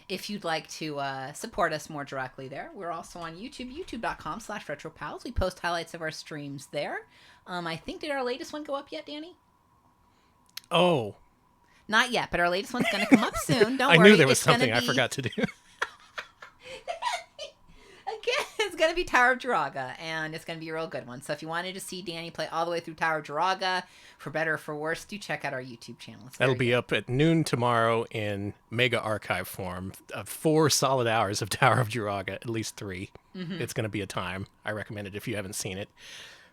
If you'd like to support us more directly there. We're also on YouTube, youtube.com/retropals. We post highlights of our streams there. I think, did our latest one go up yet, Danny? Oh. Not yet, but our latest one's going to come up soon. Don't worry. I knew there was something I forgot to do. Again, it's going to be Tower of Jiraga, and it's going to be a real good one. So if you wanted to see Danny play all the way through Tower of Jiraga, for better or for worse, do check out our YouTube channel. That'll be up at noon tomorrow in Mega Archive form. 4 solid hours of Tower of Jiraga, at least 3. Mm-hmm. It's going to be a time. I recommend it if you haven't seen it.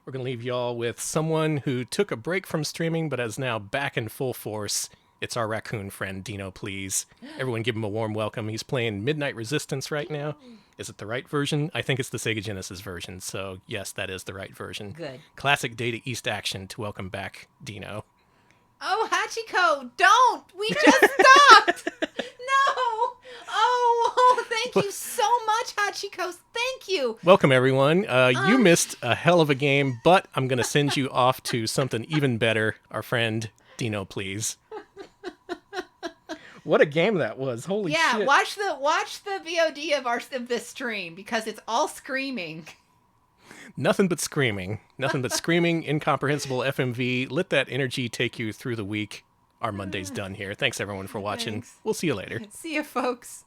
We're going to leave y'all with someone who took a break from streaming but is now back in full force. It's our raccoon friend, Dino Please. Everyone give him a warm welcome. He's playing Midnight Resistance right now. Is it the right version? I think it's the Sega Genesis version, so yes, that is the right version. Good. Classic Data East action to welcome back Dino. Oh, Hachiko, don't! We just stopped! No! Oh, thank you so much, Hachiko. Thank you. Welcome, everyone. You missed a hell of a game, but I'm going to send you off to something even better. Our friend, Dino Please. What a game that was. Holy shit. Yeah, watch the VOD of this stream because it's all screaming. Nothing but screaming. Nothing but screaming, incomprehensible FMV. Let that energy take you through the week. Our Monday's done here. Thanks, everyone, for watching. Thanks. We'll see you later. See you, folks.